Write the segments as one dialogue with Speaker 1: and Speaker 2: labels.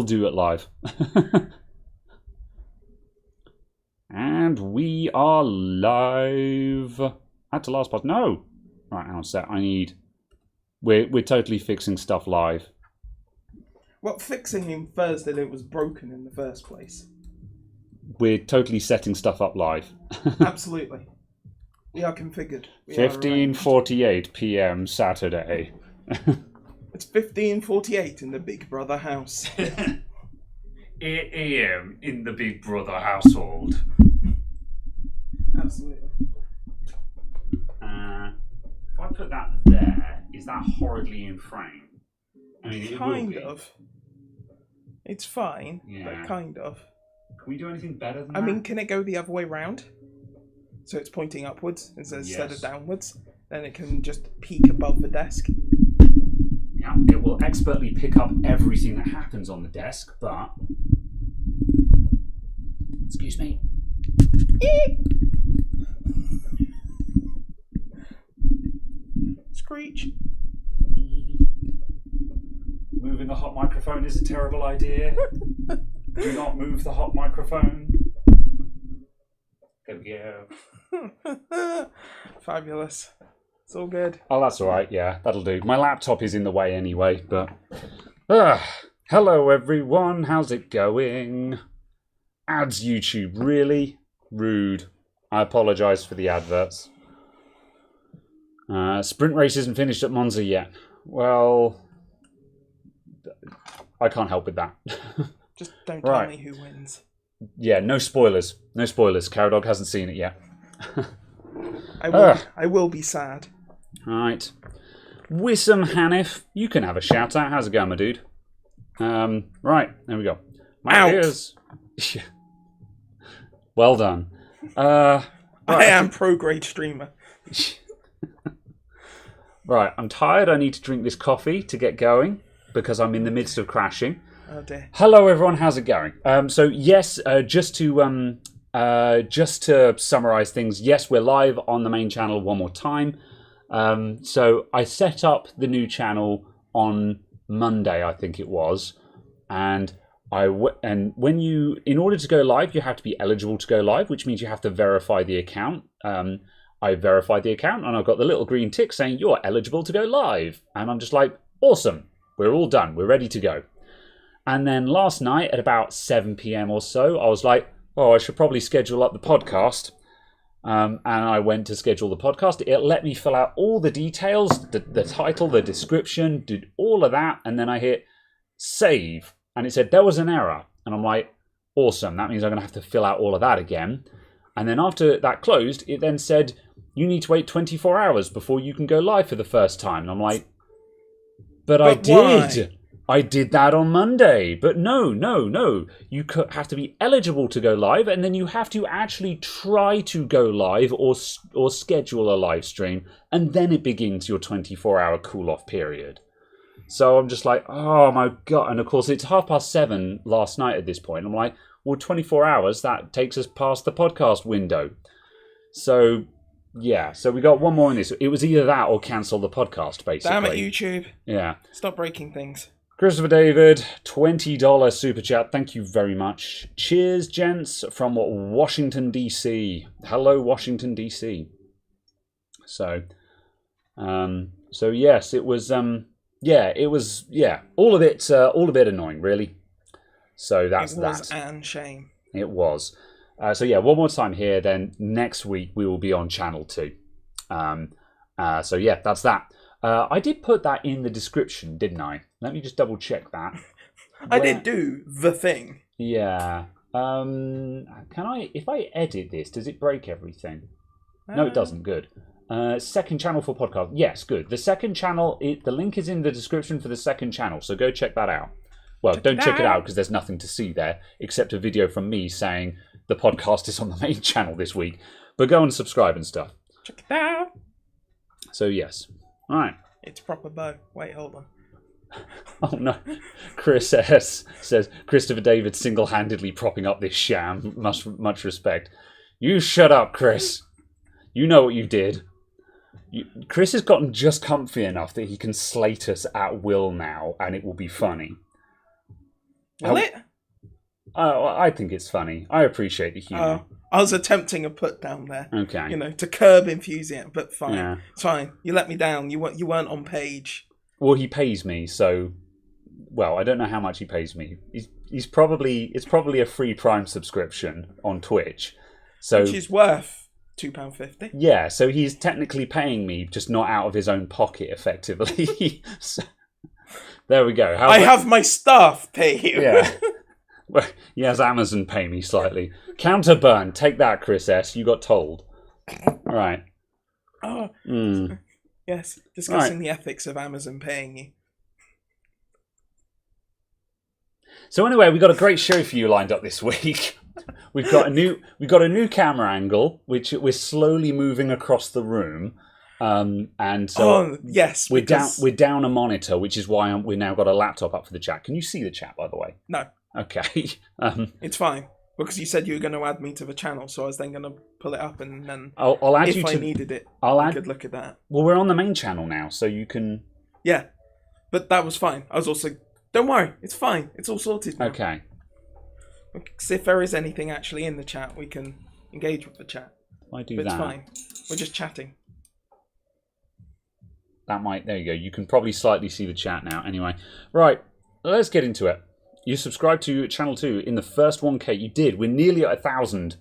Speaker 1: do it live. And we are live. At the last part. No. Right, hang on a sec. We're totally fixing stuff live.
Speaker 2: Well, fixing infers that it was broken in the first place.
Speaker 1: We're totally setting stuff up live.
Speaker 2: Absolutely. We are configured.
Speaker 1: 15:48 p.m. Saturday.
Speaker 2: It's 15:48 in the Big Brother house.
Speaker 1: 8 a.m. in the Big Brother household.
Speaker 2: Absolutely.
Speaker 1: If I put that there, is that horridly in frame? I mean,
Speaker 2: Kind of. It's fine, but kind of.
Speaker 1: Can we do anything better than
Speaker 2: that?
Speaker 1: I
Speaker 2: mean, can it go the other way round? So it's pointing upwards instead of downwards? Then it can just peek above the desk?
Speaker 1: Yeah, it will expertly pick up everything that happens on the desk, but... Excuse me.
Speaker 2: Screech.
Speaker 1: Moving the hot microphone is a terrible idea. Do not move the hot microphone. There we go.
Speaker 2: Fabulous. It's all good.
Speaker 1: Oh, that's all right. Yeah, that'll do. My laptop is in the way anyway, but... hello, everyone. How's it going? Ads, YouTube. Really? Rude. I apologise for the adverts. Sprint race isn't finished at Monza yet. Well... I can't help with that.
Speaker 2: Just don't tell me who wins.
Speaker 1: Yeah, no spoilers. No spoilers. Caradog hasn't seen it yet.
Speaker 2: I will be sad.
Speaker 1: Right. Wissam Hanif, you can have a shout out. How's it going, my dude? Right, there we go. My ears. Well done.
Speaker 2: I am pro-grade streamer.
Speaker 1: Right, I'm tired. I need to drink this coffee to get going because I'm in the midst of crashing.
Speaker 2: Oh dear.
Speaker 1: Hello, everyone. How's it going? So yes, just to summarise things, yes, we're live on the main channel one more time. So I set up the new channel on Monday, I think it was, and when you, in order to go live, you have to be eligible to go live, which means you have to verify the account. I verified the account, and I've got the little green tick saying you're eligible to go live, and I'm just like, awesome, we're all done, we're ready to go. And then last night at about 7 p.m. or so, I was like, oh, I should probably schedule up the podcast. And I went to schedule the podcast. It let me fill out all the details, the title, the description, did all of that. And then I hit save. And it said there was an error. And I'm like, awesome. That means I'm going to have to fill out all of that again. And then after that closed, it then said, you need to wait 24 hours before you can go live for the first time. And I'm like, but I did.
Speaker 2: Why?
Speaker 1: I did that on Monday, but no. You have to be eligible to go live, and then you have to actually try to go live or schedule a live stream, and then it begins your 24-hour cool-off period. So I'm just like, oh my God. And of course, it's 7:30 last night at this point. I'm like, well, 24 hours, that takes us past the podcast window. So, yeah. So we got one more in this. It was either that or cancel the podcast, basically.
Speaker 2: Damn it, YouTube.
Speaker 1: Yeah.
Speaker 2: Stop breaking things.
Speaker 1: Christopher David, $20 super chat. Thank you very much. Cheers, gents, from Washington, D.C. Hello, Washington, D.C. So yes, it was, all of it annoying, really. So that's that.
Speaker 2: It was an shame.
Speaker 1: It was. So yeah, one more time here, then next week we will be on channel 2. So yeah, that's that. I did put that in the description, didn't I? Let me just double check that.
Speaker 2: I did do the thing.
Speaker 1: Yeah. Can I, if I edit this, does it break everything? No, it doesn't. Good. Second channel for podcast. Yes, good. The second channel, the link is in the description for the second channel, so go check that out. Well, don't check it out because there's nothing to see there except a video from me saying the podcast is on the main channel this week. But go and subscribe and stuff.
Speaker 2: Check it out.
Speaker 1: So yes. All right.
Speaker 2: It's proper bow. Wait, hold on.
Speaker 1: Oh no. Chris S. says, Christopher David single-handedly propping up this sham. Much respect. You shut up, Chris. You know what you did. Chris has gotten just comfy enough that he can slate us at will now, and it will be funny.
Speaker 2: Will it?
Speaker 1: Oh, I think it's funny. I appreciate the humour.
Speaker 2: I was attempting a put down there.
Speaker 1: Okay.
Speaker 2: You know, to curb enthusiasm, but fine.
Speaker 1: Yeah.
Speaker 2: It's fine. You let me down. You weren't on page.
Speaker 1: Well, he pays me, so... Well, I don't know how much he pays me. It's probably a free Prime subscription on Twitch. So,
Speaker 2: which is worth £2.50.
Speaker 1: Yeah, so he's technically paying me, just not out of his own pocket, effectively. So, there we go.
Speaker 2: I have my staff pay you.
Speaker 1: Yeah. Well, he has Amazon pay me slightly. Counterburn. Take that, Chris S. You got told. Right.
Speaker 2: Oh. Yes. Discussing the ethics of Amazon paying you.
Speaker 1: So anyway, we've got a great show for you lined up this week. We've got a new camera angle, which we're slowly moving across the room. And so
Speaker 2: yes,
Speaker 1: we're down a monitor, which is why we now got a laptop up for the chat. Can you see the chat, by the way?
Speaker 2: No.
Speaker 1: Okay.
Speaker 2: It's fine, because you said you were going to add me to the channel, so I was then going to pull it up, and then
Speaker 1: I'll add
Speaker 2: if
Speaker 1: you
Speaker 2: I
Speaker 1: to,
Speaker 2: needed it, I could look at that.
Speaker 1: Well, we're on the main channel now, so you can...
Speaker 2: Yeah, but that was fine. I was also... Don't worry, it's fine. It's all sorted now.
Speaker 1: Okay.
Speaker 2: So if there is anything actually in the chat, we can engage with the chat.
Speaker 1: I do
Speaker 2: but
Speaker 1: that.
Speaker 2: It's fine. We're just chatting.
Speaker 1: That might... There you go. You can probably slightly see the chat now. Anyway. Right. Let's get into it. You subscribed to Channel 2 in the first 1K. You did. We're nearly at 1,000.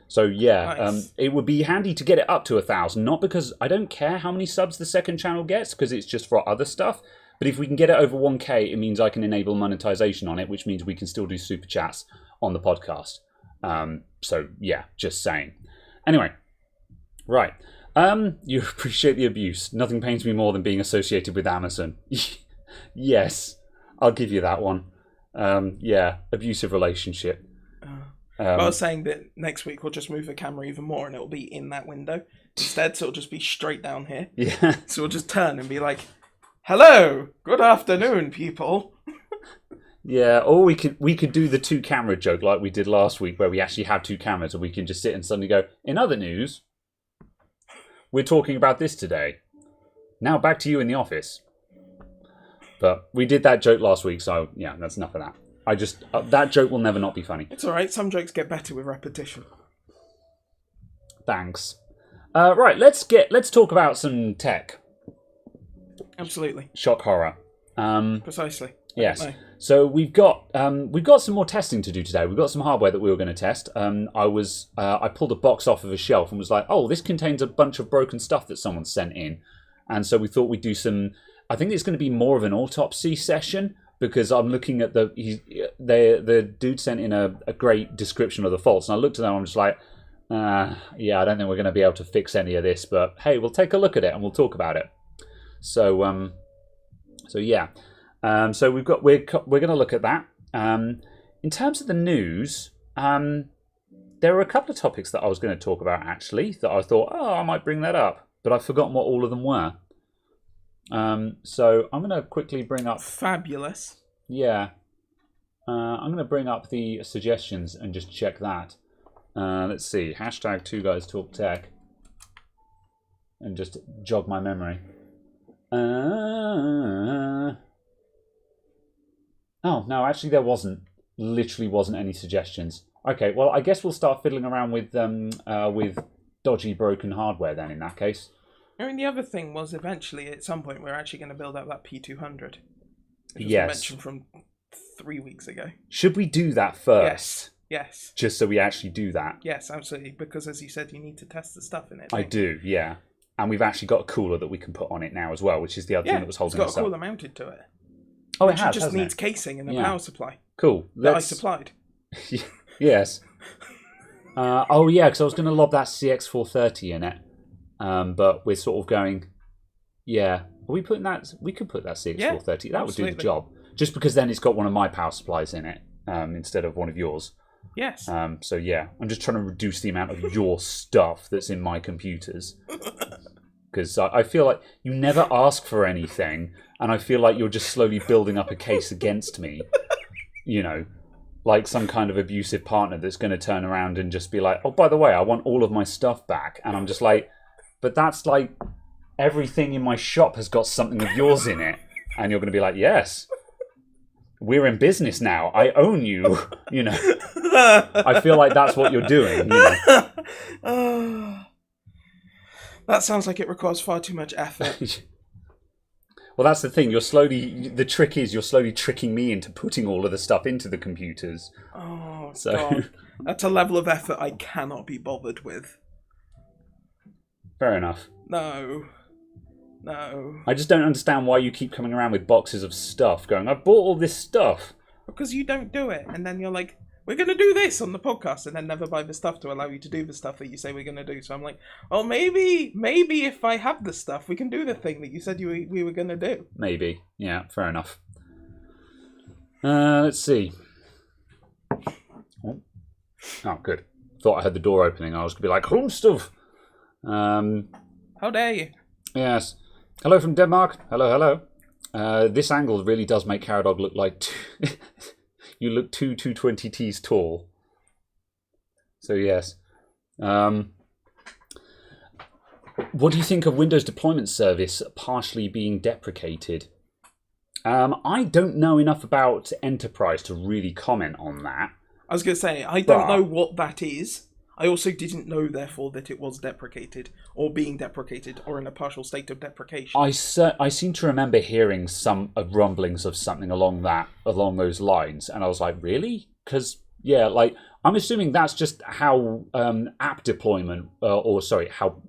Speaker 1: So, yeah.
Speaker 2: Nice.
Speaker 1: It would be handy to get it up to 1,000. Not because I don't care how many subs the second channel gets, because it's just for other stuff. But if we can get it over 1K, it means I can enable monetization on it, which means we can still do super chats on the podcast. So, yeah, just saying. Anyway, right. You appreciate the abuse. Nothing pains me more than being associated with Amazon. Yes, I'll give you that one. Yeah, abusive relationship.
Speaker 2: I was saying that next week we'll just move the camera even more and it'll be in that window. Instead, so it'll just be straight down here.
Speaker 1: Yeah.
Speaker 2: So we'll just turn and be like... Hello, good afternoon, people.
Speaker 1: Yeah, or we could do the two camera joke like we did last week, where we actually have two cameras, and we can just sit and suddenly go. In other news, we're talking about this today. Now back to you in the office. But we did that joke last week, so yeah, that's enough of that. I just that joke will never not be funny.
Speaker 2: It's all right. Some jokes get better with repetition.
Speaker 1: Thanks. Right, let's talk about some tech.
Speaker 2: Absolutely.
Speaker 1: Shock horror.
Speaker 2: Precisely.
Speaker 1: Yes. So we've got some more testing to do today. We've got some hardware that we were going to test. I pulled a box off of a shelf and was like, oh, this contains a bunch of broken stuff that someone sent in, and so we thought we'd do some. I think it's going to be more of an autopsy session because I'm looking at the dude sent in a great description of the faults, and I looked at them and I'm just like, yeah, I don't think we're going to be able to fix any of this, but hey, we'll take a look at it and we'll talk about it. So yeah. So we're going to look at that. In terms of the news, there are a couple of topics that I was going to talk about actually that I thought, I might bring that up, but I've forgotten what all of them were. So I'm going to quickly bring up.
Speaker 2: Fabulous.
Speaker 1: Yeah. I'm going to bring up the suggestions and just check that. Let's see. Hashtag 2guystalktech. And just jog my memory. Oh no, actually there literally wasn't any suggestions. Okay, well I guess we'll start fiddling around with dodgy broken hardware then in that case.
Speaker 2: I mean, the other thing was eventually at some point we're actually going to build up that P200. Which was mentioned from 3 weeks ago.
Speaker 1: Should we do that first?
Speaker 2: Yes.
Speaker 1: Just so we actually do that?
Speaker 2: Yes, absolutely, because as you said, you need to test the stuff in it.
Speaker 1: I do, yeah. And we've actually got a cooler that we can put on it now as well, which is the other thing that was holding us up.
Speaker 2: It's got a cooler mounted to it.
Speaker 1: Oh, it has,
Speaker 2: It just needs casing and a power supply.
Speaker 1: Cool.
Speaker 2: That I supplied.
Speaker 1: Yes. Oh, yeah, because I was going to lob that CX430 in it. But we're sort of going, yeah. Are we putting that? We could put that CX430. That would do the job. Just because then it's got one of my power supplies in it instead of one of yours.
Speaker 2: Yes.
Speaker 1: So yeah, I'm just trying to reduce the amount of your stuff that's in my computers. Because I feel like you never ask for anything, and I feel like you're just slowly building up a case against me. You know, like some kind of abusive partner that's going to turn around and just be like, oh, by the way, I want all of my stuff back. And I'm just like, but that's like everything in my shop has got something of yours in it. And you're going to be like, yes. we're in business now. I own you. You know, I feel like that's what you're doing. You know?
Speaker 2: That sounds like it requires far too much effort.
Speaker 1: Well, that's the thing. The trick is you're slowly tricking me into putting all of the stuff into the computers.
Speaker 2: Oh, God. That's a level of effort I cannot be bothered with.
Speaker 1: Fair enough.
Speaker 2: No.
Speaker 1: I just don't understand why you keep coming around with boxes of stuff going, I've bought all this stuff.
Speaker 2: Because you don't do it. And then you're like, we're going to do this on the podcast, and then never buy the stuff to allow you to do the stuff that you say we're going to do. So I'm like, well, maybe if I have the stuff, we can do the thing that you said we were going to do.
Speaker 1: Maybe. Yeah, fair enough. Let's see. Oh, good. Thought I heard the door opening. I was going to be like, home stuff.
Speaker 2: How dare you?
Speaker 1: Yes. Hello from Denmark. Hello. This angle really does make Caradog look like... You look 220Ts tall. So yes. What do you think of Windows Deployment Service partially being deprecated? I don't know enough about Enterprise to really comment on that.
Speaker 2: I was going to say, I don't know what that is. I also didn't know, therefore, that it was deprecated, or being deprecated, or in a partial state of deprecation.
Speaker 1: I seem to remember hearing some rumblings of something along those lines, and I was like, really? Because I'm assuming that's just how app deployment, how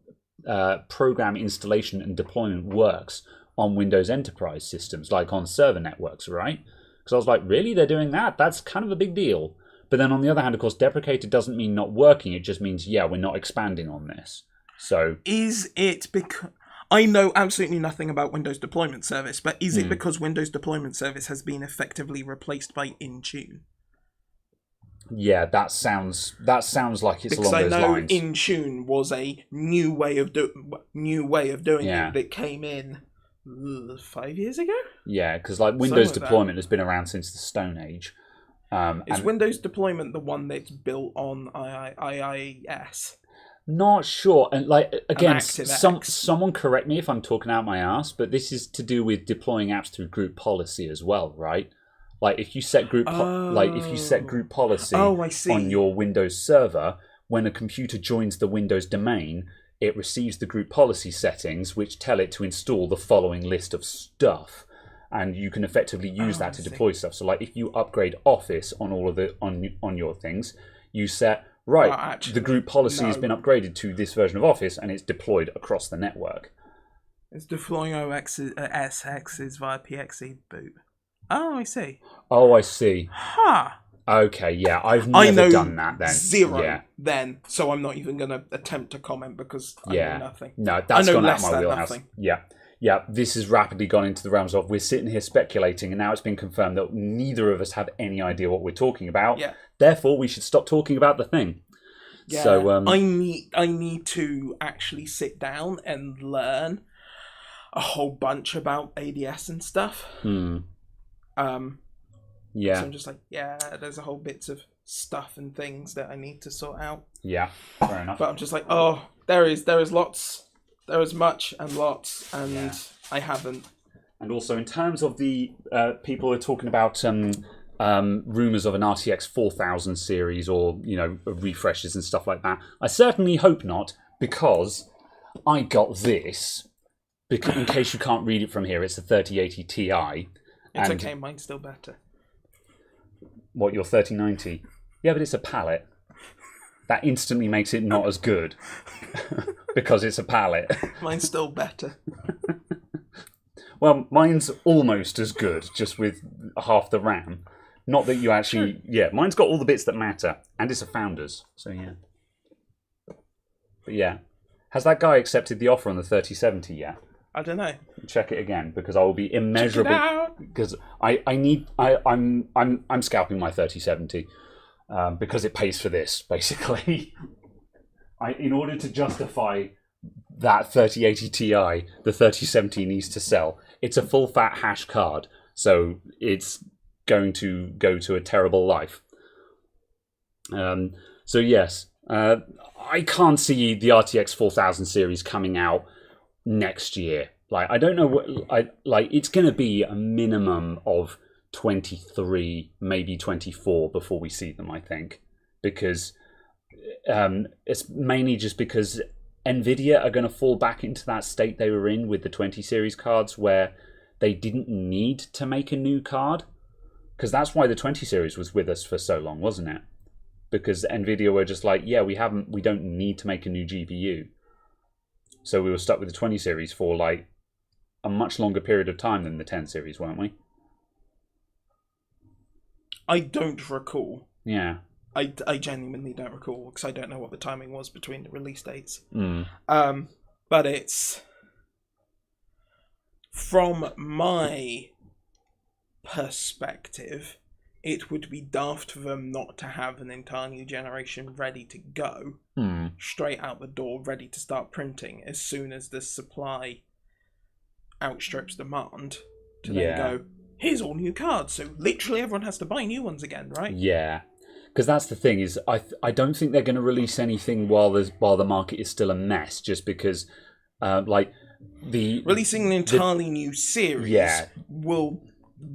Speaker 1: program installation and deployment works on Windows Enterprise systems, like on server networks, right? Because I was like, really? They're doing that? That's kind of a big deal. But then on the other hand, of course, deprecated doesn't mean not working. It just means, we're not expanding on this. So
Speaker 2: is it because... I know absolutely nothing about Windows Deployment Service, but is it because Windows Deployment Service has been effectively replaced by Intune?
Speaker 1: Yeah, that sounds like it's along those lines. Because I know
Speaker 2: Intune was a new way of doing it that came in 5 years ago?
Speaker 1: Yeah, because Windows deployment has been around since the Stone Age.
Speaker 2: Is Windows deployment the one that's built on IIS?
Speaker 1: Not sure. And again, someone correct me if I'm talking out my ass, but this is to do with deploying apps through group policy as well, right? If you set group policy on your Windows server, when a computer joins the Windows domain, it receives the group policy settings, which tell it to install the following list of stuff. And you can effectively use that to deploy stuff. So, if you upgrade Office on all of on your things, you set the group policy has been upgraded to this version of Office, and it's deployed across the network.
Speaker 2: It's deploying SXs via PXE boot. Oh, I see.
Speaker 1: Huh. Okay, yeah, I've never done that then.
Speaker 2: Zero then, so I'm not even going to attempt to comment because I know nothing.
Speaker 1: No, that's gone out of my wheelhouse. Nothing. Yeah, this has rapidly gone into the realms of we're sitting here speculating, and now it's been confirmed that neither of us have any idea what we're talking about.
Speaker 2: Yeah.
Speaker 1: Therefore, we should stop talking about the thing.
Speaker 2: Yeah.
Speaker 1: So
Speaker 2: I need to actually sit down and learn a whole bunch about ADS and stuff.
Speaker 1: Yeah.
Speaker 2: So I'm just like, there's a whole bits of stuff and things that I need to sort out.
Speaker 1: Yeah, fair enough.
Speaker 2: But I'm just like, there is lots. There is much and lots, and I haven't.
Speaker 1: And also, in terms of the people who are talking about rumours of an RTX 4000 series or refreshes and stuff like that, I certainly hope not, because I got this. Because in case you can't read it from here, it's a 3080 Ti.
Speaker 2: It's okay, mine's still better.
Speaker 1: What, your 3090? Yeah, but it's a palette. That instantly makes it not as good. Because it's a palette.
Speaker 2: Mine's still better.
Speaker 1: Well, mine's almost as good, just with half the RAM. Not that you actually... Yeah, mine's got all the bits that matter. And it's a Founders, so yeah. But yeah. Has that guy accepted the offer on the 3070 yet?
Speaker 2: I don't know.
Speaker 1: Check it again, because I will be immeasurably...
Speaker 2: Check it out!
Speaker 1: Because I'm scalping my 3070. Because it pays for this, basically. In order to justify that 3080 Ti, the 3070 needs to sell. It's a full fat hash card, so it's going to go to a terrible life. So yes, I can't see the RTX 4000 series coming out next year. I don't know what it's going to be a minimum of 23, maybe 24 before we see them, I think, because it's mainly just because Nvidia are going to fall back into that state they were in with the 20 series cards, where they didn't need to make a new card, because that's why the 20 series was with us for so long, wasn't it? Because Nvidia were just like, yeah, we don't need to make a new GPU, so we were stuck with the 20 series for like a much longer period of time than the 10 series, weren't we?
Speaker 2: I don't recall.
Speaker 1: Yeah.
Speaker 2: I genuinely don't recall, because I don't know what the timing was between the release dates. But it's, from my perspective, it would be daft for them not to have an entire new generation ready to go, straight out the door, ready to start printing as soon as the supply outstrips demand, to then go, here's all new cards, so literally everyone has to buy new ones again, right?
Speaker 1: Yeah. Because that's the thing, is I don't think they're going to release anything while the market is still a mess, just because
Speaker 2: releasing an entirely new series will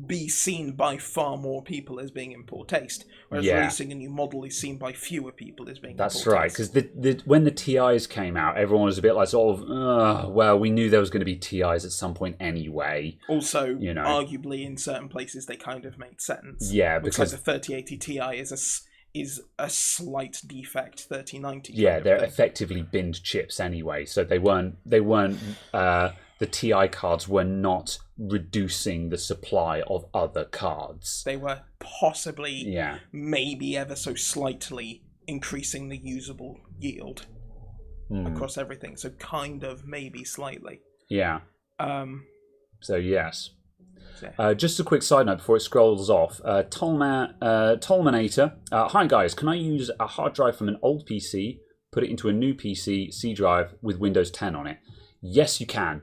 Speaker 2: be seen by far more people as being in poor taste, whereas releasing a new model is seen by fewer people as being in poor taste. That's right,
Speaker 1: because when the TIs came out, everyone was a bit like well, we knew there was going to be TIs at some point anyway.
Speaker 2: Also, arguably in certain places they kind of made sense.
Speaker 1: Yeah,
Speaker 2: because the 3080 Ti is a slight defect 3090.
Speaker 1: Yeah, they're effectively binned chips anyway, so they weren't. The TI cards were not reducing the supply of other cards.
Speaker 2: They were possibly, maybe ever so slightly increasing the usable yield across everything. So kind of, maybe slightly.
Speaker 1: Yeah. So yes. Just a quick side note before it scrolls off. Tolmanator. Hi guys, can I use a hard drive from an old PC, put it into a new PC, C drive with Windows 10 on it? Yes, you can.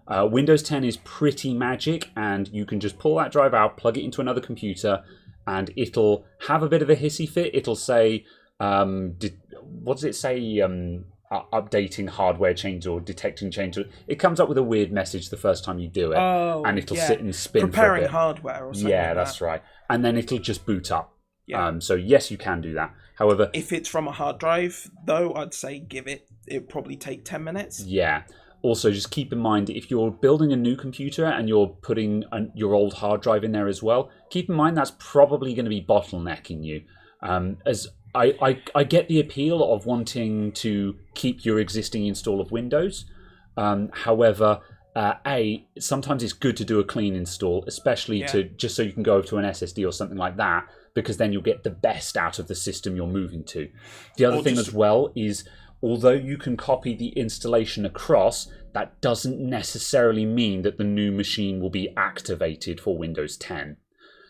Speaker 1: Windows 10 is pretty magic, and you can just pull that drive out, plug it into another computer, and it'll have a bit of a hissy fit. It'll say, what does it say? Updating hardware change or detecting change. It comes up with a weird message the first time you do it, and it'll sit and spin
Speaker 2: preparing
Speaker 1: for a bit.
Speaker 2: Hardware or something.
Speaker 1: Yeah, that's right. And then it'll just boot up. Yeah. So yes, you can do that. However,
Speaker 2: if it's from a hard drive, though, I'd say it'll probably take 10 minutes.
Speaker 1: Yeah. Also, just keep in mind, if you're building a new computer and you're putting your old hard drive in there as well, keep in mind that's probably going to be bottlenecking you. As I get the appeal of wanting to keep your existing install of Windows. However, sometimes it's good to do a clean install, especially just so you can go over to an SSD or something like that, because then you'll get the best out of the system you're moving to. The other thing as well is, although you can copy the installation across, that doesn't necessarily mean that the new machine will be activated for Windows 10.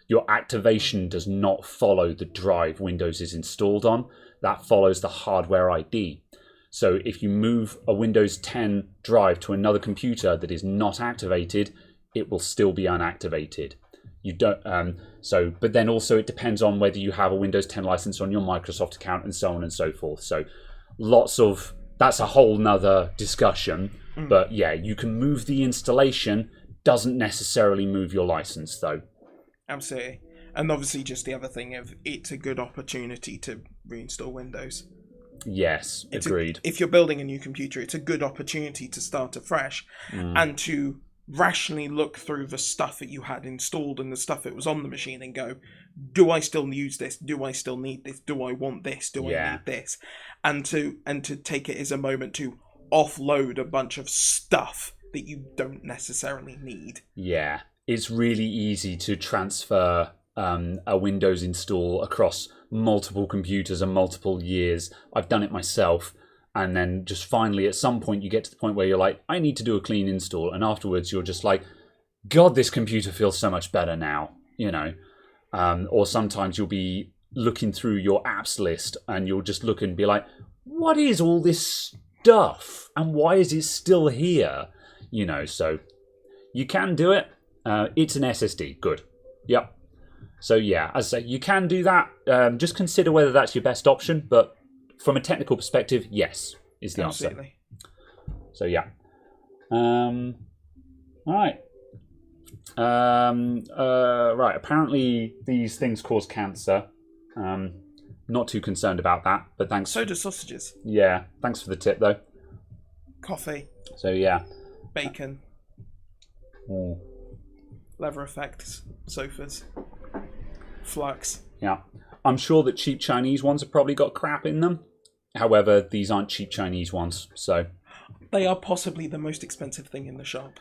Speaker 1: Your activation does not follow the drive Windows is installed on. That follows the hardware ID. So if you move a Windows 10 drive to another computer that is not activated, it will still be unactivated. You don't. But then also it depends on whether you have a Windows 10 license on your Microsoft account and so on and so forth. So that's a whole nother discussion. But yeah, you can move the installation, doesn't necessarily move your license though.
Speaker 2: Absolutely. And obviously just the other thing of, it's a good opportunity to reinstall Windows.
Speaker 1: Yes, agreed.
Speaker 2: If you're building a new computer, it's a good opportunity to start afresh and to rationally look through the stuff that you had installed and the stuff that was on the machine and go, do I still use this? Do I still need this? Do I want this? Do I need this? And to take it as a moment to offload a bunch of stuff that you don't necessarily need.
Speaker 1: Yeah, it's really easy to transfer a Windows install across multiple computers and multiple years. I've done it myself. And then just finally, at some point, you get to the point where you're like, I need to do a clean install. And afterwards, you're just like, God, this computer feels so much better now, Or sometimes you'll be looking through your apps list and you'll just look and be like, what is all this stuff? And why is it still here? So you can do it. It's an SSD. Good. Yep. So yeah, as I say, you can do that. Just consider whether that's your best option. But from a technical perspective, yes, is the answer. So yeah. All right. Right. Apparently, these things cause cancer. Not too concerned about that, but thanks.
Speaker 2: So do sausages.
Speaker 1: Yeah. Thanks for the tip, though.
Speaker 2: Coffee.
Speaker 1: So yeah.
Speaker 2: Bacon.
Speaker 1: Mm.
Speaker 2: Leather effects. Sofas. Flux.
Speaker 1: Yeah. I'm sure that cheap Chinese ones have probably got crap in them. However, these aren't cheap Chinese ones, so...
Speaker 2: They are possibly the most expensive thing in the shop.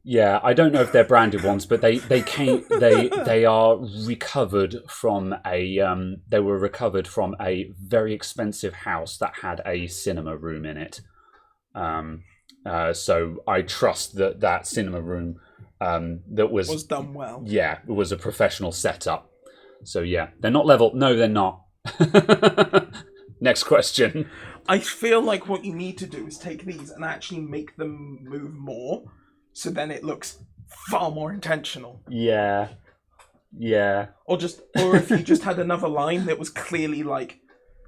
Speaker 1: Yeah, I don't know if they're branded ones, but they are recovered from they were recovered from a very expensive house that had a cinema room in it. So I trust that cinema room that was
Speaker 2: done well.
Speaker 1: Yeah, it was a professional setup. So yeah, they're not level. No, they're not. Next question.
Speaker 2: I feel like what you need to do is take these and actually make them move more, so then it looks far more intentional.
Speaker 1: Yeah.
Speaker 2: Or if you just had another line that was clearly like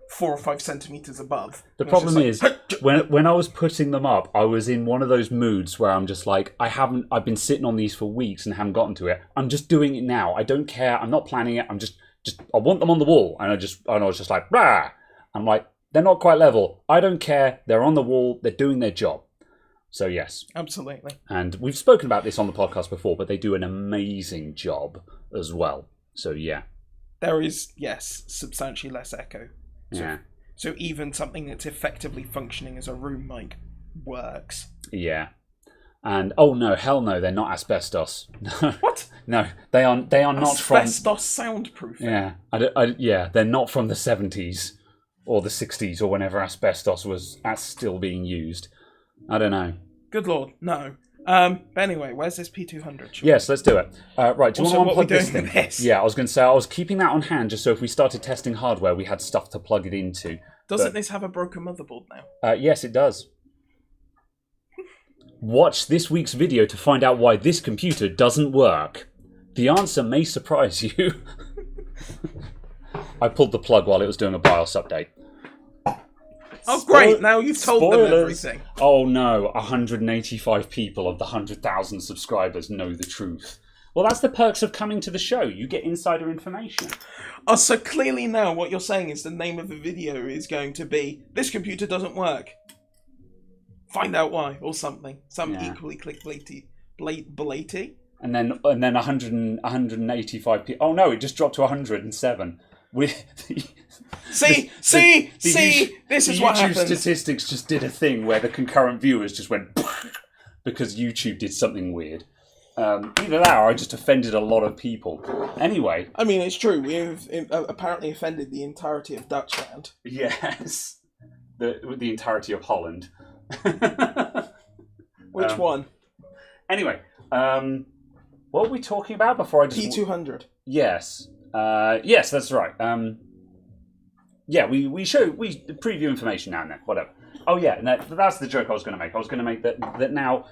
Speaker 2: 4 or 5 centimeters above.
Speaker 1: The problem is when I was putting them up, I was in one of those moods where I'm just like, I've been sitting on these for weeks and haven't gotten to it. I'm just doing it now. I don't care. I'm not planning it. I'm just I want them on the wall, and I was just like, rah. I'm like, they're not quite level. I don't care. They're on the wall. They're doing their job. So yes.
Speaker 2: Absolutely.
Speaker 1: And we've spoken about this on the podcast before, but they do an amazing job as well. So yeah.
Speaker 2: There is, yes, substantially less echo.
Speaker 1: Yeah.
Speaker 2: So even something that's effectively functioning as a room mic works.
Speaker 1: Yeah. And oh no, hell no, they're not asbestos.
Speaker 2: What?
Speaker 1: No, they are not from
Speaker 2: asbestos soundproofing.
Speaker 1: Yeah. Yeah, they're not from the 70s or the 60s or whenever asbestos was still being used. I don't know.
Speaker 2: Good lord, no. But anyway, where's this P200?
Speaker 1: Yes, let's do it. Right, do you want to unplug this thing?
Speaker 2: This?
Speaker 1: Yeah, I was going to say, I was keeping that on hand just so if we started testing hardware, we had stuff to plug it into.
Speaker 2: Doesn't this have a broken motherboard now?
Speaker 1: Yes, it does. Watch this week's video to find out why this computer doesn't work. The answer may surprise you. I pulled the plug while it was doing a BIOS update.
Speaker 2: Oh, great! Now you've told them everything.
Speaker 1: Oh no, 185 people of the 100,000 subscribers know the truth. Well, that's the perks of coming to the show. You get insider information.
Speaker 2: Oh, so clearly now what you're saying is the name of the video is going to be, "This computer doesn't work. Find out why," or something. Equally clickbaity. Blatey.
Speaker 1: And then 185 people. Oh no, it just dropped to 107.
Speaker 2: See, this is what happens.
Speaker 1: YouTube statistics just did a thing where the concurrent viewers just went because YouTube did something weird. Either that or I just offended a lot of people. Anyway.
Speaker 2: I mean, it's true. We've apparently offended the entirety of Dutchland.
Speaker 1: Yes. The entirety of Holland.
Speaker 2: Which one?
Speaker 1: Anyway, what were we talking about before I just...
Speaker 2: P200.
Speaker 1: Yes. Yes, that's right. Yeah, we preview information now and then, whatever. Oh yeah, and that's the joke I was going to make. I was going to make that now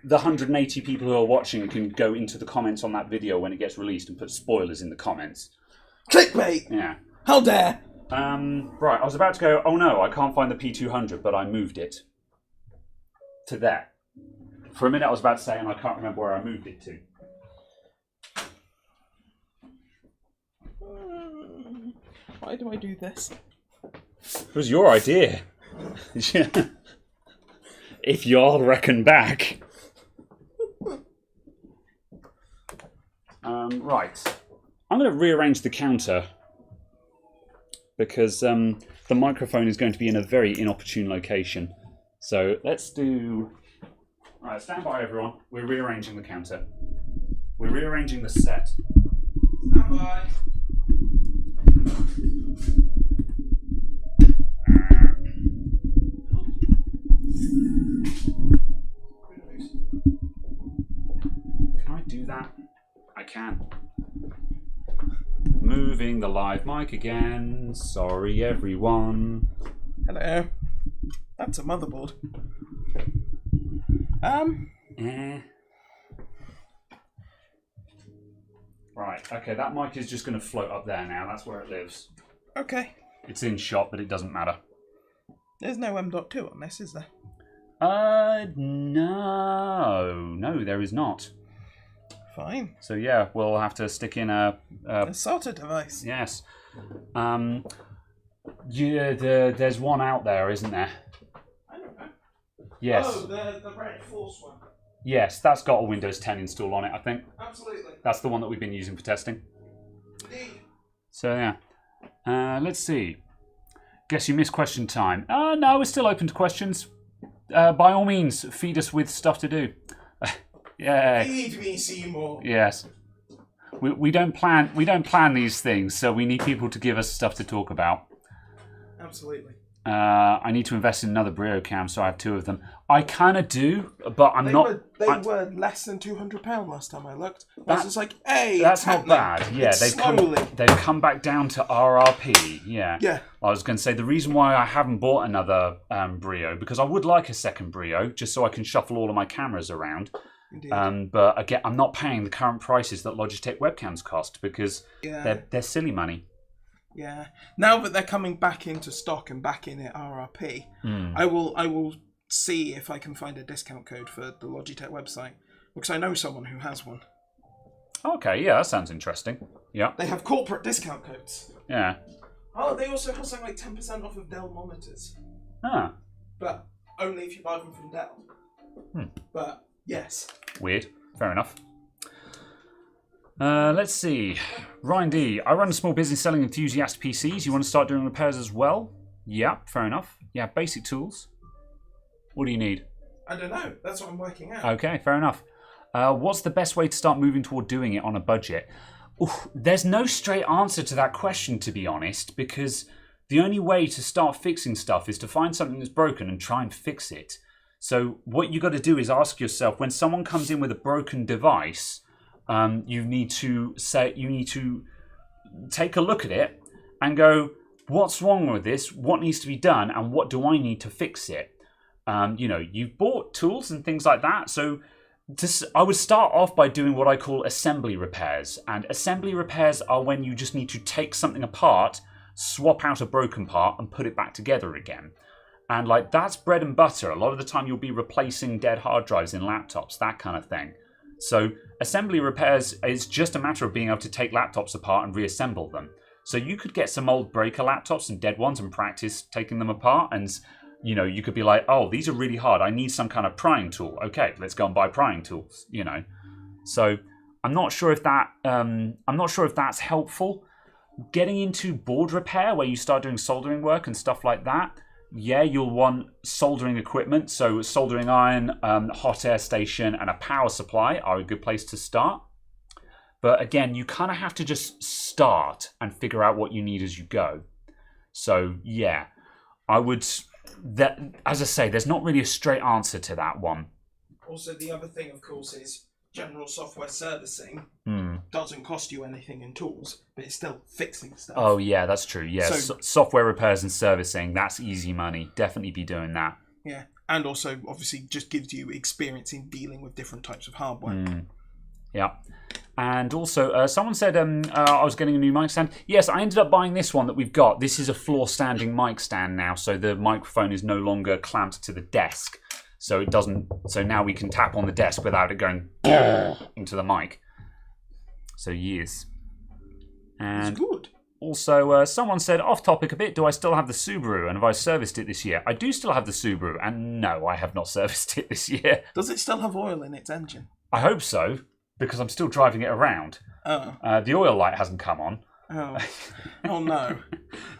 Speaker 1: the 180 people who are watching can go into the comments on that video when it gets released and put spoilers in the comments.
Speaker 2: Clickbait!
Speaker 1: Yeah.
Speaker 2: How dare!
Speaker 1: Right, I was about to go, oh no, I can't find the P200, but I moved it to there. For a minute I was about to say, and I can't remember where I moved it to.
Speaker 2: Why do I do this?
Speaker 1: It was your idea. If y'all reckon back. Right. I'm going to rearrange the counter because the microphone is going to be in a very inopportune location. So let's do... Right, stand by everyone. We're rearranging the counter. We're rearranging the set.
Speaker 2: Stand by.
Speaker 1: Can I do that? I can. Moving the live mic again. Sorry, everyone.
Speaker 2: Hello. That's a motherboard.
Speaker 1: Right, okay, that mic is just going to float up there now. That's where it lives.
Speaker 2: Okay.
Speaker 1: It's in shot, but it doesn't matter.
Speaker 2: There's no M.2 on this, is there?
Speaker 1: No, there is not.
Speaker 2: Fine.
Speaker 1: So yeah, we'll have to stick in a
Speaker 2: solder device.
Speaker 1: Yes. There's one out there, isn't there?
Speaker 2: I don't know.
Speaker 1: Yes.
Speaker 2: Oh, the Red Force one.
Speaker 1: Yes, that's got a Windows 10 install on it, I think.
Speaker 2: Absolutely.
Speaker 1: That's the one that we've been using for testing.
Speaker 2: Indeed.
Speaker 1: So yeah. Let's see. Guess you missed question time. No, we're still open to questions. By all means, feed us with stuff to do. Yeah.
Speaker 2: Feed me, Seymour.
Speaker 1: Yes. We don't plan these things, so we need people to give us stuff to talk about.
Speaker 2: Absolutely.
Speaker 1: I need to invest in another Brio cam, so I have 2 of them. I kind of do, but
Speaker 2: They were less than £200 last time I looked. That's just like, hey,
Speaker 1: that's not bad. Yeah, they've come back down to RRP. Yeah.
Speaker 2: Yeah.
Speaker 1: I was going to say the reason why I haven't bought another Brio, because I would like a second Brio just so I can shuffle all of my cameras around.
Speaker 2: Indeed.
Speaker 1: But again, I'm not paying the current prices that Logitech webcams cost because they're silly money.
Speaker 2: Yeah. Now that they're coming back into stock and back in at RRP, I will see if I can find a discount code for the Logitech website because I know someone who has one.
Speaker 1: Okay, yeah, that sounds interesting. Yeah.
Speaker 2: They have corporate discount codes.
Speaker 1: Yeah.
Speaker 2: Oh, they also have something like 10% off of Dell monitors.
Speaker 1: Ah.
Speaker 2: But only if you buy them from Dell. But yes.
Speaker 1: Weird. Fair enough. Let's see. Ryan D. I run a small business selling enthusiast PCs. You want to start doing repairs as well? Yeah, fair enough. Yeah, basic tools. What do you need?
Speaker 2: I don't know. That's what I'm working out.
Speaker 1: Okay, fair enough. What's the best way to start moving toward doing it on a budget? There's no straight answer to that question, to be honest, because the only way to start fixing stuff is to find something that's broken and try and fix it. So what you got to do is ask yourself, when someone comes in with a broken device, you need to take a look at it and go, what's wrong with this? What needs to be done? And what do I need to fix it? You've bought tools and things like that. So I would start off by doing what I call assembly repairs. And assembly repairs are when you just need to take something apart, swap out a broken part and put it back together again. And that's bread and butter. A lot of the time you'll be replacing dead hard drives in laptops, that kind of thing. So assembly repairs is just a matter of being able to take laptops apart and reassemble them. So you could get some old breaker laptops and dead ones and practice taking them apart. And, you could be like, oh, these are really hard. I need some kind of prying tool. Okay, let's go and buy prying tools, So I'm not sure if that's helpful. Getting into board repair where you start doing soldering work and stuff like that. Yeah, you'll want soldering equipment. So soldering iron, hot air station, and a power supply are a good place to start. But again, you kind of have to just start and figure out what you need as you go. So yeah, as I say, there's not really a straight answer to that one.
Speaker 2: Also, the other thing, of course, is general software servicing doesn't cost you anything in tools, but it's still fixing stuff.
Speaker 1: Oh yeah, that's true. Yeah, software repairs and servicing, that's easy money. Definitely be doing that.
Speaker 2: Yeah, and also obviously just gives you experience in dealing with different types of hardware.
Speaker 1: Yeah. And also, someone said I was getting a new mic stand. Yes, I ended up buying this one that we've got. This is a floor-standing mic stand now, so the microphone is no longer clamped to the desk. So it doesn't. So now we can tap on the desk without it going into the mic. So yes. And
Speaker 2: it's good.
Speaker 1: Also, someone said, off topic a bit, do I still have the Subaru and have I serviced it this year? I do still have the Subaru, and no, I have not serviced it this year.
Speaker 2: Does it still have oil in its engine?
Speaker 1: I hope so, because I'm still driving it around.
Speaker 2: Oh.
Speaker 1: The oil light hasn't come on.
Speaker 2: Oh. Oh no.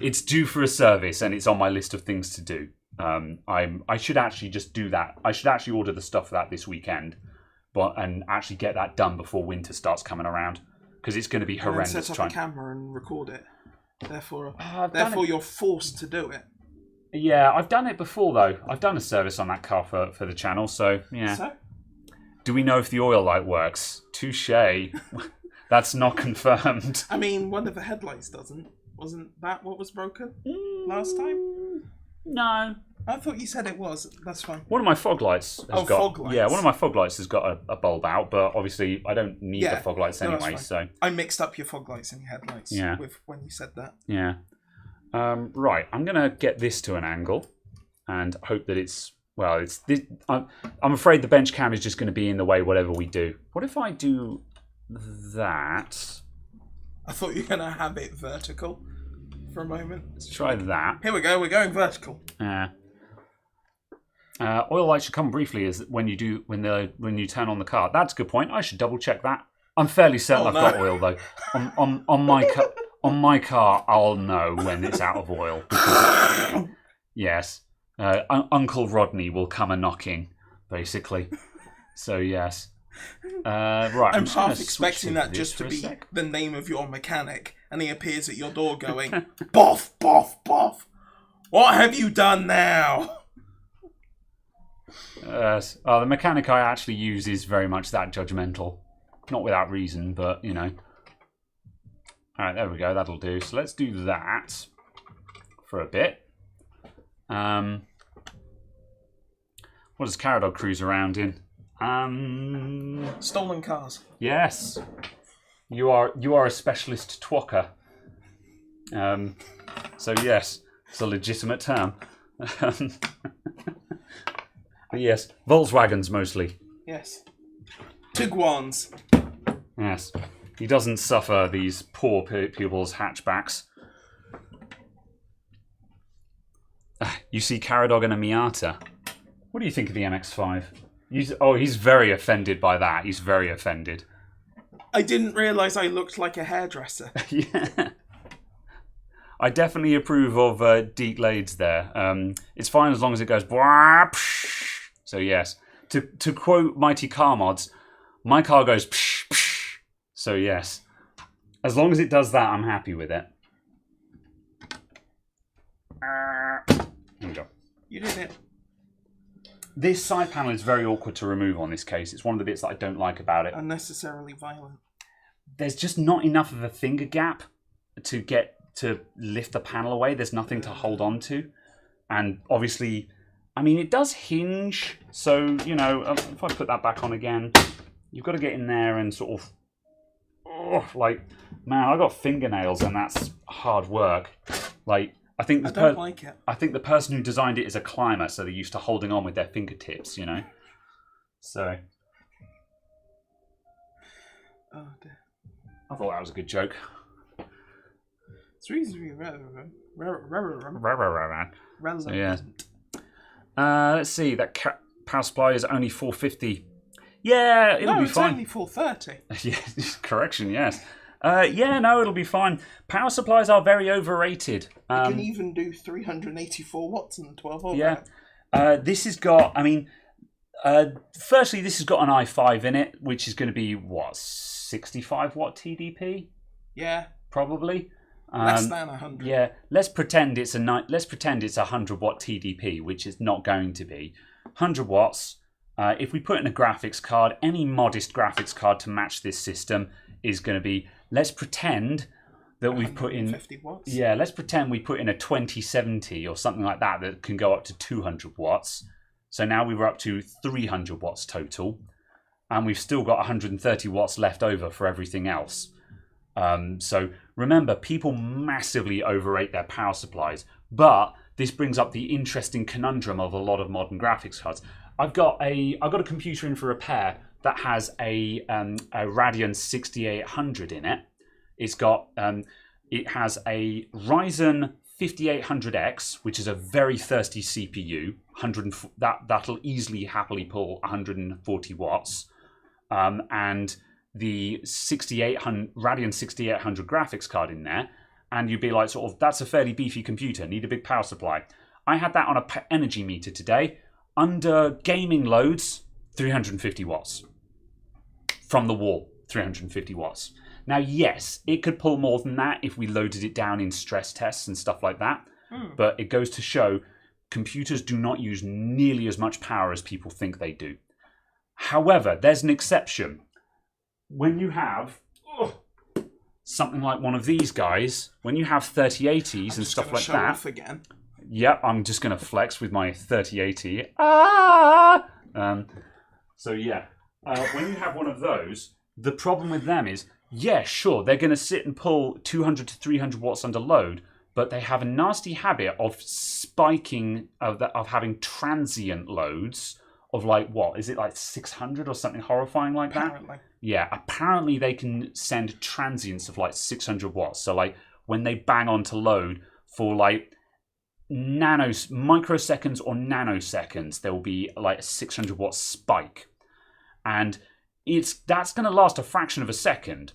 Speaker 1: It's due for a service, and it's on my list of things to do. I should actually just do that. I should actually order the stuff for that this weekend, and actually get that done before winter starts coming around, because it's going to be horrendous.
Speaker 2: And set up a camera and record it. Therefore you're forced to do it.
Speaker 1: Yeah, I've done it before though. I've done a service on that car for the channel, so yeah. So? Do we know if the oil light works? Touché. That's not confirmed.
Speaker 2: I mean, one of the headlights doesn't. Wasn't that what was broken last time?
Speaker 1: No.
Speaker 2: I thought you said it was. That's fine.
Speaker 1: One of my fog lights has got...
Speaker 2: fog lights.
Speaker 1: Yeah, one of my fog lights has got a bulb out, but obviously I don't need the fog lights anyway, so...
Speaker 2: I mixed up your fog lights and your headlights with when you said that.
Speaker 1: Yeah. Right, I'm going to get this to an angle and hope that it's... Well, it's this, I'm afraid the bench cam is just going to be in the way whatever we do. What if I do that.
Speaker 2: I thought you were going to have it vertical for a moment.
Speaker 1: Let's try that.
Speaker 2: Here we go, we're going vertical.
Speaker 1: Oil light should come briefly is when you turn on the car. That's a good point. I should double check that. I'm fairly certain I've got oil though. On my car, I'll know when it's out of oil. Because, yes, Uncle Rodney will come a knocking, basically. So yes. Right.
Speaker 2: I'm half expecting that just to be the name of your mechanic, and he appears at your door going, "Boff, boff, boff. What have you done now?"
Speaker 1: The mechanic I actually use is very much that judgmental. Not without reason, but, you know. Alright, there we go. That'll do. So let's do that for a bit. What does Caradog cruise around in?
Speaker 2: Stolen cars.
Speaker 1: Yes. You are a specialist twocker. So, yes, it's a legitimate term. But yes, Volkswagens mostly.
Speaker 2: Yes. Tiguan's.
Speaker 1: Yes. He doesn't suffer these poor people's hatchbacks. You see Caradog and a Miata. What do you think of the MX-5? He's very offended by that. He's very offended.
Speaker 2: I didn't realise I looked like a hairdresser.
Speaker 1: Yeah. I definitely approve of Deke Lades there. It's fine as long as it goes... So yes, to quote Mighty Car Mods, my car goes psh, psh. So yes, as long as it does that, I'm happy with it. Here we go.
Speaker 2: You did it.
Speaker 1: This side panel is very awkward to remove on this case. It's one of the bits that I don't like about it.
Speaker 2: Unnecessarily violent.
Speaker 1: There's just not enough of a finger gap to get to lift the panel away. There's nothing to hold on to. And obviously... I mean, it does hinge, so, you know, if I put that back on again, you've got to get in there and sort of, man, I got fingernails and that's hard work. Like, I don't like it. I think the person who designed it is a climber, so they're used to holding on with their fingertips, you know? So.
Speaker 2: Oh, dear.
Speaker 1: I thought that was a good joke.
Speaker 2: It's reasonably relevant.
Speaker 1: So, yeah. Let's see, that power supply is only 450. Yeah, it'll be fine.
Speaker 2: No, it's only 430.
Speaker 1: Yeah, correction, yes. It'll be fine. Power supplies are very overrated.
Speaker 2: You can even do 384 watts and 12 volt.
Speaker 1: Yeah. This has got, firstly, this has got an i5 in it, which is going to be, 65 watt TDP?
Speaker 2: Yeah.
Speaker 1: Probably.
Speaker 2: Less than 100.
Speaker 1: Yeah, let's pretend it's a 100 watt TDP, which is not going to be 100 watts. If we put in a graphics card, any modest graphics card to match this system is going to be. Let's pretend that we've put in
Speaker 2: 50 watts.
Speaker 1: Yeah, let's pretend we put in a 2070 or something like that that can go up to 200 watts. So now we were up to 300 watts total, and we've still got 130 watts left over for everything else. So remember, people massively overrate their power supplies, but this brings up the interesting conundrum of a lot of modern graphics cards. I've got a computer in for repair that has a Radeon 6800 in it. It has a Ryzen 5800X, which is a very thirsty CPU. That'll easily happily pull 140 watts, and the Radeon 6800 graphics card in there, and you'd be like, sort of, that's a fairly beefy computer, need a big power supply. I had that on a energy meter today. Under gaming loads, 350 watts. From the wall, 350 watts. Now, yes, it could pull more than that if we loaded it down in stress tests and stuff like that. But it goes to show computers do not use nearly as much power as people think they do. However, there's an exception. When you have something like one of these guys, when you have 3080s and stuff like that.
Speaker 2: Off again.
Speaker 1: Yep, I'm just going to flex with my 3080. So yeah, when you have one of those, the problem with them is, yeah, sure, they're going to sit and pull 200 to 300 watts under load, but they have a nasty habit of spiking, of having transient loads of like, what is it, like 600 or something horrifying like
Speaker 2: Apparently.
Speaker 1: that? Yeah, apparently they can send transients of like 600 watts. So like when they bang on to load for like microseconds or nanoseconds, there will be like a 600 watt spike. And that's going to last a fraction of a second.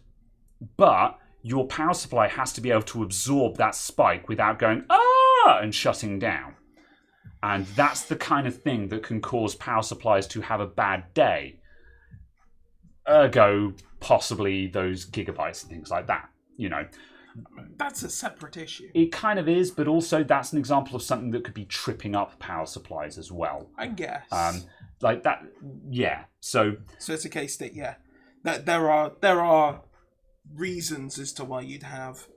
Speaker 1: But your power supply has to be able to absorb that spike without going, ah, and shutting down. And that's the kind of thing that can cause power supplies to have a bad day. Ergo, possibly those gigabytes and things like that, you know.
Speaker 2: That's a separate issue.
Speaker 1: It kind of is, but also that's an example of something that could be tripping up power supplies as well.
Speaker 2: I guess.
Speaker 1: Like that, yeah. So
Speaker 2: it's a case that, yeah, that there are reasons as to why you'd have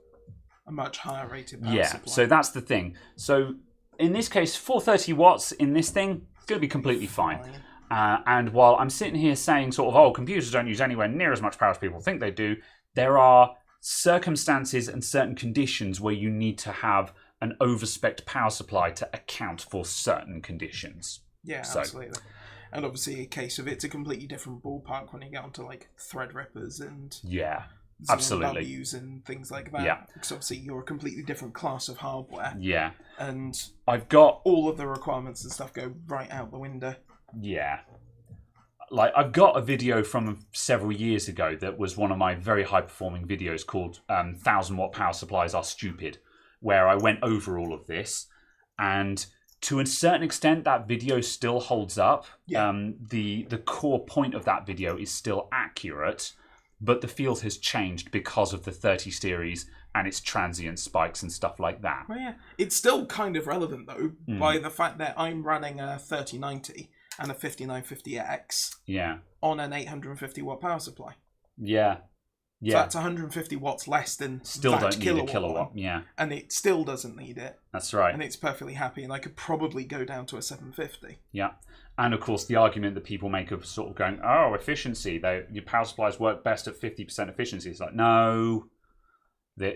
Speaker 2: a much higher rated power supply.
Speaker 1: So that's the thing. So in this case, 430 watts in this thing, it's going to be completely fine. And while I'm sitting here saying sort of, oh, computers don't use anywhere near as much power as people think they do, there are circumstances and certain conditions where you need to have an overspec power supply to account for certain conditions.
Speaker 2: Yeah, absolutely. And obviously a case of it's a completely different ballpark when you get onto like Threadrippers and
Speaker 1: absolutely
Speaker 2: W's and things like that.
Speaker 1: Yeah.
Speaker 2: Because obviously you're a completely different class of hardware.
Speaker 1: Yeah.
Speaker 2: And
Speaker 1: I've got
Speaker 2: all of the requirements and stuff go right out the window.
Speaker 1: Yeah. Like, I've got a video from several years ago that was one of my very high-performing videos called 1,000-watt power supplies are stupid, where I went over all of this. And to a certain extent, that video still holds up.
Speaker 2: Yeah.
Speaker 1: The core point of that video is still accurate, but the field has changed because of the 30 series and its transient spikes and stuff like that.
Speaker 2: Well, yeah. It's still kind of relevant, though, by the fact that I'm running a 3090 and a 5950X on an 850 watt power supply.
Speaker 1: Yeah.
Speaker 2: So that's 150 watts less than
Speaker 1: still
Speaker 2: that
Speaker 1: don't need a kilowatt. Yeah.
Speaker 2: And it still doesn't need it.
Speaker 1: That's right.
Speaker 2: And it's perfectly happy, and I could probably go down to a 750.
Speaker 1: Yeah. And of course, the argument that people make of sort of going, oh, efficiency, your power supplies work best at 50% efficiency. It's like, no. Look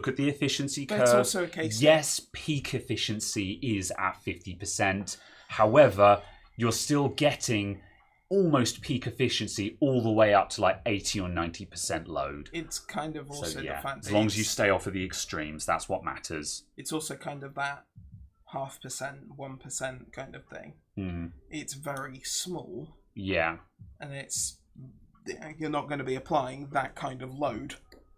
Speaker 1: at the efficiency curve.
Speaker 2: But it's also a case
Speaker 1: yes, peak efficiency is at 50%. However, you're still getting almost peak efficiency all the way up to like 80 or 90% load.
Speaker 2: It's kind of also the fact that
Speaker 1: as long as you stay off of the extremes, that's what matters.
Speaker 2: It's also kind of that 0.5%, 1% kind of thing. It's very small.
Speaker 1: Yeah.
Speaker 2: And you're not going to be applying that kind of load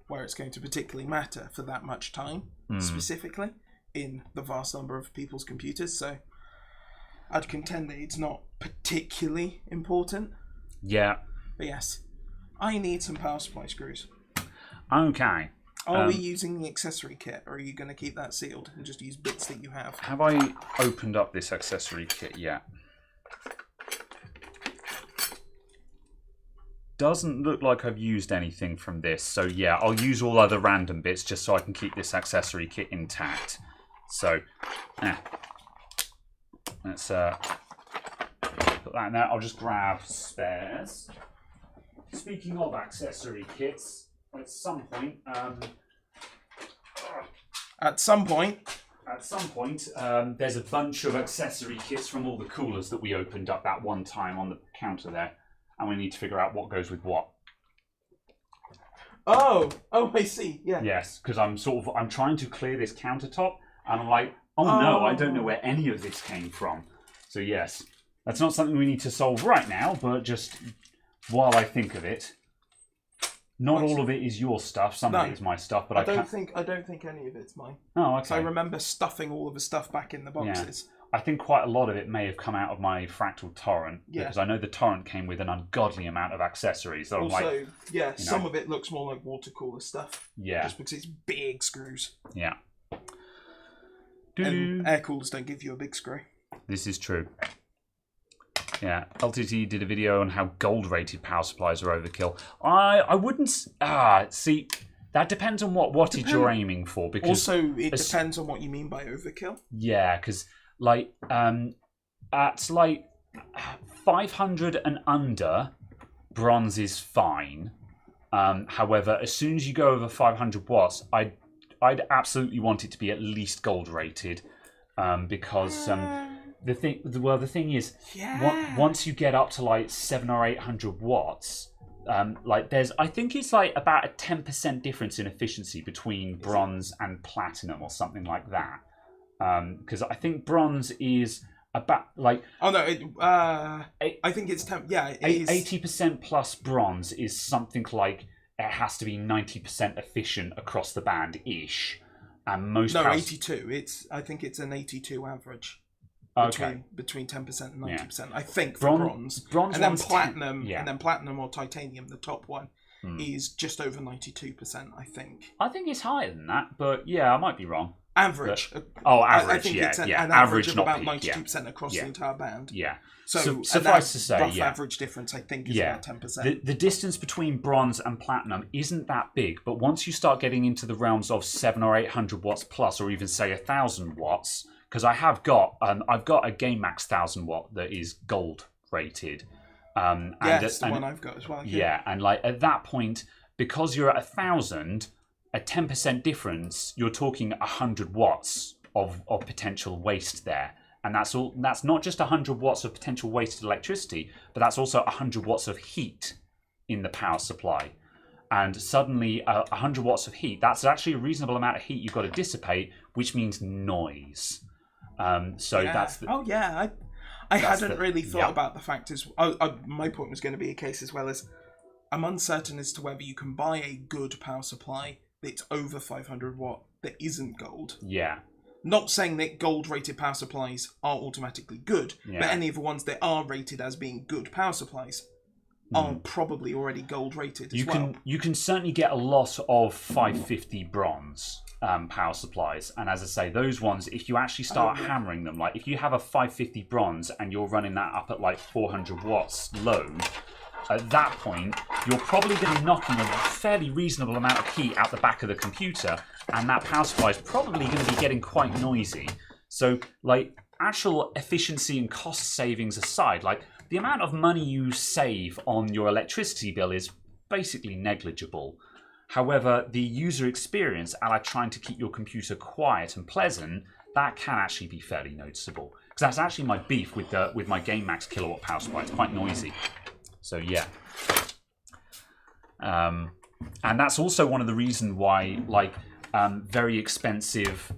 Speaker 2: where it's going to particularly matter for that much time, specifically, in the vast number of people's computers. So I'd contend that it's not particularly important.
Speaker 1: Yeah.
Speaker 2: But yes, I need some power supply screws.
Speaker 1: Okay.
Speaker 2: Are we using the accessory kit, or are you going to keep that sealed and just use bits that you have?
Speaker 1: Have I opened up this accessory kit yet? Doesn't look like I've used anything from this. So yeah, I'll use all other random bits just so I can keep this accessory kit intact. So, let's put that in there. I'll just grab spares. Speaking of accessory kits, at some point, there's a bunch of accessory kits from all the coolers that we opened up that one time on the counter there, and we need to figure out what goes with what.
Speaker 2: Oh, I see. Yeah.
Speaker 1: Yes, because I'm trying to clear this countertop, and I'm like, oh no, I don't know where any of this came from. So yes, that's not something we need to solve right now, but just while I think of it. Not all of it is your stuff. Some of it is my stuff, but I don't think any of it's mine. Oh, okay. So I remember stuffing all of the stuff back in the boxes. Yeah. I think quite a lot of it may have come out of my Fractal Torrent because I know the Torrent came with an ungodly amount of accessories. So also, some of it looks more like water cooler stuff. Yeah, just because it's big screws. Yeah. And air coolers don't give you a big screw. This is true. Yeah, LTT did a video on how gold-rated power supplies are overkill. I wouldn't... see, that depends on what wattage you're aiming for. Because also, it depends on what you mean by overkill. Yeah, because, like, at, like, 500 and under, bronze is fine. However, as soon as you go over 500 watts, I'd absolutely want it to be at least gold-rated. Because... the thing is,
Speaker 2: Yeah.
Speaker 1: once you get up to like 700 or 800 watts, like I think it's like about a 10% difference in efficiency between bronze and platinum or something like that. Because I think bronze is about like
Speaker 2: I think it's 10. Yeah, it is
Speaker 1: 80% plus bronze is something like it has to be 90% efficient across the band ish, and most
Speaker 2: 82. I think it's an 82 average. Between 10% and 90%, I think, for bronze. And then platinum, and then platinum or titanium, the top one, is just over 92%, I think.
Speaker 1: I think it's higher than that, but yeah, I might be wrong.
Speaker 2: Average.
Speaker 1: Average,
Speaker 2: I think it's an average of about 92% across the entire band.
Speaker 1: Yeah.
Speaker 2: So
Speaker 1: suffice to say,
Speaker 2: rough average difference, I think, is about 10%.
Speaker 1: The distance between bronze and platinum isn't that big, but once you start getting into the realms of 700 or 800 watts plus, or even say 1,000 watts, because I've got a Game Max 1,000 watt that is gold rated.
Speaker 2: That's the one I've got as well.
Speaker 1: Yeah, and like at that point, because you're at 1,000, a 10% difference, you're talking 100 watts of potential waste there. And that's not just 100 watts of potential wasted electricity, but that's also 100 watts of heat in the power supply. And suddenly 100 watts of heat, that's actually a reasonable amount of heat you've got to dissipate, which means noise. That's the,
Speaker 2: I hadn't really thought about the fact is my point was going to be a case as well as I'm uncertain as to whether you can buy a good power supply that's over 500 watt that isn't gold.
Speaker 1: Yeah.
Speaker 2: Not saying that gold rated power supplies are automatically good, but any of the ones that are rated as being good power supplies are probably already gold rated as well.
Speaker 1: You can certainly get a lot of 550 bronze power supplies, and as I say, those ones, if you actually start hammering them, like if you have a 550 bronze and you're running that up at like 400 watts load, at that point you're probably going to be knocking a fairly reasonable amount of heat out the back of the computer, and that power supply is probably going to be getting quite noisy. So like actual efficiency and cost savings aside, like the amount of money you save on your electricity bill is basically negligible. However, the user experience, like trying to keep your computer quiet and pleasant, that can actually be fairly noticeable. Because that's actually my beef with my Game Max kilowatt power supply. It's quite noisy. So yeah. And that's also one of the reasons why like very expensive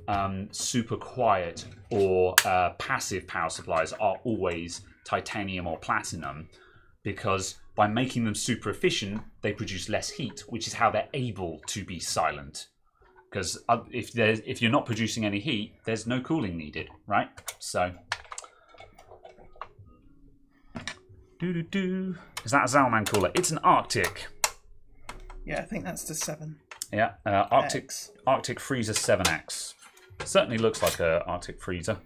Speaker 1: super quiet or passive power supplies are always titanium or platinum, because by making them super efficient, they produce less heat, which is how they're able to be silent. Because if you're not producing any heat, there's no cooling needed, right? So, is that a Zalman cooler? It's an Arctic.
Speaker 2: Yeah, I think that's the 7.
Speaker 1: Yeah, Arctic Freezer 7X. Certainly looks like a Arctic freezer.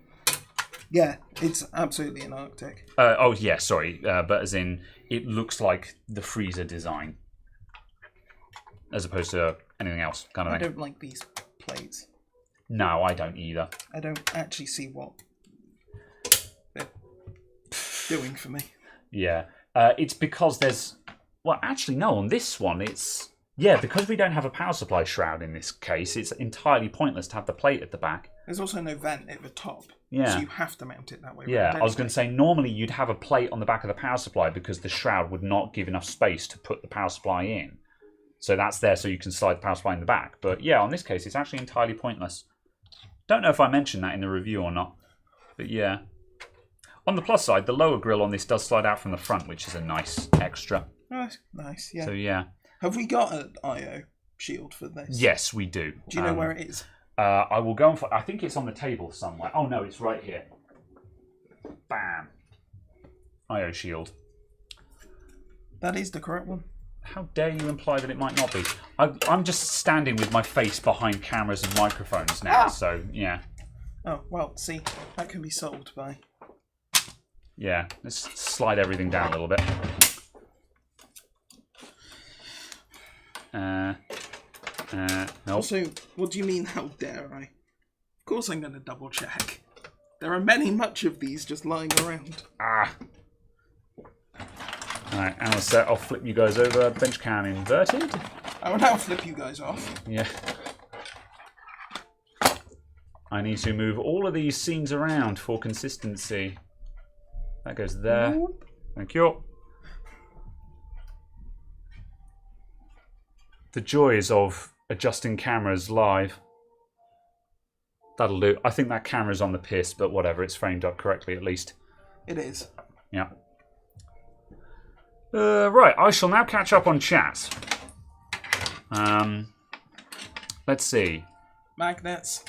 Speaker 2: Yeah, it's absolutely an Arctic.
Speaker 1: But as in, it looks like the freezer design, as opposed to anything else, kind of thing.
Speaker 2: I don't like these plates.
Speaker 1: No, I don't either.
Speaker 2: I don't actually see what they're doing for me.
Speaker 1: Yeah, it's because there's... Well, actually, no, on this one, it's... Yeah, because we don't have a power supply shroud in this case, it's entirely pointless to have the plate at the back.
Speaker 2: There's also no vent at the top.
Speaker 1: Yeah.
Speaker 2: So you have to mount it that way.
Speaker 1: Yeah, I was going to say, normally you'd have a plate on the back of the power supply because the shroud would not give enough space to put the power supply in. So that's there so you can slide the power supply in the back. But yeah, on this case, it's actually entirely pointless. Don't know if I mentioned that in the review or not. But yeah. On the plus side, the lower grill on this does slide out from the front, which is a nice extra.
Speaker 2: Oh, nice, yeah.
Speaker 1: So yeah.
Speaker 2: Have we got an I/O shield for this?
Speaker 1: Yes, we do.
Speaker 2: Do you know where it is?
Speaker 1: I will go and find... I think it's on the table somewhere. Oh no, it's right here. Bam. I/O shield.
Speaker 2: That is the correct one.
Speaker 1: How dare you imply that it might not be? I'm just standing with my face behind cameras and microphones now, so yeah.
Speaker 2: Oh, well, see, that can be solved by...
Speaker 1: Yeah, let's slide everything down a little bit. No.
Speaker 2: Also, what do you mean, how dare I? Of course I'm going to double check. There are much of these just lying around.
Speaker 1: Alright, and I'll flip you guys over. Bench cam inverted.
Speaker 2: I will now flip you guys off.
Speaker 1: Yeah. I need to move all of these scenes around for consistency. That goes there. Thank you. The joys of adjusting cameras live. That'll do. I think that camera's on the piss, but whatever. It's framed up correctly at least.
Speaker 2: It is.
Speaker 1: Yeah. Right, I shall now catch up on chat. Let's see.
Speaker 2: Magnets.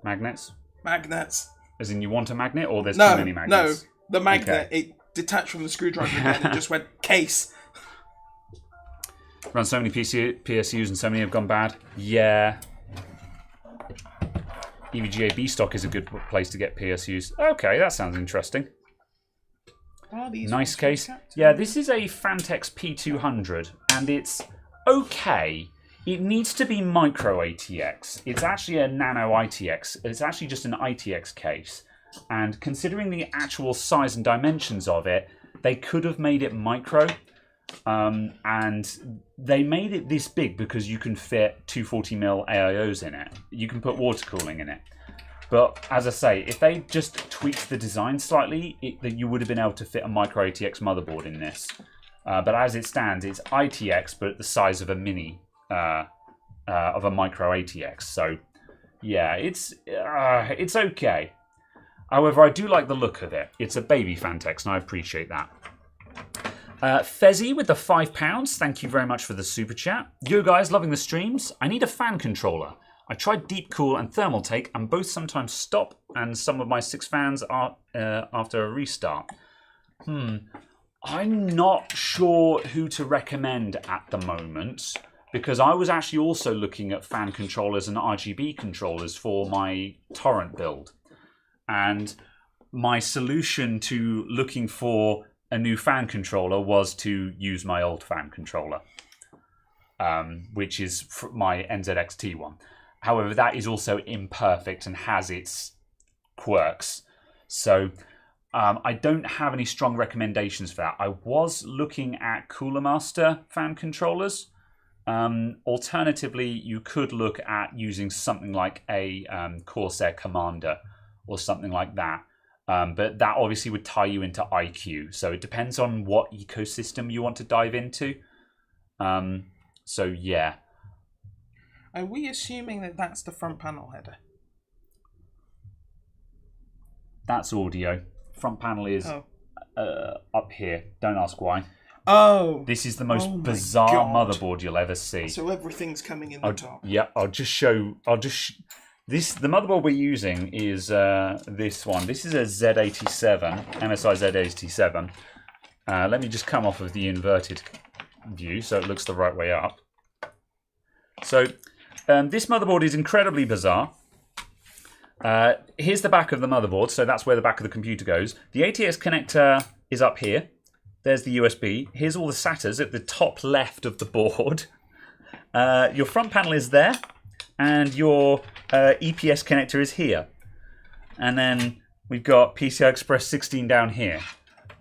Speaker 1: Magnets?
Speaker 2: Magnets.
Speaker 1: As in you want a magnet, or there's too many magnets?
Speaker 2: No, the magnet, it detached from the screwdriver again and just went, case.
Speaker 1: Run so many PSUs and so many have gone bad. Yeah. EVGA B stock is a good place to get PSUs. Okay, that sounds interesting. Nice case. Yeah, this is a Fantex P200, and it's okay. It needs to be micro ATX. It's actually a nano ITX. It's actually just an ITX case. And considering the actual size and dimensions of it, they could have made it micro. And they made it this big because you can fit 240mm AIOs in it. You can put water cooling in it. But as I say, if they just tweaked the design slightly, you would have been able to fit a micro ATX motherboard in this. But as it stands, it's ITX, but the size of a mini, of a micro ATX. So, yeah, it's okay. However, I do like the look of it. It's a baby Fantex, and I appreciate that. Fezzy with the £5. Thank you very much for the super chat. Yo guys, loving the streams. I need a fan controller. I tried deep cool and thermal take, and both sometimes stop, and some of my 6 fans are after a restart. I'm not sure who to recommend at the moment, because I was actually also looking at fan controllers and RGB controllers for my torrent build. And my solution to looking for a new fan controller was to use my old fan controller, which is my NZXT one. However, that is also imperfect and has its quirks. So I don't have any strong recommendations for that. I was looking at Cooler Master fan controllers. Alternatively, you could look at using something like a Corsair Commander or something like that. But that obviously would tie you into IQ. So it depends on what ecosystem you want to dive into. So yeah.
Speaker 2: Are we assuming that that's the front panel header?
Speaker 1: That's audio. Front panel is up here. Don't ask why.
Speaker 2: Oh.
Speaker 1: This is the most bizarre motherboard you'll ever see.
Speaker 2: So everything's coming in the top.
Speaker 1: Yeah, I'll just show. The motherboard we're using is this one. This is a Z87, MSI Z87. Let me just come off of the inverted view so it looks the right way up. So this motherboard is incredibly bizarre. Here's the back of the motherboard, so that's where the back of the computer goes. The ATX connector is up here. There's the USB. Here's all the SATAs at the top left of the board. Your front panel is there, and your EPS connector is here. And then we've got PCI Express 16 down here.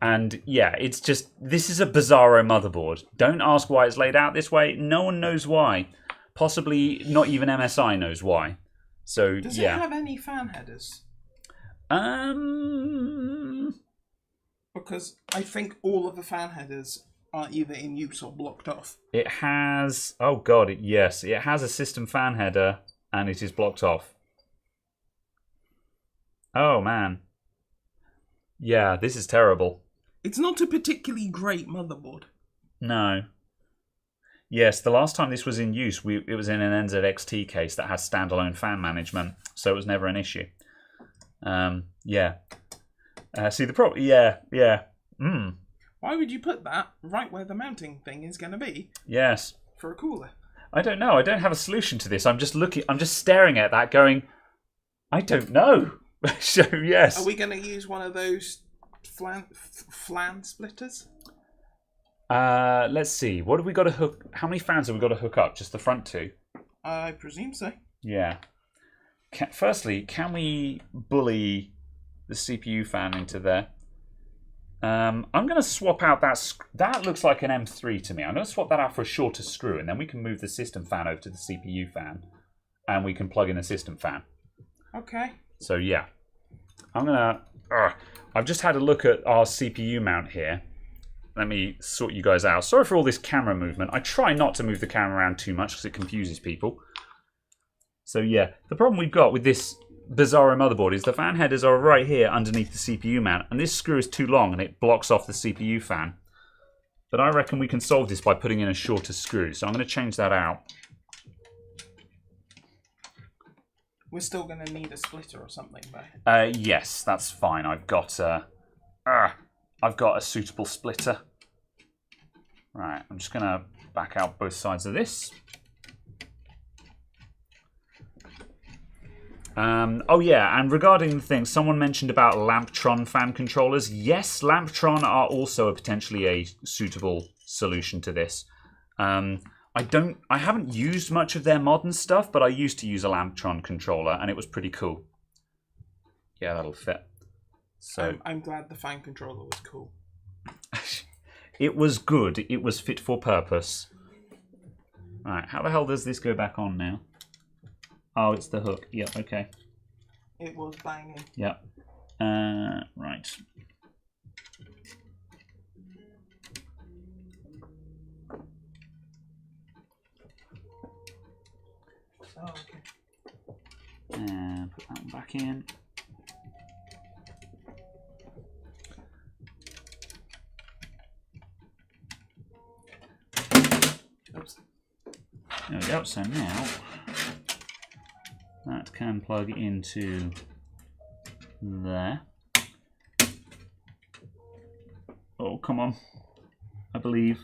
Speaker 1: And yeah, it's just, this is a bizarro motherboard. Don't ask why it's laid out this way. No one knows why. Possibly not even MSI knows why. So
Speaker 2: Does
Speaker 1: yeah.
Speaker 2: it have any fan headers? Because I think all of the fan headers are either in use or blocked off.
Speaker 1: It has, oh god, yes, it has a system fan header and it is blocked off. Oh man. Yeah, this is terrible.
Speaker 2: It's not a particularly great motherboard.
Speaker 1: No. Yes, the last time this was in use, it was in an NZXT case that has standalone fan management, so it was never an issue. Yeah. See the problem? Yeah.
Speaker 2: Why would you put that right where the mounting thing is going to be?
Speaker 1: Yes.
Speaker 2: For a cooler.
Speaker 1: I don't know. I don't have a solution to this. I'm just staring at that going, I don't know. So, yes.
Speaker 2: Are we going to use one of those flan splitters?
Speaker 1: Let's see. What have we got to hook? How many fans have we got to hook up? Just the front two?
Speaker 2: I presume so.
Speaker 1: Yeah. Firstly, can we bully the CPU fan into there? I'm going to swap out that. That looks like an M3 to me. I'm going to swap that out for a shorter screw, and then we can move the system fan over to the CPU fan, and we can plug in a system fan.
Speaker 2: Okay.
Speaker 1: So yeah, I'm gonna. I've just had a look at our CPU mount here. Let me sort you guys out. Sorry for all this camera movement. I try not to move the camera around too much because it confuses people. So yeah, the problem we've got with this bizarro motherboard is the fan headers are right here underneath the CPU mount, and this screw is too long and it blocks off the CPU fan. But I reckon we can solve this by putting in a shorter screw, so I'm going to change that out.
Speaker 2: We're still going to need a splitter or something, though.
Speaker 1: Yes, that's fine. I've got a suitable splitter. Right, I'm just going to back out both sides of this. Oh yeah, and regarding the thing, someone mentioned about Lamptron fan controllers. Yes, Lamptron are also potentially a suitable solution to this. I haven't used much of their modern stuff, but I used to use a Lamptron controller, and it was pretty cool. Yeah, that'll fit. So
Speaker 2: I'm glad the fan controller was cool.
Speaker 1: It was good. It was fit for purpose. Right, how the hell does this go back on now? Oh, it's the hook. Yep, okay.
Speaker 2: It was banging.
Speaker 1: Yep. Right.
Speaker 2: Oh, okay.
Speaker 1: And put that one back in.
Speaker 2: Oops.
Speaker 1: There we go. So now that can plug into there. Oh, come on. I believe.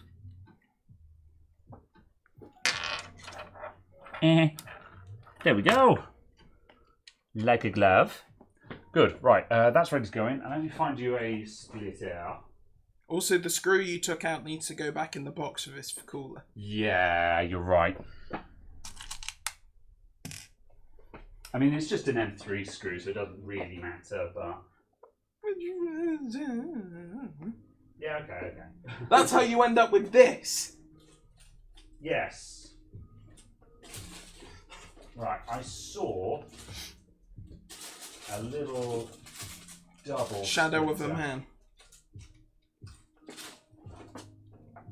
Speaker 1: There we go. Like a glove. Good. Right. That's ready to go in. And let me find you a splitter.
Speaker 2: Also, the screw you took out needs to go back in the box for this cooler.
Speaker 1: Yeah, you're right. I mean, it's just an M3 screw, so it doesn't really matter, but... Yeah, okay.
Speaker 2: That's how you end up with this.
Speaker 1: Yes. Right, I saw a little double
Speaker 2: Shadow
Speaker 1: splitter.
Speaker 2: of a man.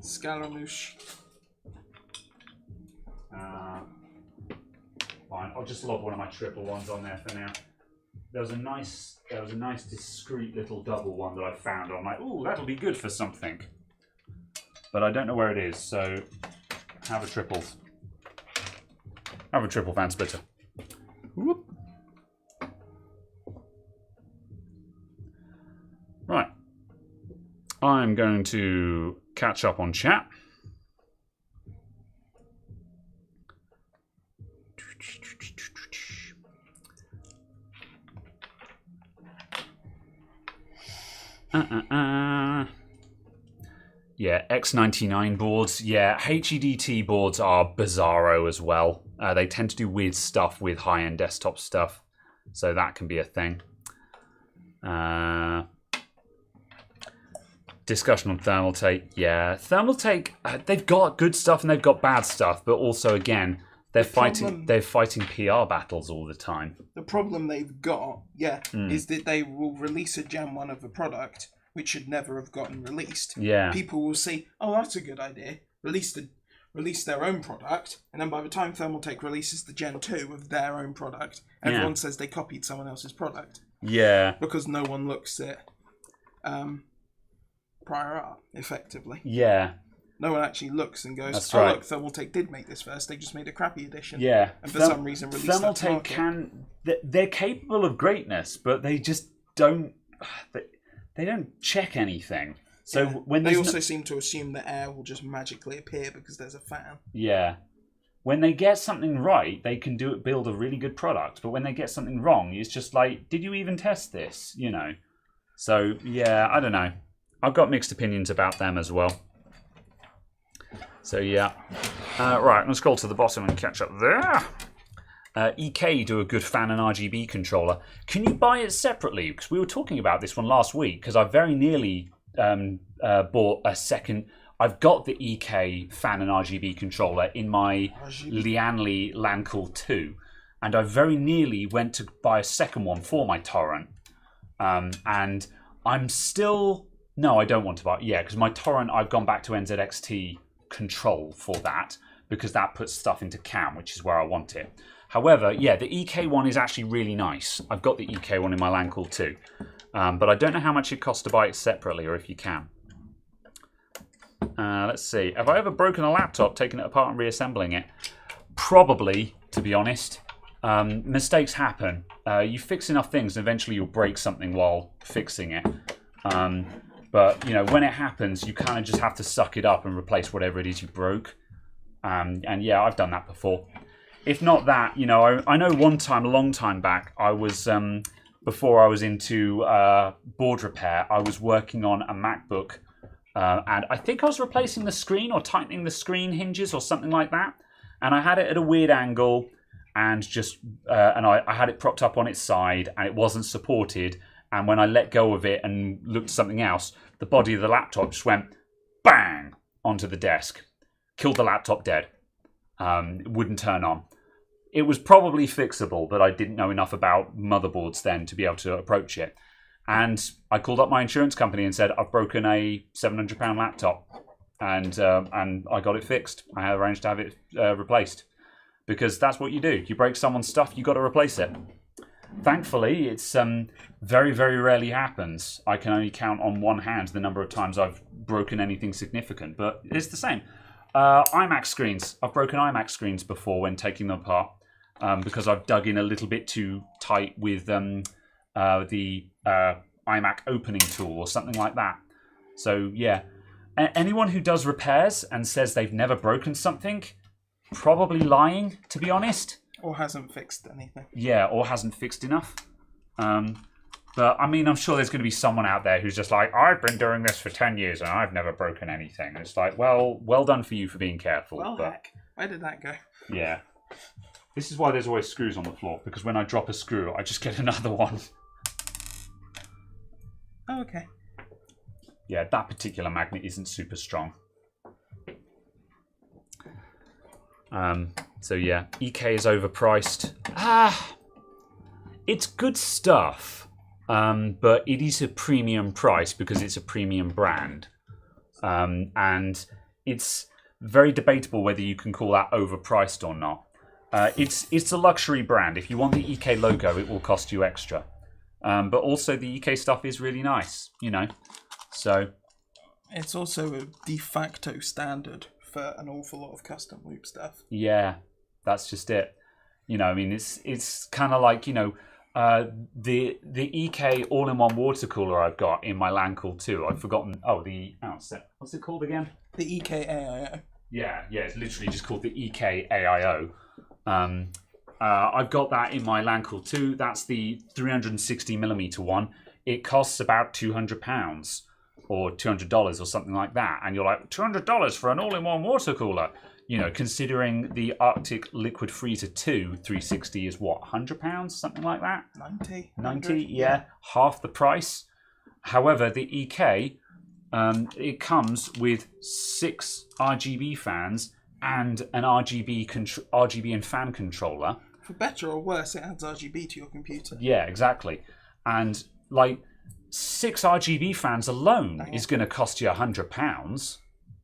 Speaker 2: Scaramouche.
Speaker 1: Fine, I'll just lob one of my triple ones on there for now. There was a nice discreet little double one that I found. I'm like, ooh, that'll be good for something. But I don't know where it is, so have a triple fan splitter. Whoop. Right. I'm going to catch up on chat. Yeah, X99 boards. Yeah, HEDT boards are bizarro as well. They tend to do weird stuff with high-end desktop stuff, so that can be a thing. Discussion on Thermaltake. Yeah, Thermaltake. They've got good stuff and they've got bad stuff, but also again, they're fighting PR battles all the time.
Speaker 2: The problem they've got, is that they will release a Gen 1 of a product which should never have gotten released.
Speaker 1: Yeah.
Speaker 2: People will say, oh, that's a good idea. Release their own product, and then by the time Thermaltake releases the Gen 2 of their own product, everyone says they copied someone else's product.
Speaker 1: Yeah.
Speaker 2: Because no one looks at prior art, effectively.
Speaker 1: Yeah.
Speaker 2: No one actually looks and goes,
Speaker 1: That's
Speaker 2: oh,
Speaker 1: right.
Speaker 2: Look, Thermaltake did make this first. They just made a crappy edition.
Speaker 1: Yeah.
Speaker 2: And for some reason released that to market.
Speaker 1: They're capable of greatness, but they just don't... They don't check anything. So when
Speaker 2: they also seem to assume that air will just magically appear because there's a fan.
Speaker 1: Yeah. When they get something right, they can build a really good product. But when they get something wrong, it's just like, did you even test this? You know. So yeah, I don't know. I've got mixed opinions about them as well. So yeah. Right, I'm gonna scroll to the bottom and catch up there. EK do a good fan and RGB controller. Can you buy it separately? Because we were talking about this one last week. Because I very nearly bought a second. I've got the EK fan and RGB controller in my Lianli Lancool 2. and I very nearly went to buy a second one for my torrent. And I'm still... No, I don't want to buy... Yeah, because my torrent, I've gone back to NZXT control for that, because that puts stuff into CAM, which is where I want it. However, yeah, the EK one is actually really nice. I've got the EK one in my LAN call too. But I don't know how much it costs to buy it separately, or if you can. Let's see. Have I ever broken a laptop, taking it apart and reassembling it? Probably, to be honest. Mistakes happen. You fix enough things, and eventually you'll break something while fixing it. But, you know, when it happens, you kind of just have to suck it up and replace whatever it is you broke. And yeah, I've done that before. If not that, you know, I know one time, a long time back, I was, before I was into board repair, I was working on a MacBook. And I think I was replacing the screen or tightening the screen hinges or something like that. And I had it at a weird angle, and just I had it propped up on its side, and it wasn't supported. And when I let go of it and looked at something else, the body of the laptop just went bang onto the desk. Killed the laptop dead. It wouldn't turn on. It was probably fixable, but I didn't know enough about motherboards then to be able to approach it. And I called up my insurance company and said, I've broken a £700 laptop. And I got it fixed. I had arranged to have it replaced. Because that's what you do. You break someone's stuff, you got to replace it. Thankfully, it's very, very rarely happens. I can only count on one hand the number of times I've broken anything significant. But it's the same. iMac screens. I've broken iMac screens before when taking them apart. Because I've dug in a little bit too tight with the iMac opening tool or something like that. So, yeah. Anyone who does repairs and says they've never broken something, probably lying, to be honest.
Speaker 2: Or hasn't fixed anything.
Speaker 1: Yeah, or hasn't fixed enough. But, I mean, I'm sure there's going to be someone out there who's just like, I've been doing this for 10 years and I've never broken anything. And it's like, well done for you for being careful.
Speaker 2: Well, heck. Where did that go?
Speaker 1: Yeah. This is why there's always screws on the floor, because when I drop a screw, I just get another one.
Speaker 2: Oh, okay.
Speaker 1: Yeah, that particular magnet isn't super strong. So yeah, EK is overpriced. It's good stuff, but it is a premium price because it's a premium brand. And it's very debatable whether you can call that overpriced or not. It's a luxury brand. If you want the EK logo, it will cost you extra. But also the EK stuff is really nice, you know. So
Speaker 2: it's also a de facto standard for an awful lot of custom loop stuff.
Speaker 1: Yeah, that's just it. You know, I mean, it's kind of like, you know, the EK all-in-one water cooler I've got in my LAN call too. I've forgotten. Oh, the outset. What's it called again?
Speaker 2: The EK AIO.
Speaker 1: Yeah, it's literally just called the EK AIO. I've got that in my LAN call too. That's the 360mm one. It costs about £200 or $200 or something like that. And you're like, $200 for an all-in-one water cooler? You know, considering the Arctic Liquid Freezer 2 360 is what, £100? Something like that? 90, yeah. Half the price. However, the EK, it comes with 6 RGB fans and an RGB and fan controller.
Speaker 2: For better or worse, it adds RGB to your computer.
Speaker 1: Yeah, exactly. And like 6 RGB fans alone is going to cost you £100.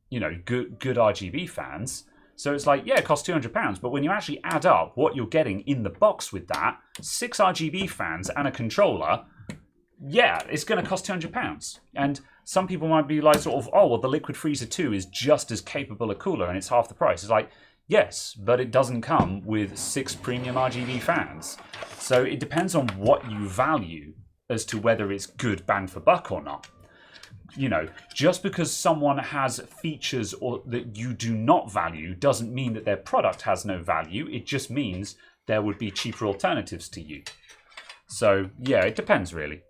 Speaker 1: You know, good RGB fans. So it's like, yeah, it costs £200. But when you actually add up what you're getting in the box with that, 6 RGB fans and a controller, yeah, it's going to cost £200. And some people might be like sort of, oh, well, the Liquid Freezer 2 is just as capable a cooler and it's half the price. It's like, yes, but it doesn't come with 6 premium RGB fans. So it depends on what you value as to whether it's good bang for buck or not. You know, just because someone has features or that you do not value doesn't mean that their product has no value. It just means there would be cheaper alternatives to you. So, yeah, it depends, really.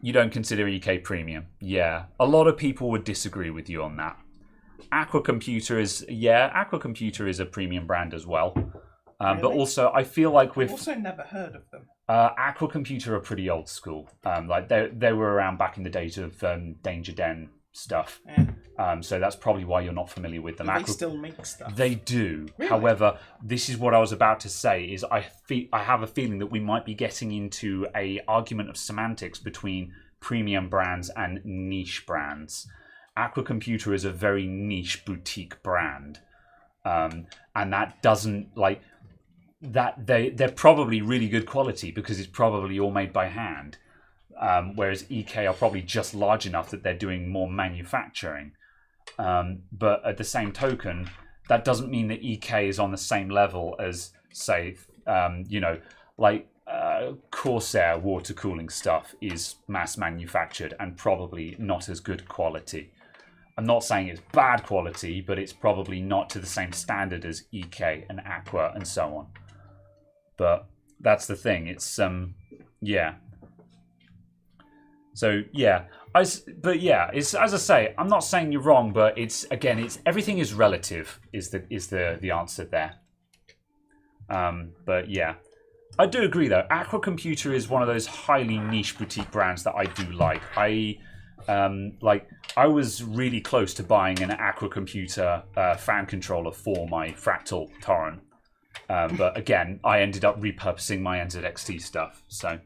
Speaker 1: You don't consider EK premium. Yeah, a lot of people would disagree with you on that. Aqua Computer is a premium brand as well. Really? But also, I feel like
Speaker 2: I've also never heard of them.
Speaker 1: Aqua Computer are pretty old school. Like they were around back in the days of Danger Den stuff.
Speaker 2: Yeah.
Speaker 1: So that's probably why you're not familiar with them.
Speaker 2: Do they still make stuff?
Speaker 1: They do.
Speaker 2: Really?
Speaker 1: However, this is what I was about to say, is I have a feeling that we might be getting into a argument of semantics between premium brands and niche brands. Aqua Computer is a very niche boutique brand. And that doesn't, like, that they're probably really good quality because it's probably all made by hand. Whereas EK are probably just large enough that they're doing more manufacturing. But at the same token, that doesn't mean that EK is on the same level as, say, Corsair water cooling stuff is mass manufactured and probably not as good quality. I'm not saying it's bad quality, but it's probably not to the same standard as EK and Aqua and so on. But that's the thing. It's yeah. So yeah, it's, as I say, I'm not saying you're wrong, but it's everything is relative. Is the answer there? But yeah, I do agree though. Aqua Computer is one of those highly niche boutique brands that I do like. I was really close to buying an Aqua Computer fan controller for my Fractal Torrent, but again, I ended up repurposing my NZXT stuff. So.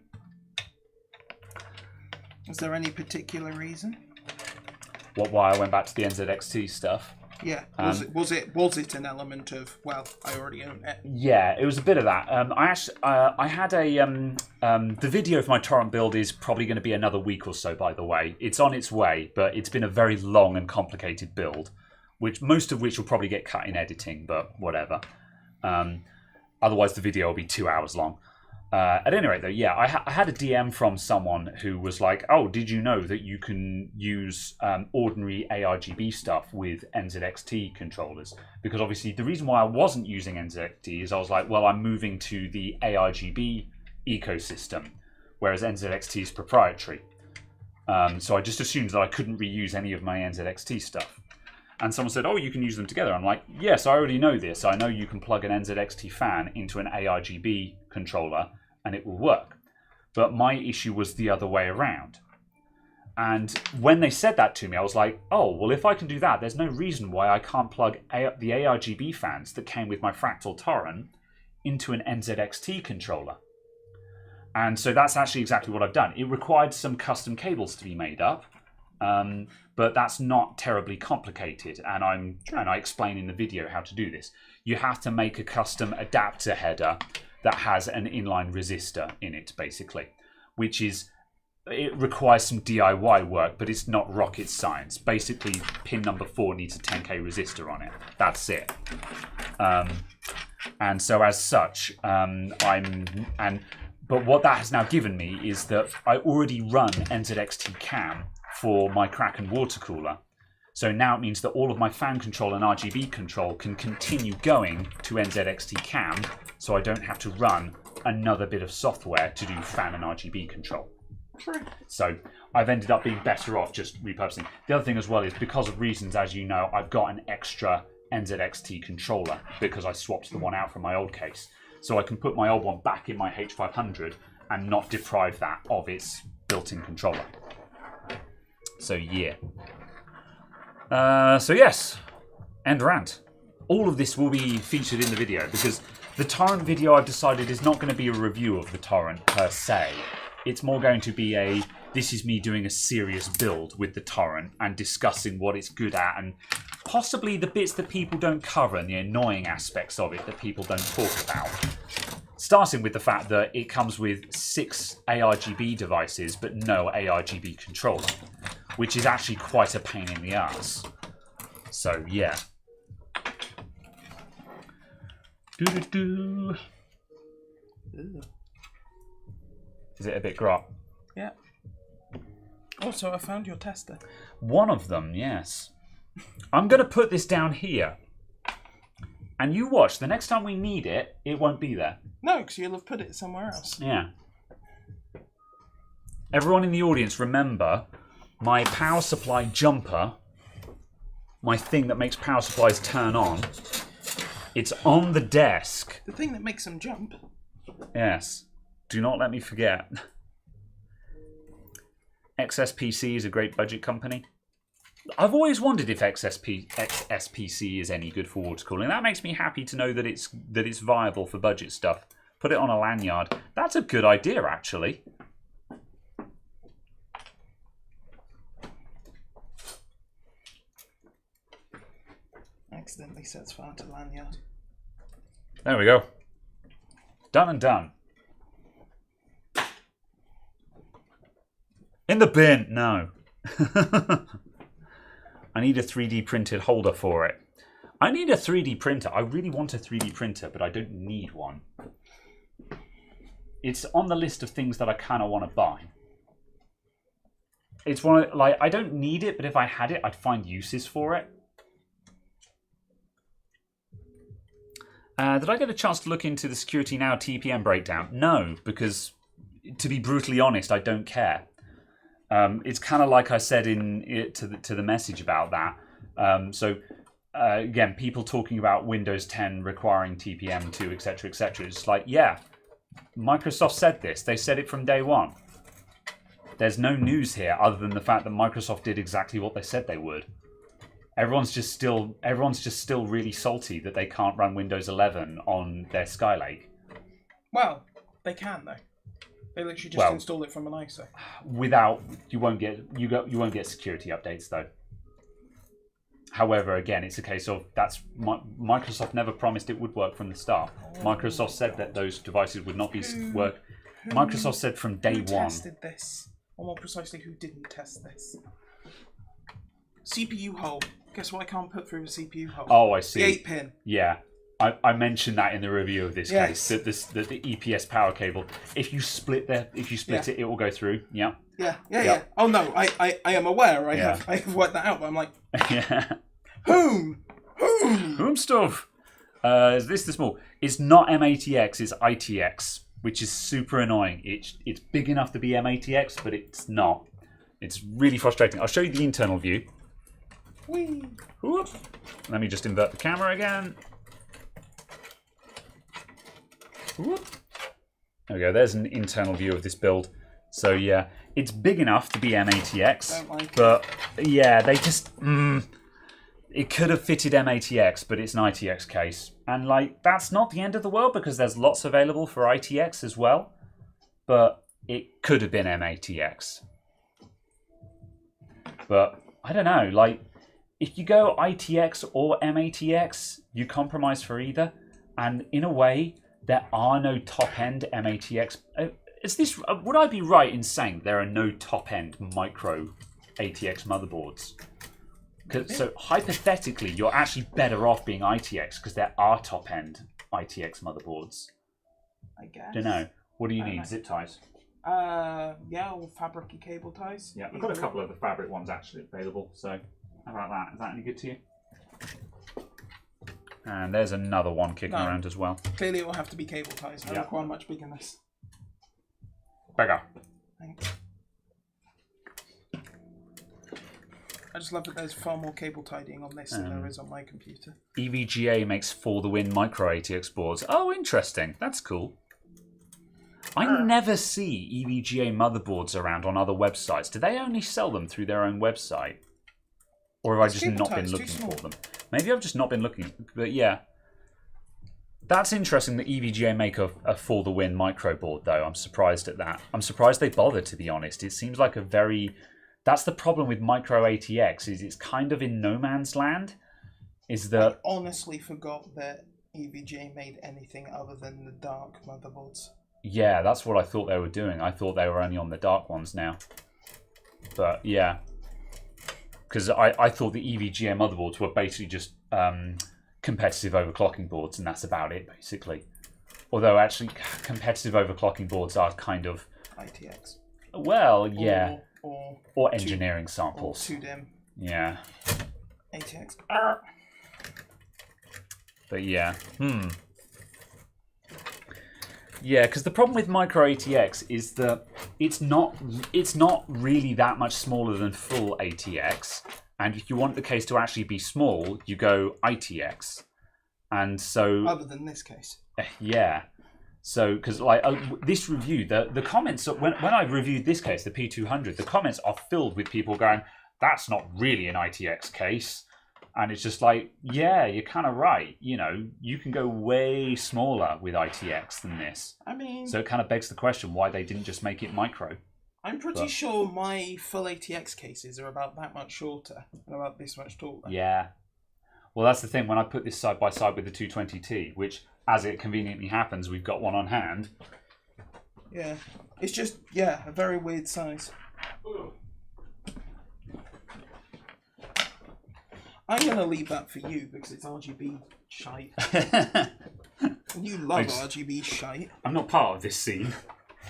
Speaker 2: Is there any particular reason?
Speaker 1: Why I went back to the NZXT stuff?
Speaker 2: Yeah. Was it an element of, well, I already own it?
Speaker 1: Yeah, it was a bit of that. I had the video for my torrent build is probably going to be another week or so. By the way, it's on its way, but it's been a very long and complicated build, most of which will probably get cut in editing, but whatever. Otherwise, the video will be 2 hours long. At any rate, though, yeah, I had a DM from someone who was like, "Oh, did you know that you can use ordinary ARGB stuff with NZXT controllers?" Because obviously, the reason why I wasn't using NZXT is I was like, "Well, I'm moving to the ARGB ecosystem, whereas NZXT is proprietary." So I just assumed that I couldn't reuse any of my NZXT stuff. And someone said, "Oh, you can use them together." I'm like, "Yes, I already know this. I know you can plug an NZXT fan into an ARGB controller and it will work." But my issue was the other way around. And when they said that to me, I was like, "Oh, well, if I can do that, there's no reason why I can't plug the ARGB fans that came with my Fractal Torrent into an NZXT controller." And so that's actually exactly what I've done. It required some custom cables to be made up. But that's not terribly complicated, and I explain in the video how to do this. You have to make a custom adapter header that has an inline resistor in it, basically, it requires some DIY work, but it's not rocket science. Basically, pin number 4 needs a 10k resistor on it. That's it. And so as such, but what that has now given me is that I already run NZXT cam for my Kraken water cooler. So now it means that all of my fan control and RGB control can continue going to NZXT cam, so I don't have to run another bit of software to do fan and RGB control.
Speaker 2: True.
Speaker 1: So I've ended up being better off just repurposing. The other thing as well is, because of reasons, as you know, I've got an extra NZXT controller because I swapped the one out from my old case. So I can put my old one back in my H500 and not deprive that of its built-in controller. So yeah. So yes, end rant. All of this will be featured in the video because the torrent video I've decided is not going to be a review of the torrent per se. It's more going to be this is me doing a serious build with the torrent and discussing what it's good at and possibly the bits that people don't cover and the annoying aspects of it that people don't talk about. Starting with the fact that it comes with 6 ARGB devices but no ARGB controller, which is actually quite a pain in the ass. So yeah. Is it a bit grot?
Speaker 2: Yeah. Also, I found your tester.
Speaker 1: One of them, yes. I'm going to put this down here. And you watch, the next time we need it, it won't be there.
Speaker 2: No, because you'll have put it somewhere else.
Speaker 1: Yeah. Everyone in the audience, remember, my power supply jumper, my thing that makes power supplies turn on, it's on the desk.
Speaker 2: The thing that makes them jump.
Speaker 1: Yes. Do not let me forget. XS PC is a great budget company. I've always wondered if XSPC is any good for water cooling. That makes me happy to know that it's viable for budget stuff. Put it on a lanyard. That's a good idea, actually.
Speaker 2: Accidentally sets fire to lanyard.
Speaker 1: There we go. Done and done. In the bin. No. I need a 3D printed holder for it. I need a 3D printer. I really want a 3D printer, but I don't need one. It's on the list of things that I kind of want to buy. It's one of, like, I don't need it, but if I had it, I'd find uses for it. Did I get a chance to look into the Security Now TPM breakdown? No, because to be brutally honest, I don't care. It's kind of like I said to the message about that. Again, people talking about Windows 10 requiring TPM2, etc., etc. It's like, yeah, Microsoft said this. They said it from day one. There's no news here other than the fact that Microsoft did exactly what they said they would. Everyone's just still really salty that they can't run Windows 11 on their Skylake.
Speaker 2: Well, they can though. They literally just install it from an ISO.
Speaker 1: Without you won't get security updates though. However, again, it's a case of Microsoft never promised it would work from the start. Microsoft said that those devices would not be work. Microsoft said from day one.
Speaker 2: Who tested this? Or more precisely, who didn't test this? CPU hole. Guess what I can't put through a CPU hole?
Speaker 1: Oh, I see.
Speaker 2: The 8-pin.
Speaker 1: Yeah. I mentioned that in the review of this case, that the EPS power cable, if you split it, it will go through. Yeah.
Speaker 2: Yeah. Oh no, I am aware. I have worked that out, but I'm like, whom
Speaker 1: stuff? Is this the small? It's not M80X, it's ITX, which is super annoying. It's big enough to be M80X, but it's not. It's really frustrating. I'll show you the internal view.
Speaker 2: Whee.
Speaker 1: Whoop. Let me just invert the camera again. Whoop. There we go. There's an internal view of this build. So yeah, it's big enough to be M80X, but yeah, they just it could have fitted M80X, but it's an ITX case, and like that's not the end of the world because there's lots available for ITX as well, but it could have been M80X. But I don't know, like if you go ITX or M80X, you compromise for either, and in a way, there are no top-end M80X. Would I be right in saying there are no top-end micro ATX motherboards? So hypothetically, you're actually better off being ITX because there are top-end ITX motherboards.
Speaker 2: I guess.
Speaker 1: Don't know. What do you need? Zip ties?
Speaker 2: Yeah, or fabric-y cable ties.
Speaker 1: Yeah, I've got a couple of the fabric ones actually available. So how about that? Is that any good to you? And there's another one kicking around as well.
Speaker 2: Clearly, it will have to be cable ties. I require much bigger than this.
Speaker 1: Bigger.
Speaker 2: Thanks. I just love that there's far more cable tidying on this than there is on my computer.
Speaker 1: EVGA makes For the Win micro ATX boards. Oh, interesting. That's cool. I never see EVGA motherboards around on other websites. Do they only sell them through their own website? Or have I just not been looking for them? Maybe I've just not been looking. But yeah. That's interesting that EVGA make a For the Win micro board, though. I'm surprised at that. I'm surprised they bothered, to be honest. It seems like a very... That's the problem with micro ATX, is it's kind of in no man's land. Is that...
Speaker 2: I honestly forgot that EVGA made anything other than the dark motherboards.
Speaker 1: Yeah, that's what I thought they were doing. I thought they were only on the dark ones now. But yeah. Because I thought the EVGA motherboards were basically just competitive overclocking boards, and that's about it, basically. Although, actually, competitive overclocking boards are kind of...
Speaker 2: ITX.
Speaker 1: Well, yeah. Or engineering samples.
Speaker 2: Or 2DIM.
Speaker 1: Yeah.
Speaker 2: ATX.
Speaker 1: But yeah. Yeah, because the problem with micro ATX is that it's not really that much smaller than full ATX, and if you want the case to actually be small, you go ITX, and so
Speaker 2: other than this case,
Speaker 1: yeah. So because like this review, the comments when I reviewed this case, the P200, the comments are filled with people going, that's not really an ITX case. And it's just like, yeah, you're kind of right. You know, you can go way smaller with ITX than this.
Speaker 2: I mean...
Speaker 1: So it kind of begs the question why they didn't just make it micro.
Speaker 2: I'm pretty sure my full ATX cases are about that much shorter and about this much taller.
Speaker 1: Yeah. Well, that's the thing. When I put this side by side with the 220T, which, as it conveniently happens, we've got one on hand.
Speaker 2: Yeah. It's just, yeah, a very weird size. I'm going to leave that for you because it's RGB shite. You love RGB shite.
Speaker 1: I'm not part of this scene.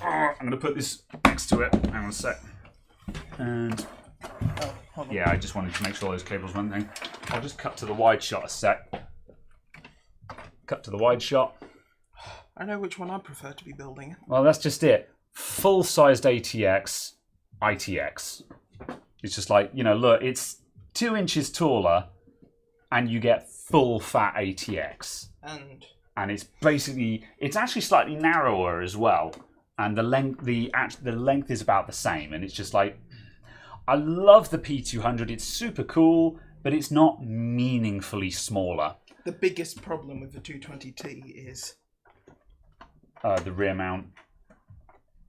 Speaker 1: I'm going to put this next to it. Hang on a sec. And
Speaker 2: hold on.
Speaker 1: yeah, I just wanted to make sure those cables weren't there. I'll just cut to the wide shot a sec. Cut to the wide shot.
Speaker 2: I know which one I prefer to be building.
Speaker 1: Well, that's just it. Full-sized ATX, ITX. It's just like, you know, look, it's 2 inches taller and you get full fat ATX. And it's basically, it's actually slightly narrower as well. And the length is about the same. And it's just like, I love the P200. It's super cool, but it's not meaningfully smaller.
Speaker 2: The biggest problem with the 220T is
Speaker 1: the rear mount.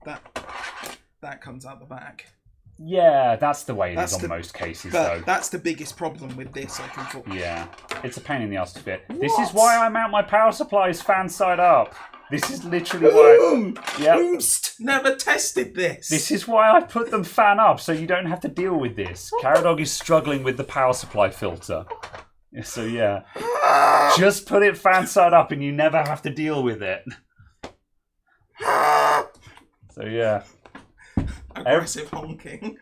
Speaker 2: That comes out the back.
Speaker 1: Yeah, that's the way it is on most cases, though.
Speaker 2: That's the biggest problem with this, I can thought.
Speaker 1: Yeah, it's a pain in the ass to fit. What? This is why I mount my power supplies fan side up. This is literally why.
Speaker 2: Never tested this.
Speaker 1: This is why I put them fan up, so you don't have to deal with this. Caradog is struggling with the power supply filter. So yeah, just put it fan side up, and you never have to deal with it. So yeah.
Speaker 2: Aggressive honking.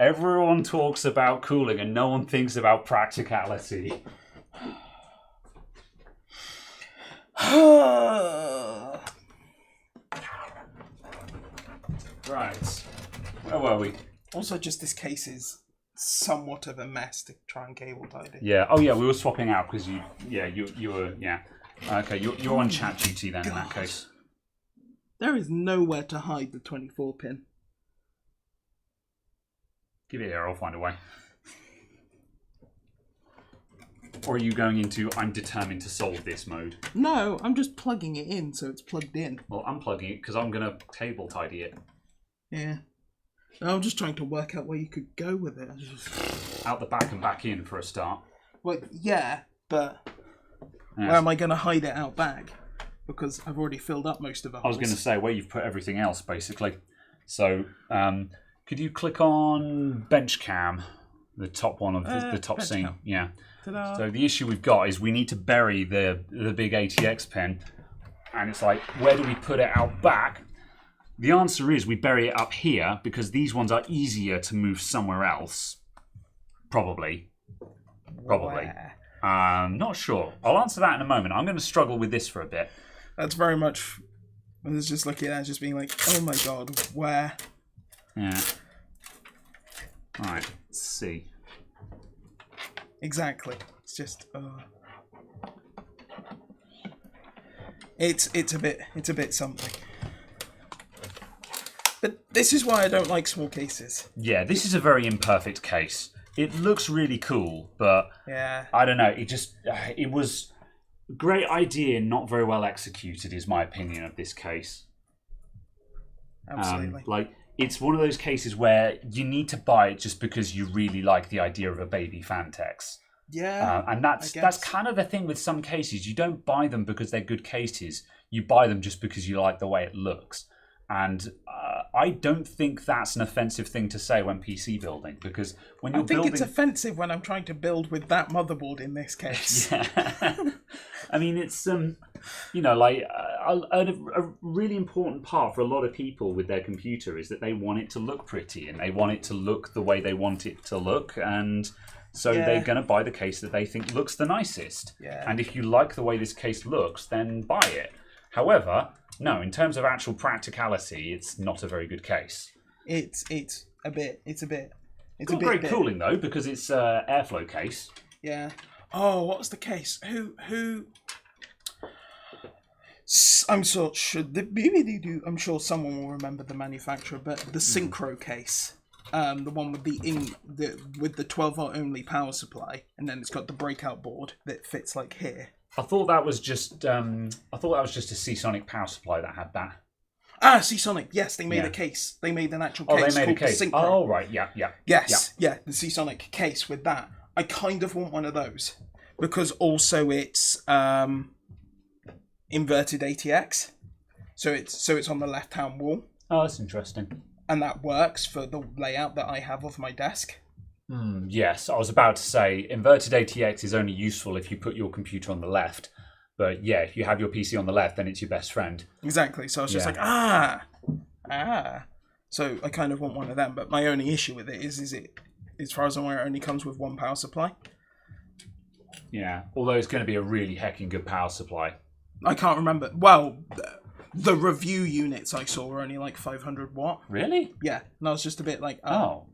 Speaker 1: Everyone talks about cooling and no one thinks about practicality. Right. Where were we?
Speaker 2: Also, just this case is somewhat of a mess to try and cable tie it.
Speaker 1: Yeah. Oh yeah, we were swapping out because you were Okay, you're on ChatGPT then in that case.
Speaker 2: There is nowhere to hide the 24 pin.
Speaker 1: Give it here, I'll find a way. Or are you going into I'm determined to solve this mode?
Speaker 2: No, I'm just plugging it in so it's plugged in.
Speaker 1: Well, I'm plugging it because I'm going to table tidy it.
Speaker 2: Yeah. I'm just trying to work out where you could go with it.
Speaker 1: Out the back and back in for a start.
Speaker 2: Well, yeah, but where am I going to hide it out back? Because I've already filled up most of the holes.
Speaker 1: I was going to say where you've put everything else, basically. So, could you click on bench cam, the top one of the top scene? Cam. Yeah. Ta-da. So the issue we've got is we need to bury the big ATX pen, and it's like, where do we put it out back? The answer is we bury it up here because these ones are easier to move somewhere else. Probably. Not sure. I'll answer that in a moment. I'm going to struggle with this for a bit.
Speaker 2: That's very much. I was just looking at it, just being like, oh my god, where?
Speaker 1: Yeah. Alright, let's see.
Speaker 2: Exactly. It's just it's a bit something. But this is why I don't like small cases.
Speaker 1: Yeah, this is a very imperfect case. It looks really cool, but
Speaker 2: yeah.
Speaker 1: I don't know, it was a great idea, not very well executed is my opinion of this case.
Speaker 2: Absolutely.
Speaker 1: It's one of those cases where you need to buy it just because you really like the idea of a baby Fantex.
Speaker 2: Yeah.
Speaker 1: And that's kind of the thing with some cases. You don't buy them because they're good cases. You buy them just because you like the way it looks. And I don't think that's an offensive thing to say when PC building, because when you're building...
Speaker 2: it's offensive when I'm trying to build with that motherboard in this case.
Speaker 1: Yeah. I mean, it's, a really important part for a lot of people with their computer is that they want it to look pretty and they want it to look the way they want it to look. And so they're going to buy the case that they think looks the nicest.
Speaker 2: Yeah.
Speaker 1: And if you like the way this case looks, then buy it. However... No, in terms of actual practicality, it's not a very good case.
Speaker 2: It's a bit. It's
Speaker 1: got great cooling though, because it's airflow case.
Speaker 2: Yeah. Oh, what was the case? Who? I'm sure someone will remember the manufacturer, but the Synchro case. the one with the 12-volt only power supply, and then it's got the breakout board that fits like here.
Speaker 1: I thought that was just a Seasonic power supply that had that.
Speaker 2: Ah, Seasonic. Yes, they made a case. They made an actual case.
Speaker 1: They made a case.
Speaker 2: The Synchro.
Speaker 1: Oh, right. Yeah.
Speaker 2: Yes, yeah, the Seasonic case with that. I kind of want one of those because also it's inverted ATX, so it's on the left-hand wall.
Speaker 1: Oh, that's interesting.
Speaker 2: And that works for the layout that I have of my desk.
Speaker 1: Yes, I was about to say inverted ATX is only useful if you put your computer on the left. But yeah, if you have your PC on the left, then it's your best friend.
Speaker 2: Exactly. So I was just like, So I kind of want one of them. But my only issue with it is it, as far as I'm aware, it only comes with one power supply.
Speaker 1: Yeah, although it's going to be a really heckin' good power supply.
Speaker 2: I can't remember. Well, the review units I saw were only like 500 watt.
Speaker 1: Really?
Speaker 2: Yeah, and I was just a bit like,
Speaker 1: oh.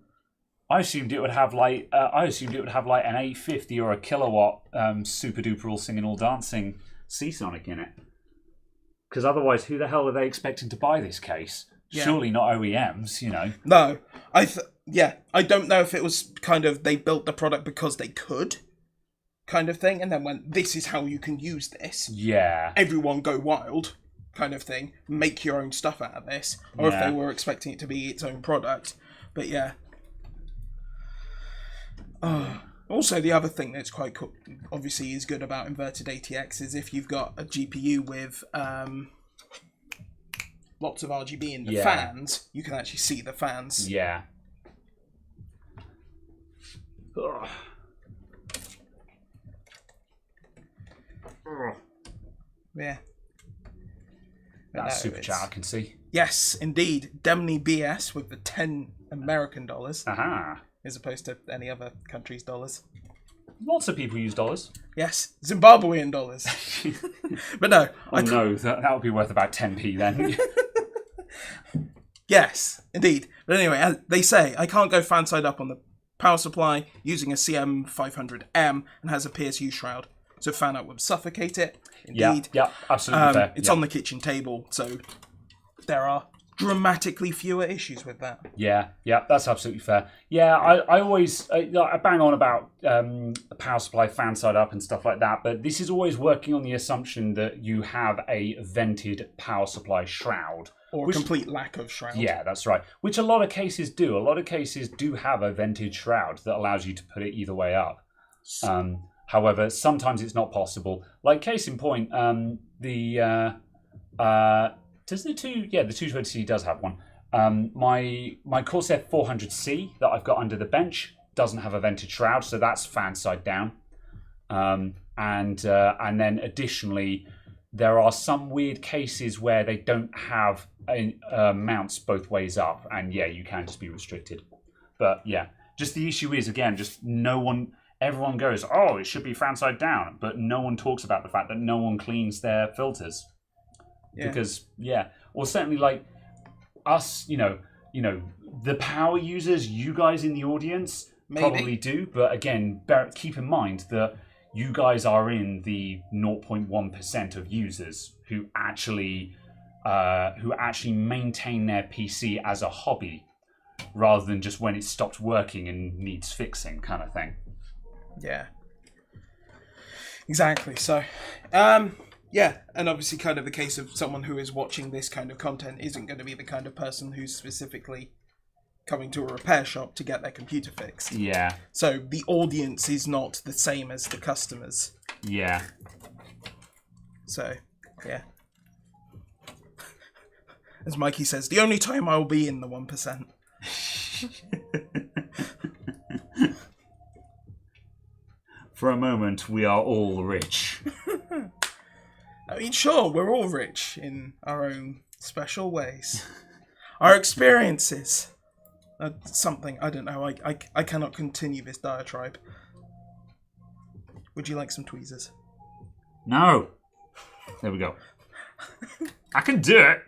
Speaker 1: I assumed it would have like an 850 or a kilowatt super duper all singing all dancing Seasonic in it. Because otherwise, who the hell are they expecting to buy this case? Yeah. Surely not OEMs, you know.
Speaker 2: No, I don't know if it was kind of they built the product because they could, kind of thing, and then went, this is how you can use this.
Speaker 1: Yeah.
Speaker 2: Everyone go wild, kind of thing. Make your own stuff out of this, or if they were expecting it to be its own product. But yeah. Also, the other thing that's quite cool, obviously is good about inverted ATX is if you've got a GPU with lots of RGB in the fans, you can actually see the fans.
Speaker 1: Yeah. Ugh.
Speaker 2: Yeah.
Speaker 1: That's super chat I can see.
Speaker 2: Yes, indeed. Demney BS with the 10 American dollars.
Speaker 1: Aha.
Speaker 2: As opposed to any other country's dollars.
Speaker 1: Lots of people use dollars.
Speaker 2: Yes, Zimbabwean dollars. But no.
Speaker 1: No, that would be worth about 10p then.
Speaker 2: Yes, indeed. But anyway, as they say, I can't go fan side up on the power supply using a CM500M and has a PSU shroud. So fan up would suffocate it. Indeed.
Speaker 1: Yeah, absolutely fair.
Speaker 2: It's on the kitchen table, so there are dramatically fewer issues with that.
Speaker 1: Yeah, that's absolutely fair. Yeah, I always I bang on about power supply fan side up and stuff like that, but this is always working on the assumption that you have a vented power supply shroud.
Speaker 2: Or a complete lack of shroud.
Speaker 1: Yeah, that's right. Which a lot of cases do. A lot of cases do have a vented shroud that allows you to put it either way up. However, sometimes it's not possible. Like case in point, the 220C does have one. My Corsair 400C that I've got under the bench doesn't have a vented shroud, so that's fan side down. And then additionally, there are some weird cases where they don't have mounts both ways up, and yeah, you can just be restricted. But yeah, just the issue is again, just everyone goes, oh, it should be fan side down, but no one talks about the fact that no one cleans their filters. Yeah. Because or certainly like us, the power users, you guys in the audience probably do, but again, keep in mind that you guys are in the 0.1% of users who actually maintain their PC as a hobby, rather than just when it stopped working and needs fixing, kind of thing.
Speaker 2: Yeah. Exactly. So, yeah, and obviously kind of the case of someone who is watching this kind of content isn't going to be the kind of person who's specifically coming to a repair shop to get their computer fixed.
Speaker 1: Yeah.
Speaker 2: So the audience is not the same as the customers.
Speaker 1: Yeah.
Speaker 2: So, yeah. As Mikey says, the only time I will be in the 1%.
Speaker 1: For a moment, we are all rich.
Speaker 2: I mean, sure, we're all rich in our own special ways. Our experiences. Something, I don't know, I cannot continue this diatribe. Would you like some tweezers?
Speaker 1: No. There we go. I can do it.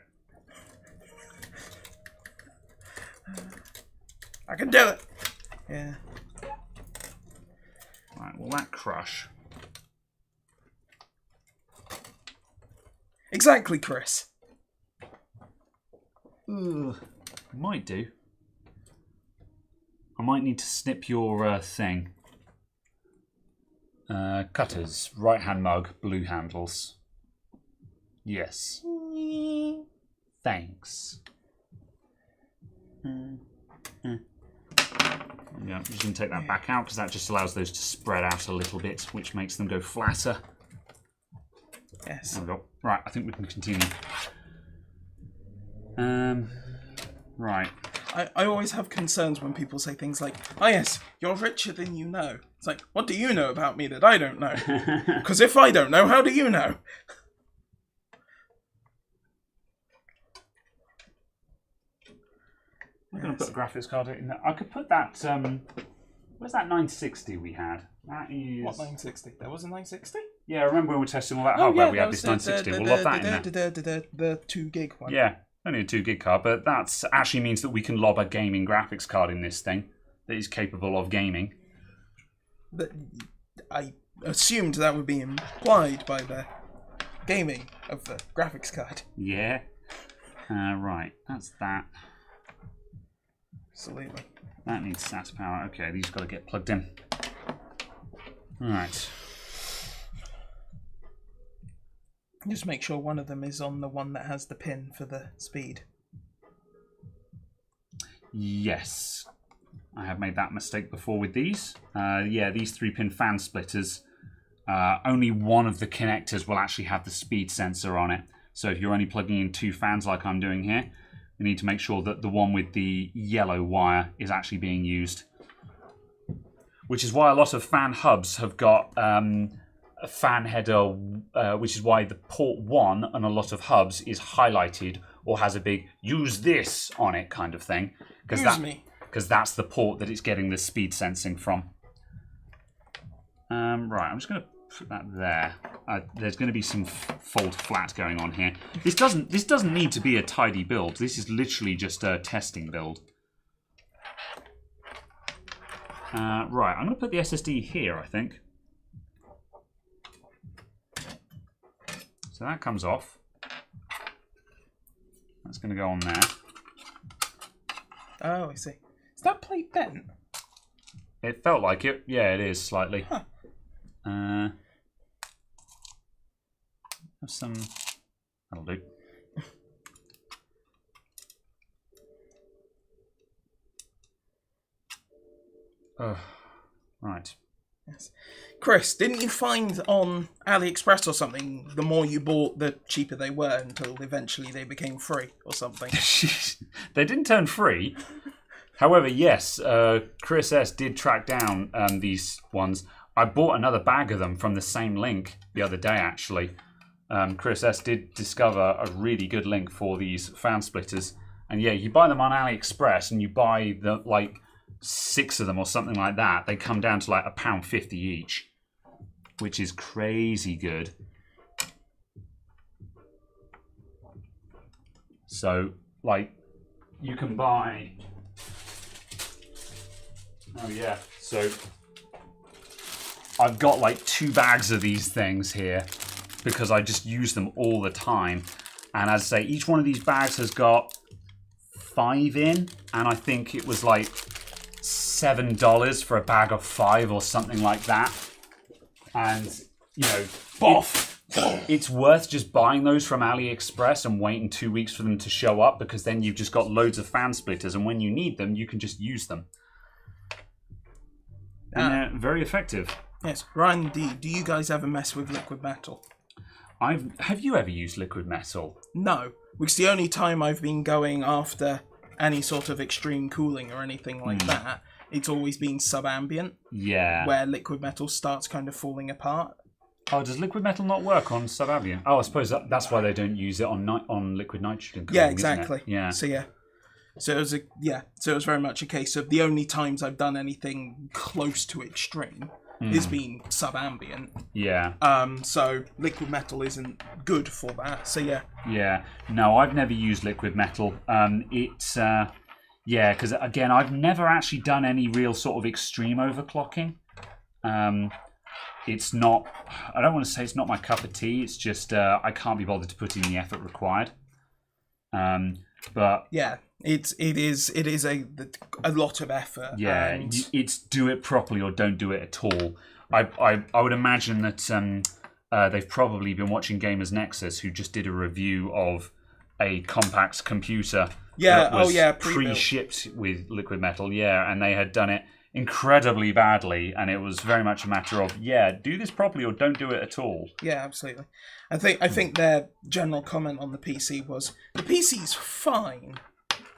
Speaker 2: I can do it. Yeah.
Speaker 1: Right, will that crush?
Speaker 2: Exactly, Chris.
Speaker 1: Might do. I might need to snip your thing. Cutters, right-hand mug, blue handles. Yes. Thanks. Yeah, I'm just going to take that back out because that just allows those to spread out a little bit, which makes them go flatter.
Speaker 2: Yes.
Speaker 1: There we go. Right, I think we can continue. Right.
Speaker 2: I always have concerns when people say things like, "Oh yes, you're richer than you know." It's like, what do you know about me that I don't know? Because if I don't know, how do you know?
Speaker 1: I'm going to put a graphics card in there. I could put that. Where's that 960 we had? That is.
Speaker 2: What 960? There was a 960?
Speaker 1: Yeah, I remember when we were testing all that hardware. We had this 960. We'll lob that in there.
Speaker 2: The 2 gig one.
Speaker 1: Yeah, only a 2 gig card, but that actually means that we can lob a gaming graphics card in this thing that is capable of gaming.
Speaker 2: But I assumed that would be implied by the gaming of the graphics card.
Speaker 1: Yeah. Right, that's that.
Speaker 2: Absolutely.
Speaker 1: That needs SATA power. Okay, these got to get plugged in. Right.
Speaker 2: Just make sure one of them is on the one that has the pin for the speed.
Speaker 1: Yes. I have made that mistake before with these. Yeah, these 3-pin fan splitters, only one of the connectors will actually have the speed sensor on it. So if you're only plugging in 2 fans like I'm doing here, you need to make sure that the one with the yellow wire is actually being used. Which is why a lot of fan hubs have got a fan header, which is why the port 1 on a lot of hubs is highlighted or has a big "use this" on it kind of thing. Because that's the port that it's getting the speed sensing from. Right, I'm just going to put that there. There's going to be some fold flat going on here. This doesn't need to be a tidy build. This is literally just a testing build. Right, I'm going to put the SSD here, I think. So that comes off. That's going to go on there.
Speaker 2: Oh, I see. Is that plate bent?
Speaker 1: It felt like it. Yeah, it is slightly.
Speaker 2: Huh.
Speaker 1: Have some. That'll do. Right.
Speaker 2: Yes. Chris, didn't you find on AliExpress or something, the more you bought, the cheaper they were until eventually they became free or something?
Speaker 1: They didn't turn free. However, yes, Chris S. did track down these ones. I bought another bag of them from the same link the other day, actually. Chris S. did discover a really good link for these fan splitters. And yeah, you buy them on AliExpress and you buy the, like, 6 of them or something like that. They come down to like £1.50 each, which is crazy good. So, like, you can buy... Oh yeah, so I've got like 2 bags of these things here because I just use them all the time. And as I say, each one of these bags has got 5 in, and I think it was like $7 for a bag of 5 or something like that. And, you know, boff! It's worth just buying those from AliExpress and waiting 2 weeks for them to show up, because then you've just got loads of fan splitters, and when you need them, you can just use them. And they're very effective.
Speaker 2: Yes. Ryan, do you guys ever mess with liquid metal?
Speaker 1: Have you ever used liquid metal?
Speaker 2: No, because the only time I've been going after any sort of extreme cooling or anything like that, it's always been subambient. Yeah. Where liquid metal starts kind of falling apart.
Speaker 1: Oh, does liquid metal not work on subambient? Oh, I suppose that's why they don't use it on liquid nitrogen cooling.
Speaker 2: Yeah, exactly.
Speaker 1: Isn't it? Yeah.
Speaker 2: So yeah. So it was very much a case of the only times I've done anything close to extreme is being subambient. Yeah. So liquid metal isn't good for that. So yeah.
Speaker 1: Yeah. No, I've never used liquid metal. It's because again, I've never actually done any real sort of extreme overclocking. It's not. I don't want to say it's not my cup of tea. It's just I can't be bothered to put in the effort required. But
Speaker 2: yeah, it is a lot of effort.
Speaker 1: yeah,
Speaker 2: and...
Speaker 1: it's do it properly or don't do it at all. I would imagine that they've probably been watching Gamers Nexus, who just did a review of a compact computer that was pre-shipped with liquid metal. Yeah, and they had done it incredibly badly, and it was very much a matter of do this properly or don't do it at all.
Speaker 2: Yeah, absolutely. I think their general comment on the PC was the PC's fine.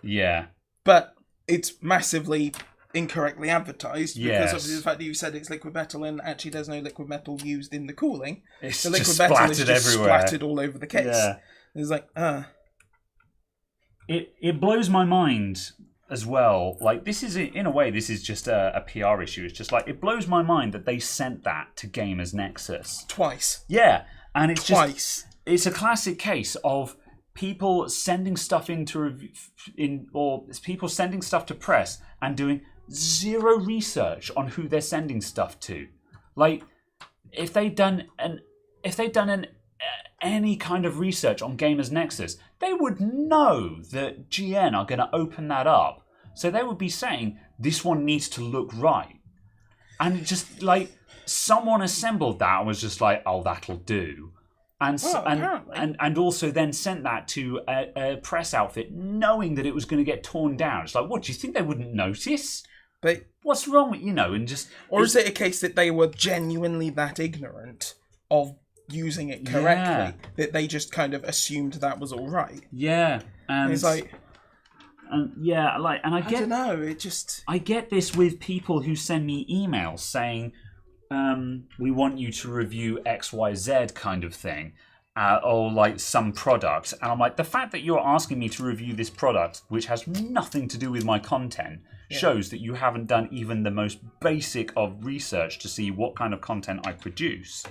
Speaker 1: Yeah,
Speaker 2: but it's massively incorrectly advertised because
Speaker 1: Yes.
Speaker 2: of the fact that you said it's liquid metal and actually there's no liquid metal used in the cooling.
Speaker 1: it's
Speaker 2: The liquid
Speaker 1: just
Speaker 2: metal is
Speaker 1: splattered
Speaker 2: just
Speaker 1: everywhere.
Speaker 2: splattered all over the case.
Speaker 1: Yeah.
Speaker 2: It's like,
Speaker 1: It blows my mind as well. Like, this is, in a way, this is just a PR issue. It's just like, it blows my mind that they sent that to Gamers Nexus.
Speaker 2: twice.
Speaker 1: Yeah, and it's
Speaker 2: Twice.
Speaker 1: it's a classic case of people sending stuff or people sending stuff to press and doing zero research on who they're sending stuff to. Like, if they'd done any kind of research on Gamers Nexus, they would know that GN are going to open that up. So they would be saying, this one needs to look right. And just like, someone assembled that and was just like, oh, that'll do. And also then sent that to a press outfit knowing that it was going to get torn down. It's like, what, do you think they wouldn't notice?
Speaker 2: But
Speaker 1: What's wrong with, and just...
Speaker 2: Or is it a case that they were genuinely that ignorant of using it correctly that they just kind of assumed that was all right?
Speaker 1: Yeah. And
Speaker 2: it's like...
Speaker 1: And I
Speaker 2: don't know, it just...
Speaker 1: I get this with people who send me emails saying, we want you to review XYZ kind of thing, or like some product. And I'm like, the fact that you're asking me to review this product, which has nothing to do with my content, shows that you haven't done even the most basic of research to see what kind of content I produce.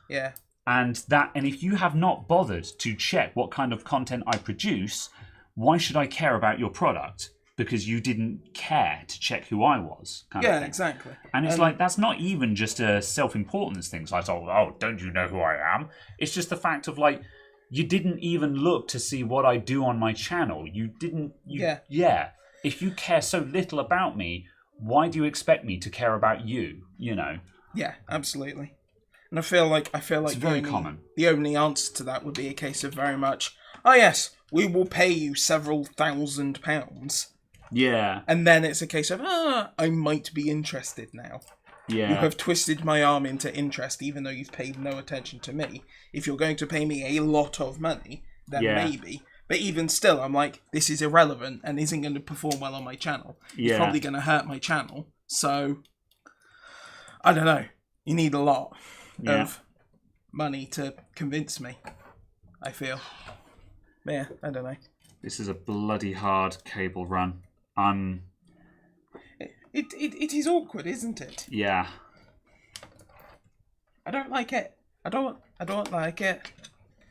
Speaker 2: Yeah.
Speaker 1: And if you have not bothered to check what kind of content I produce, why should I care about your product? Because you didn't care to check who I was. Kind of thing.
Speaker 2: Exactly.
Speaker 1: And it's like, that's not even just a self-importance thing. It's like, oh, don't you know who I am? It's just the fact of like, you didn't even look to see what I do on my channel. You didn't. Yeah. If you care so little about me, why do you expect me to care about you?
Speaker 2: Yeah, absolutely. And I feel like
Speaker 1: it's very common.
Speaker 2: The only answer to that would be a case of very much, oh yes, we will pay you several £1,000s.
Speaker 1: Yeah.
Speaker 2: And then it's a case of, I might be interested now.
Speaker 1: Yeah.
Speaker 2: You have twisted my arm into interest, even though you've paid no attention to me. If you're going to pay me a lot of money, then maybe. But even still, I'm like, this is irrelevant and isn't going to perform well on my channel. It's probably going to hurt my channel. So, I don't know. You need a lot of money to convince me, I feel. But yeah, I don't know.
Speaker 1: This is a bloody hard cable run.
Speaker 2: It is awkward, isn't it?
Speaker 1: Yeah.
Speaker 2: I don't like it. I don't like it.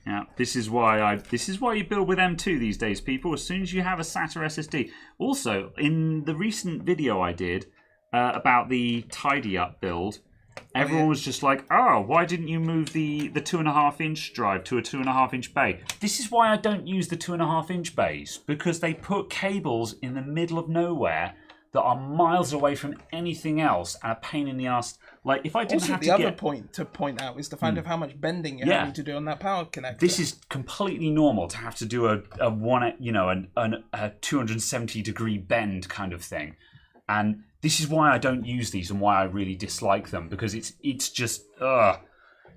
Speaker 1: Yeah, this is why you build with M2 these days, people. As soon as you have a SATA SSD. Also, in the recent video I did about the tidy up build, everyone was just like, "Oh, why didn't you move the 2.5-inch drive to a 2.5-inch bay?" This is why I don't use the 2.5-inch bays, because they put cables in the middle of nowhere that are miles away from anything else and a pain in the ass. Like, if I didn't
Speaker 2: also,
Speaker 1: have
Speaker 2: the other point to point out is the fact of how much bending you're having to do on that power connector.
Speaker 1: This is completely normal to have to do a 270-degree bend kind of thing, and this is why I don't use these and why I really dislike them, because it's just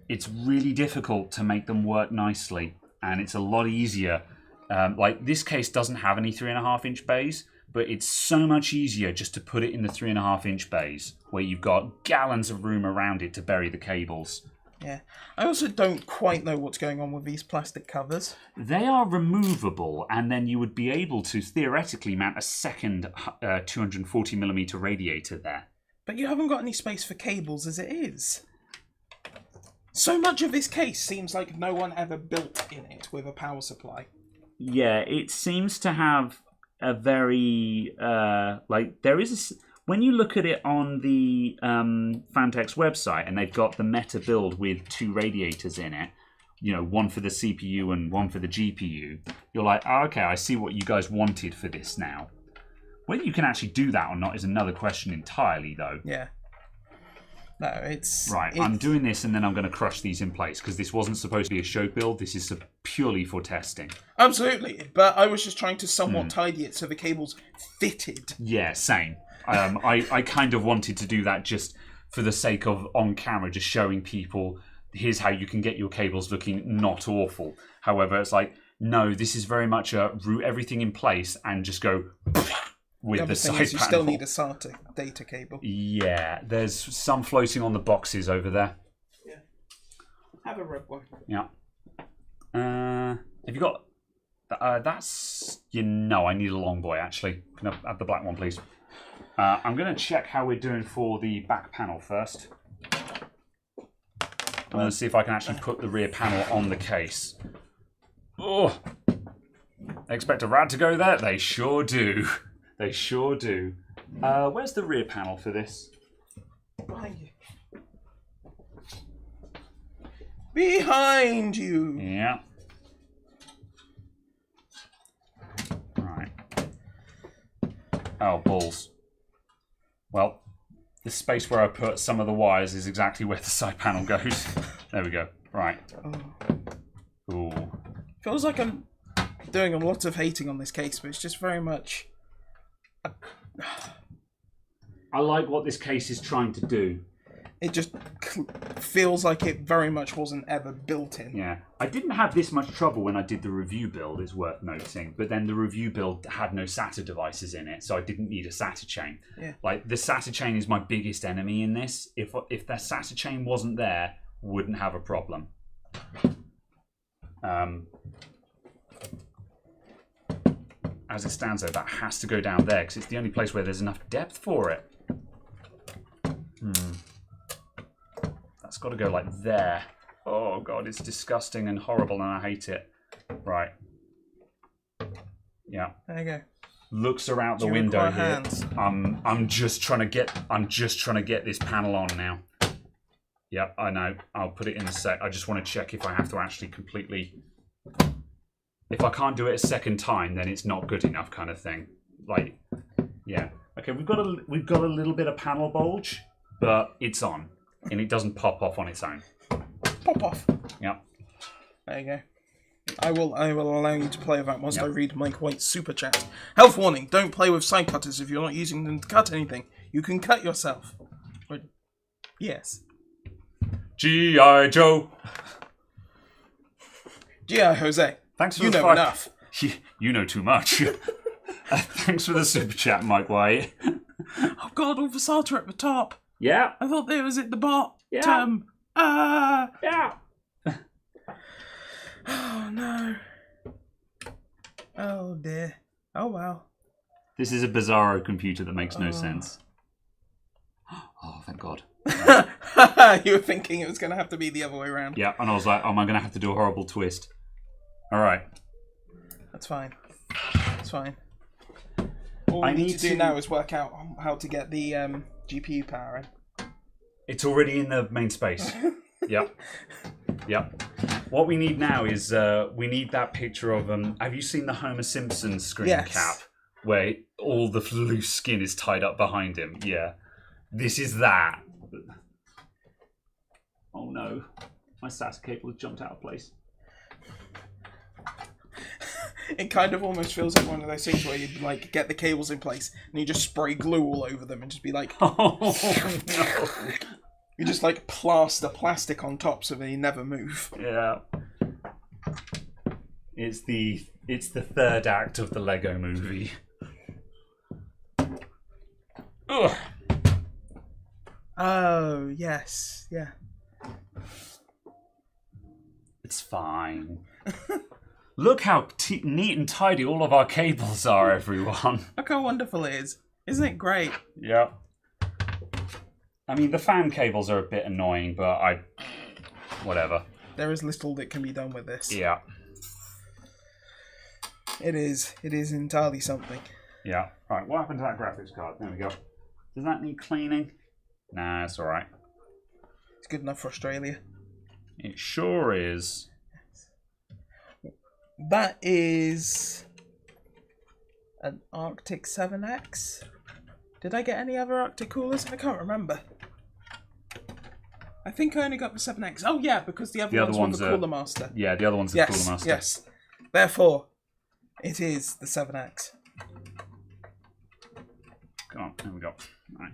Speaker 1: it's really difficult to make them work nicely, and it's a lot easier. Like, this case doesn't have any 3.5-inch bays. But it's so much easier just to put it in the 3.5-inch bays, where you've got gallons of room around it to bury the cables.
Speaker 2: Yeah. I also don't quite know what's going on with these plastic covers.
Speaker 1: They are removable, and then you would be able to theoretically mount a second 240mm radiator there.
Speaker 2: But you haven't got any space for cables as it is. So much of this case seems like no one ever built in it with a power supply.
Speaker 1: Yeah, it seems to have a very there is when you look at it on the Fantex website, and they've got the meta build with 2 radiators in it. one for the CPU and one for the GPU, you're like, oh, okay, I see what you guys wanted for this now. Whether you can actually do that or not is another question entirely, though.
Speaker 2: Yeah. No, it's...
Speaker 1: Right, I'm doing this and then I'm going to crush these in place because this wasn't supposed to be a show build. This is purely for testing.
Speaker 2: Absolutely, but I was just trying to somewhat tidy it so the cable's fitted.
Speaker 1: Yeah, same. I kind of wanted to do that just for the sake of on camera, just showing people, here's how you can get your cables looking not awful. However, it's like, no, this is very much a root everything in place and just go... with the side panel.
Speaker 2: You still need a SATA data cable.
Speaker 1: Yeah, there's some floating on the boxes over there.
Speaker 2: Yeah. Have a red one.
Speaker 1: Yeah. Have you got... that's... I need a long boy, actually. Can I have the black one, please? I'm going to check how we're doing for the back panel first. I'm going to see if I can actually put the rear panel on the case. Oh! They expect a rad to go there? They sure do. They sure do. Where's the rear panel for this?
Speaker 2: Behind you. Behind you!
Speaker 1: Yeah. Right. Oh, balls. Well, the space where I put some of the wires is exactly where the side panel goes. There we go. Right. Oh. Ooh.
Speaker 2: Feels like I'm doing a lot of hating on this case, but it's just very much...
Speaker 1: I like what this case is trying to do.
Speaker 2: It just feels like it very much wasn't ever built in.
Speaker 1: Yeah. I didn't have this much trouble when I did the review build, it's worth noting. But then the review build had no SATA devices in it, so I didn't need a SATA chain.
Speaker 2: Yeah.
Speaker 1: Like, the SATA chain is my biggest enemy in this. If the SATA chain wasn't there, wouldn't have a problem. As it stands, though, that has to go down there because it's the only place where there's enough depth for it. That's got to go like there. Oh, God, it's disgusting and horrible and I hate it. Right. Yeah.
Speaker 2: There you go.
Speaker 1: Looks are out the window here.
Speaker 2: Hands?
Speaker 1: I'm just trying to get this panel on now. Yep, I know. I'll put it in a sec. I just want to check if I have to actually completely... If I can't do it a second time, then it's not good enough, kind of thing. Like, yeah. Okay, we've got a little bit of panel bulge, but it's on, and it doesn't pop off on its own.
Speaker 2: Pop off.
Speaker 1: Yep.
Speaker 2: There you go. I will allow you to play with that whilst I read Mike White's super chat. Health warning: don't play with side cutters if you're not using them to cut anything. You can cut yourself. But yes.
Speaker 1: G.I. Joe.
Speaker 2: G.I. Jose.
Speaker 1: Thanks for
Speaker 2: you
Speaker 1: the
Speaker 2: know enough.
Speaker 1: You know too much. Thanks for the super chat, Mike White.
Speaker 2: Oh God, all the SATA at the top.
Speaker 1: Yeah.
Speaker 2: I thought it was at the bottom.
Speaker 1: Yeah. Yeah.
Speaker 2: Oh no. Oh dear. Oh well.
Speaker 1: This is a bizarro computer that makes no sense. Oh, thank God.
Speaker 2: You were thinking it was going to have to be the other way around.
Speaker 1: Yeah, and I was like, am I going to have to do a horrible twist? All right.
Speaker 2: That's fine. That's fine. All we need to do now is work out how to get the GPU power in.
Speaker 1: It's already in the main space. Yep. Yep. What we need now is we need that picture of have you seen the Homer Simpson screen cap where all the loose skin is tied up behind him? Yeah. This is that. Oh no. My SATA cable has jumped out of place.
Speaker 2: It kind of almost feels like one of those things where you like get the cables in place and you just spray glue all over them and just be like,
Speaker 1: oh no.
Speaker 2: You just like plaster plastic on top so they never move.
Speaker 1: Yeah. It's the third act of the Lego movie. Ugh.
Speaker 2: Oh, yes. Yeah.
Speaker 1: It's fine. Look how neat and tidy all of our cables are, everyone.
Speaker 2: Look how wonderful it is. Isn't it great?
Speaker 1: Yeah. I mean, the fan cables are a bit annoying, but whatever.
Speaker 2: There is little that can be done with this.
Speaker 1: Yeah.
Speaker 2: It is entirely something.
Speaker 1: Yeah. Right, what happened to that graphics card? There we go. Does that need cleaning? Nah, it's alright.
Speaker 2: It's good enough for Australia.
Speaker 1: It sure is.
Speaker 2: That is an Arctic 7X. Did I get any other Arctic coolers? I can't remember. I think I only got the 7X. Oh yeah, because the other ones were the Cooler Master.
Speaker 1: Yeah, the other one's the Cooler Master.
Speaker 2: Yes. Therefore, it is the 7X.
Speaker 1: Come on, there we go. Right.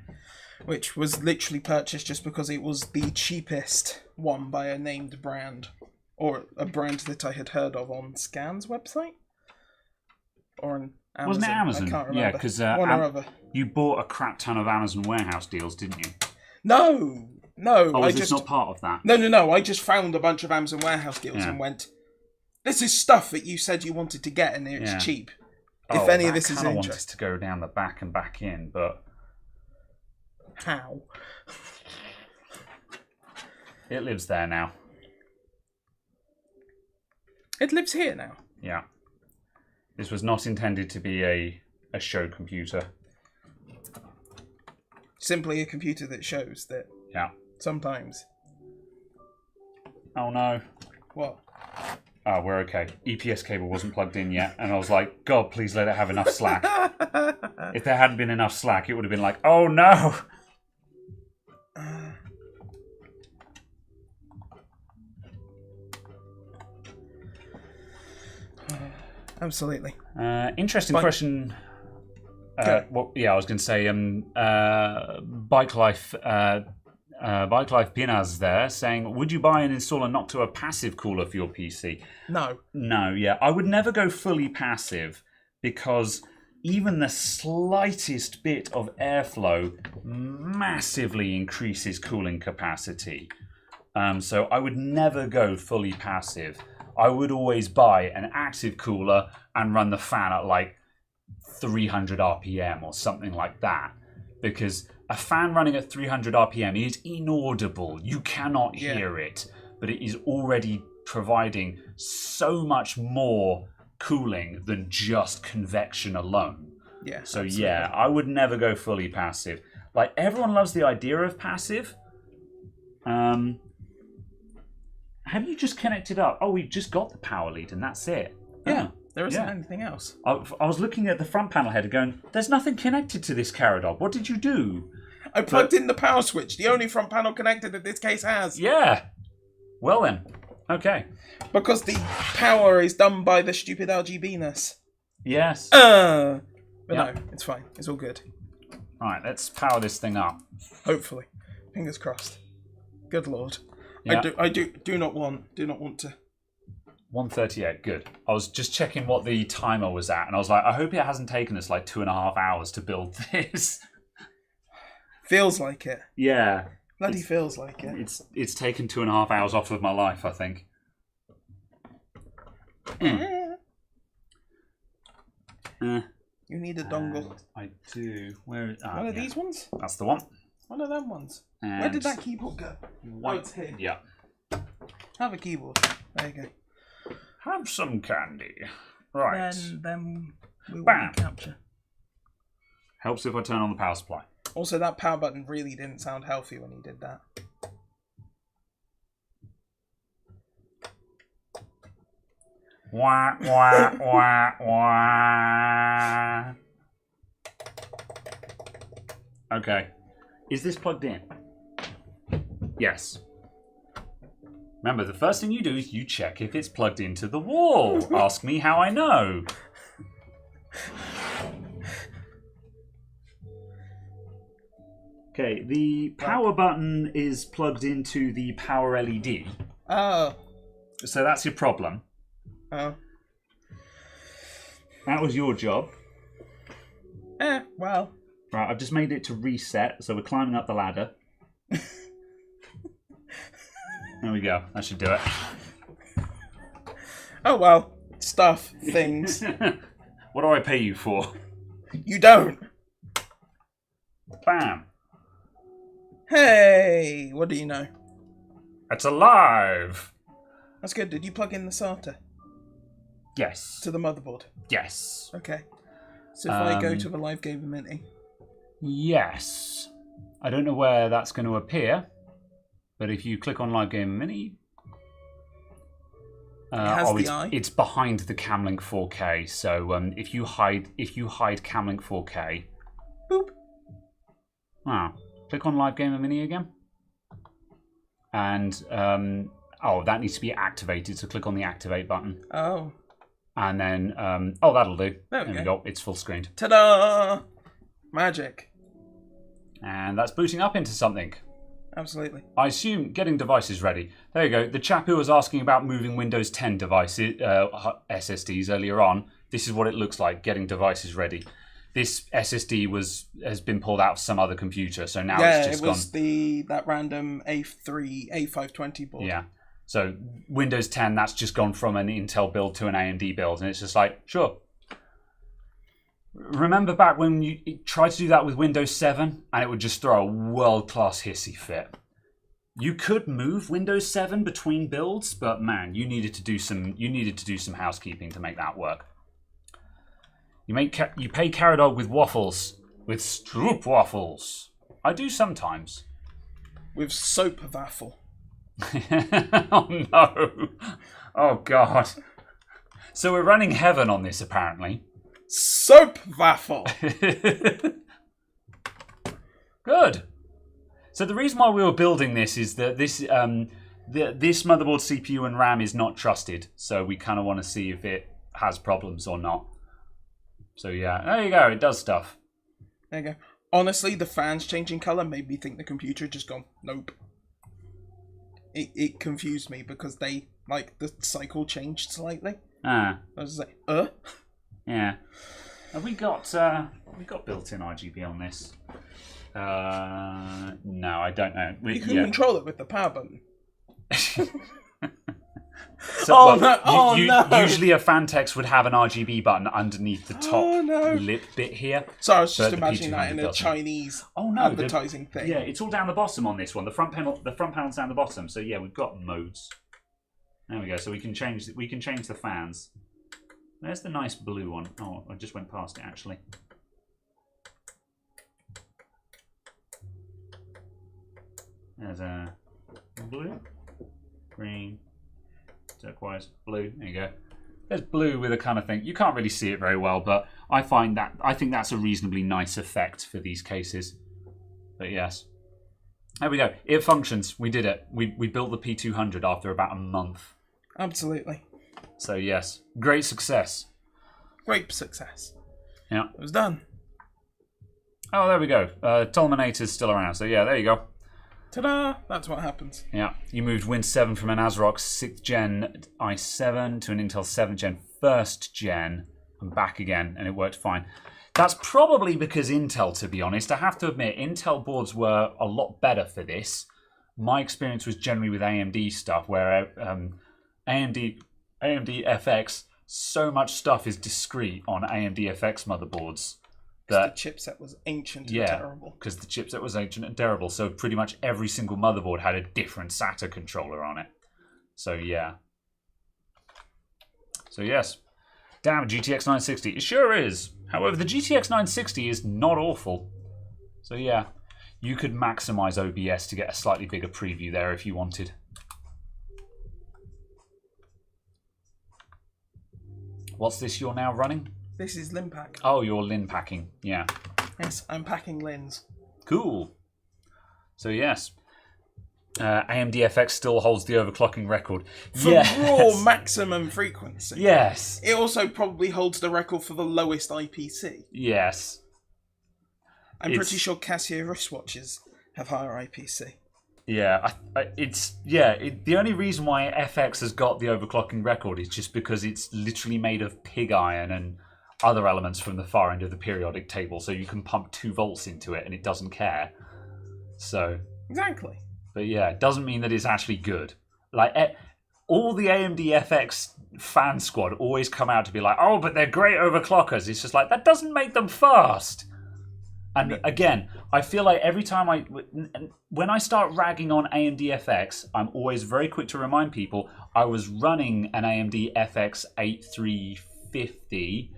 Speaker 2: Which was literally purchased just because it was the cheapest one by a named brand. Or a brand that I had heard of on Scan's website? Or on Amazon.
Speaker 1: Wasn't it Amazon?
Speaker 2: I can't remember.
Speaker 1: Yeah, because
Speaker 2: one or other.
Speaker 1: You bought a crap ton of Amazon warehouse deals, didn't you?
Speaker 2: No.
Speaker 1: Oh, was this not part of that?
Speaker 2: No. I just found a bunch of Amazon warehouse deals and went, this is stuff that you said you wanted to get and it's cheap. If any of this is interesting.
Speaker 1: I wanted to go down the back and back in, but...
Speaker 2: How?
Speaker 1: It lives there now.
Speaker 2: It lives here now?
Speaker 1: Yeah. This was not intended to be a show computer.
Speaker 2: Simply a computer that shows that...
Speaker 1: Yeah.
Speaker 2: Sometimes.
Speaker 1: Oh no.
Speaker 2: What?
Speaker 1: Oh, we're okay. EPS cable wasn't plugged in yet, and I was like, God, please let it have enough slack. If there hadn't been enough slack, it would have been like, oh no!
Speaker 2: Absolutely.
Speaker 1: Interesting question. Well, yeah, I was going to say, Bike Life Pinas there saying, would you buy and install a Noctua passive cooler for your PC?
Speaker 2: No.
Speaker 1: No, yeah. I would never go fully passive because even the slightest bit of airflow massively increases cooling capacity. So I would never go fully passive. I would always buy an active cooler and run the fan at like 300 RPM or something like that. Because a fan running at 300 RPM is inaudible. You cannot hear it. But it is already providing so much more cooling than just convection alone.
Speaker 2: Yeah.
Speaker 1: So
Speaker 2: absolutely.
Speaker 1: yeah, I would never go fully passive. Like, everyone loves the idea of passive. Have you just connected up? Oh, we've just got the power lead and that's it.
Speaker 2: Yeah, there isn't anything else.
Speaker 1: I was looking at the front panel header going, there's nothing connected to this Caradog. What did you do?
Speaker 2: I plugged in the power switch, the only front panel connector that this case has.
Speaker 1: Yeah. Well then. Okay.
Speaker 2: Because the power is done by the stupid RGB-ness.
Speaker 1: Yes.
Speaker 2: But no, it's fine. It's all good.
Speaker 1: Right, let's power this thing up.
Speaker 2: Hopefully. Fingers crossed. Good lord.
Speaker 1: Yeah.
Speaker 2: I do not want to.
Speaker 1: 1:38, good. I was just checking what the timer was at, and I was like, I hope it hasn't taken us like 2.5 hours to build this.
Speaker 2: Feels like it.
Speaker 1: Yeah.
Speaker 2: Bloody feels like it.
Speaker 1: It's taken 2.5 hours off of my life, I think.
Speaker 2: You need a dongle.
Speaker 1: I do. Where is
Speaker 2: one of these ones?
Speaker 1: That's the one.
Speaker 2: One of them ones.
Speaker 1: And
Speaker 2: where did that keyboard go? Oh, it's here.
Speaker 1: Yeah.
Speaker 2: Have a keyboard. There you go.
Speaker 1: Have some candy. Right.
Speaker 2: Then we
Speaker 1: Bam.
Speaker 2: want to capture.
Speaker 1: Helps if I turn on the power supply.
Speaker 2: Also, that power button really didn't sound healthy when you did that.
Speaker 1: Wah, wah, wah, wah. Okay. Is this plugged in? Yes. Remember, the first thing you do is you check if it's plugged into the wall. Ask me how I know. Okay, the power button is plugged into the power LED.
Speaker 2: Oh.
Speaker 1: So that's your problem.
Speaker 2: Oh.
Speaker 1: That was your job.
Speaker 2: Well.
Speaker 1: Right, I've just made it to reset, so we're climbing up the ladder. There we go. That should do it.
Speaker 2: Oh, well. Stuff. Things.
Speaker 1: What do I pay you for?
Speaker 2: You don't.
Speaker 1: Bam.
Speaker 2: Hey, what do you know?
Speaker 1: It's alive.
Speaker 2: That's good. Did you plug in the SATA?
Speaker 1: Yes.
Speaker 2: To the motherboard?
Speaker 1: Yes.
Speaker 2: Okay. So if I go to the Live Gamer Mini?
Speaker 1: Yes. I don't know where that's going to appear, but if you click on Live Gamer Mini,
Speaker 2: It has the eye.
Speaker 1: It's behind the Camlink 4K. So if you hide Camlink 4K,
Speaker 2: boop.
Speaker 1: Wow. Click on Live Gamer Mini again, and that needs to be activated. So click on the activate button.
Speaker 2: Oh.
Speaker 1: And then that'll do.
Speaker 2: There we go.
Speaker 1: It's full screened.
Speaker 2: Ta-da! Magic.
Speaker 1: And that's booting up into something.
Speaker 2: Absolutely.
Speaker 1: I assume getting devices ready. There you go. The chap who was asking about moving Windows 10 devices, SSDs earlier on, this is what it looks like, getting devices ready. This SSD has been pulled out of some other computer, so now it's just gone.
Speaker 2: Yeah, it was that random A520 board.
Speaker 1: Yeah. So Windows 10, that's just gone from an Intel build to an AMD build, and it's just like, sure. Remember back when you tried to do that with Windows 7 and it would just throw a world-class hissy fit? You could move Windows 7 between builds, but man, you needed to do some housekeeping to make that work. You pay Caradog with waffles, with stroop waffles. I do sometimes.
Speaker 2: With soap waffle.
Speaker 1: Oh no. Oh god. So we're running heaven on this apparently.
Speaker 2: Soap waffle.
Speaker 1: Good. So the reason why we were building this is that this motherboard CPU and RAM is not trusted. So we kind of want to see if it has problems or not. So yeah, there you go. It does stuff.
Speaker 2: There you go. Honestly, the fans changing colour made me think the computer had just gone, nope. It confused me because the cycle changed slightly. I was like,
Speaker 1: Yeah. Have we got built-in RGB on this? No, I don't know.
Speaker 2: You can control it with the power button.
Speaker 1: So, no! Usually a Fantex would have an RGB button underneath the top lip bit here.
Speaker 2: So I was just imagining that in a Chinese advertising thing.
Speaker 1: Yeah, it's all down the bottom on this one. The front panel's down the bottom. So yeah, we've got modes. There we go. So we can change the fans. There's the nice blue one. Oh, I just went past it actually. There's a blue, green, turquoise, blue. There you go. There's blue with a kind of thing. You can't really see it very well, but I think that's a reasonably nice effect for these cases. But yes. There we go. It functions. We did it. We built the P200 after about a month.
Speaker 2: Absolutely.
Speaker 1: So yes, great success.
Speaker 2: Great success.
Speaker 1: Yeah.
Speaker 2: It was done.
Speaker 1: Oh, there we go. Tolminator's still around. So yeah, there you go.
Speaker 2: Ta-da! That's what happens.
Speaker 1: Yeah, you moved Win 7 from an ASRock 6th Gen i7 to an Intel 7th Gen 1st Gen and back again, and it worked fine. That's probably because Intel, to be honest. I have to admit, Intel boards were a lot better for this. My experience was generally with AMD stuff, where AMD FX, so much stuff is discrete on AMD FX motherboards.
Speaker 2: Because the chipset was ancient and terrible.
Speaker 1: Because the chipset was ancient and terrible. So pretty much every single motherboard had a different SATA controller on it. So yeah. So yes. Damn, GTX 960. It sure is. However, the GTX 960 is not awful. So yeah. You could maximize OBS to get a slightly bigger preview there if you wanted. What's this you're now running?
Speaker 2: This is Linpack.
Speaker 1: Oh, you're Lin packing. Yeah.
Speaker 2: Yes, I'm packing Lins.
Speaker 1: Cool. So yes. AMD FX still holds the overclocking record.
Speaker 2: For raw maximum frequency.
Speaker 1: Yes.
Speaker 2: It also probably holds the record for the lowest IPC.
Speaker 1: Yes.
Speaker 2: I'm pretty sure Casio wristwatches have higher IPC.
Speaker 1: Yeah, the only reason why FX has got the overclocking record is just because it's literally made of pig iron and other elements from the far end of the periodic table, so you can pump 2 volts into it and it doesn't care. So
Speaker 2: exactly.
Speaker 1: But yeah, it doesn't mean that it's actually good. Like all the AMD FX fan squad always come out to be like, oh, but they're great overclockers. It's just like, that doesn't make them fast. And again, I feel like every time when I start ragging on AMD FX, I'm always very quick to remind people I was running an AMD FX 8350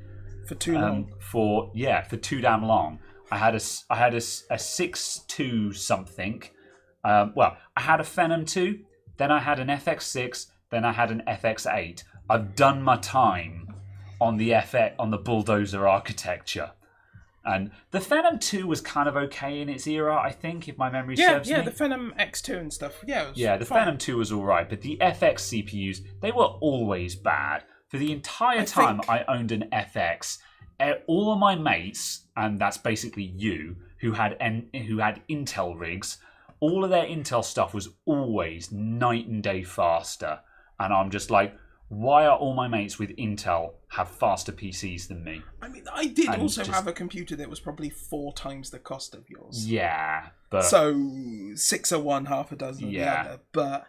Speaker 2: for too long.
Speaker 1: For too damn long. I had a 6.2 something. I had a Phenom 2, then I had an FX6, Then I had an FX8. I've done my time on the bulldozer architecture. And the Phenom 2 was kind of okay in its era, I think, if my memory serves me.
Speaker 2: Yeah, the Phenom X2 and stuff. Yeah,
Speaker 1: the Phenom 2 was all right, but the FX CPUs, they were always bad. For the entire time I owned an FX, all of my mates, and that's basically you, who had Intel rigs, all of their Intel stuff was always night and day faster. And I'm just like, why are all my mates with Intel have faster PCs than me?
Speaker 2: I mean, I did also have a computer that was probably 4 times the cost of yours.
Speaker 1: Yeah, but...
Speaker 2: So, 601, half a dozen of the other, but...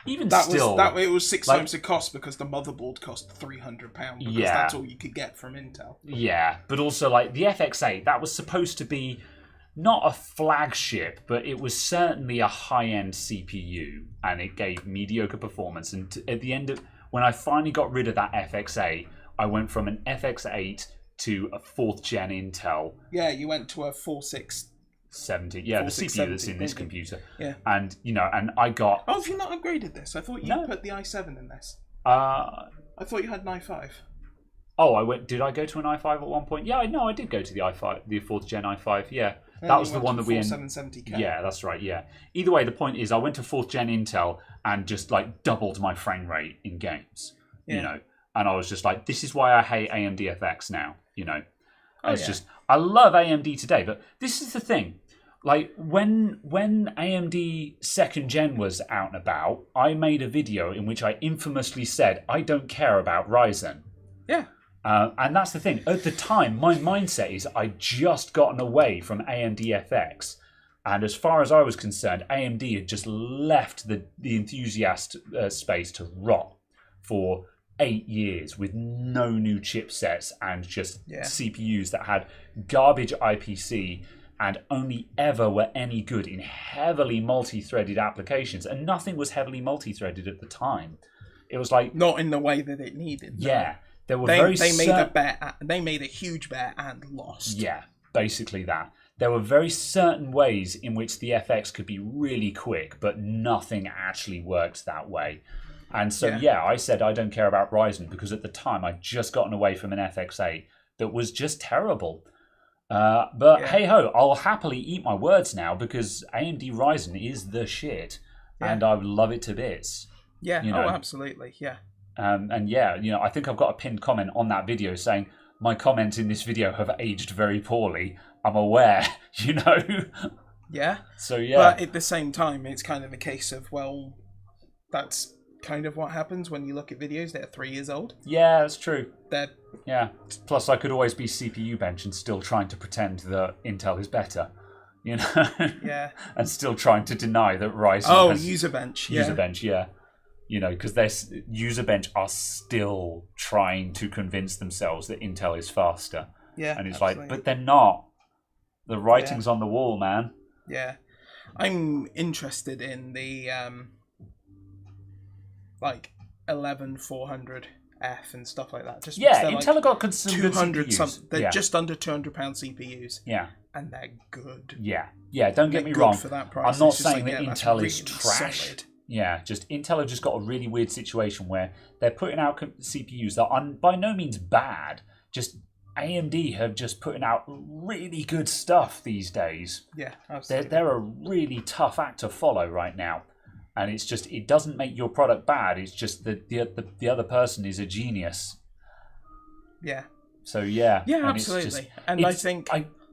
Speaker 1: Even
Speaker 2: that
Speaker 1: still...
Speaker 2: it was 6 times the cost because the motherboard cost £300 because that's all you could get from Intel.
Speaker 1: Yeah, but also, like, the FX8, that was supposed to be not a flagship, but it was certainly a high-end CPU, and it gave mediocre performance. And at the end of... When I finally got rid of that FX8, I went from an FX8 to a 4th gen Intel.
Speaker 2: Yeah, you went to a 4670.
Speaker 1: Yeah, the CPU that's in this computer.
Speaker 2: Yeah.
Speaker 1: And, and I got...
Speaker 2: Oh, have you not upgraded this? I thought you put the i7 in this.
Speaker 1: I
Speaker 2: thought you had an i5.
Speaker 1: Oh, did I go to an i5 at one point? Yeah, I did go to the i5, the 4th gen i5, yeah.
Speaker 2: And
Speaker 1: that was the one that we...
Speaker 2: 770K.
Speaker 1: Yeah, that's right, yeah. Either way, the point is I went to 4th gen Intel and just like doubled my frame rate in games, you know. And I was just like, this is why I hate AMD FX now, you know. Just, I love AMD today, but this is the thing. Like, when AMD 2nd gen was out and about, I made a video in which I infamously said, I don't care about Ryzen.
Speaker 2: Yeah.
Speaker 1: And that's the thing. At the time, my mindset is I'd just gotten away from AMD FX. And as far as I was concerned, AMD had just left the enthusiast space to rot for 8 years with no new chipsets and just CPUs that had garbage IPC and only ever were any good in heavily multi-threaded applications. And nothing was heavily multi-threaded at the time. It was like...
Speaker 2: Not in the way that it needed. No.
Speaker 1: Yeah. They
Speaker 2: made a huge bet and lost.
Speaker 1: Yeah, basically that. There were very certain ways in which the FX could be really quick, but nothing actually worked that way. And so, I said I don't care about Ryzen because at the time I'd just gotten away from an FX8 that was just terrible. But hey-ho, I'll happily eat my words now because AMD Ryzen is the shit. And I love it to bits.
Speaker 2: Yeah, absolutely, yeah.
Speaker 1: I think I've got a pinned comment on that video saying my comments in this video have aged very poorly. I'm aware,
Speaker 2: Yeah.
Speaker 1: So yeah.
Speaker 2: But at the same time, it's kind of a case of, well, that's kind of what happens when you look at videos that are 3 years old.
Speaker 1: Yeah, that's true.
Speaker 2: Yeah.
Speaker 1: Plus, I could always be CPU bench and still trying to pretend that Intel is better. Yeah. And still trying to deny that Ryzen has...
Speaker 2: user bench.
Speaker 1: User bench, yeah. Because their user bench are still trying to convince themselves that Intel is faster.
Speaker 2: Yeah,
Speaker 1: and it's
Speaker 2: absolutely.
Speaker 1: like, but they're not. The writing's on the wall, man.
Speaker 2: Yeah. I'm interested in the 11400F and stuff like that. Just
Speaker 1: Intel have got some
Speaker 2: 200
Speaker 1: good CPUs.
Speaker 2: They're just under £200 CPUs.
Speaker 1: Yeah.
Speaker 2: And they're good.
Speaker 1: Yeah, don't get me wrong.
Speaker 2: For that price.
Speaker 1: I'm not saying that Intel is
Speaker 2: really
Speaker 1: trash.
Speaker 2: Solid.
Speaker 1: Yeah, just Intel have just got a really weird situation where they're putting out CPUs that are by no means bad. Just AMD have just putting out really good stuff these days.
Speaker 2: Yeah, absolutely.
Speaker 1: They're a really tough act to follow right now. And it's just, it doesn't make your product bad. It's just that the other person is a genius.
Speaker 2: Yeah.
Speaker 1: So yeah.
Speaker 2: Yeah,
Speaker 1: and
Speaker 2: absolutely. I think...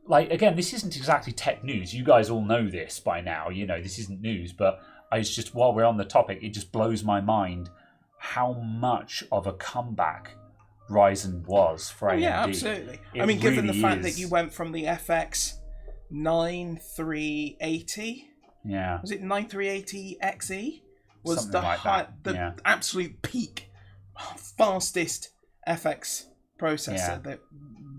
Speaker 1: again, this isn't exactly tech news. You guys all know this by now. This isn't news, but... It's just, while we're on the topic, it just blows my mind how much of a comeback Ryzen was for AMD.
Speaker 2: Yeah, absolutely. Given the fact that you went from the FX 9380, was it 9380 XE? Was
Speaker 1: something like
Speaker 2: the absolute peak, fastest FX processor that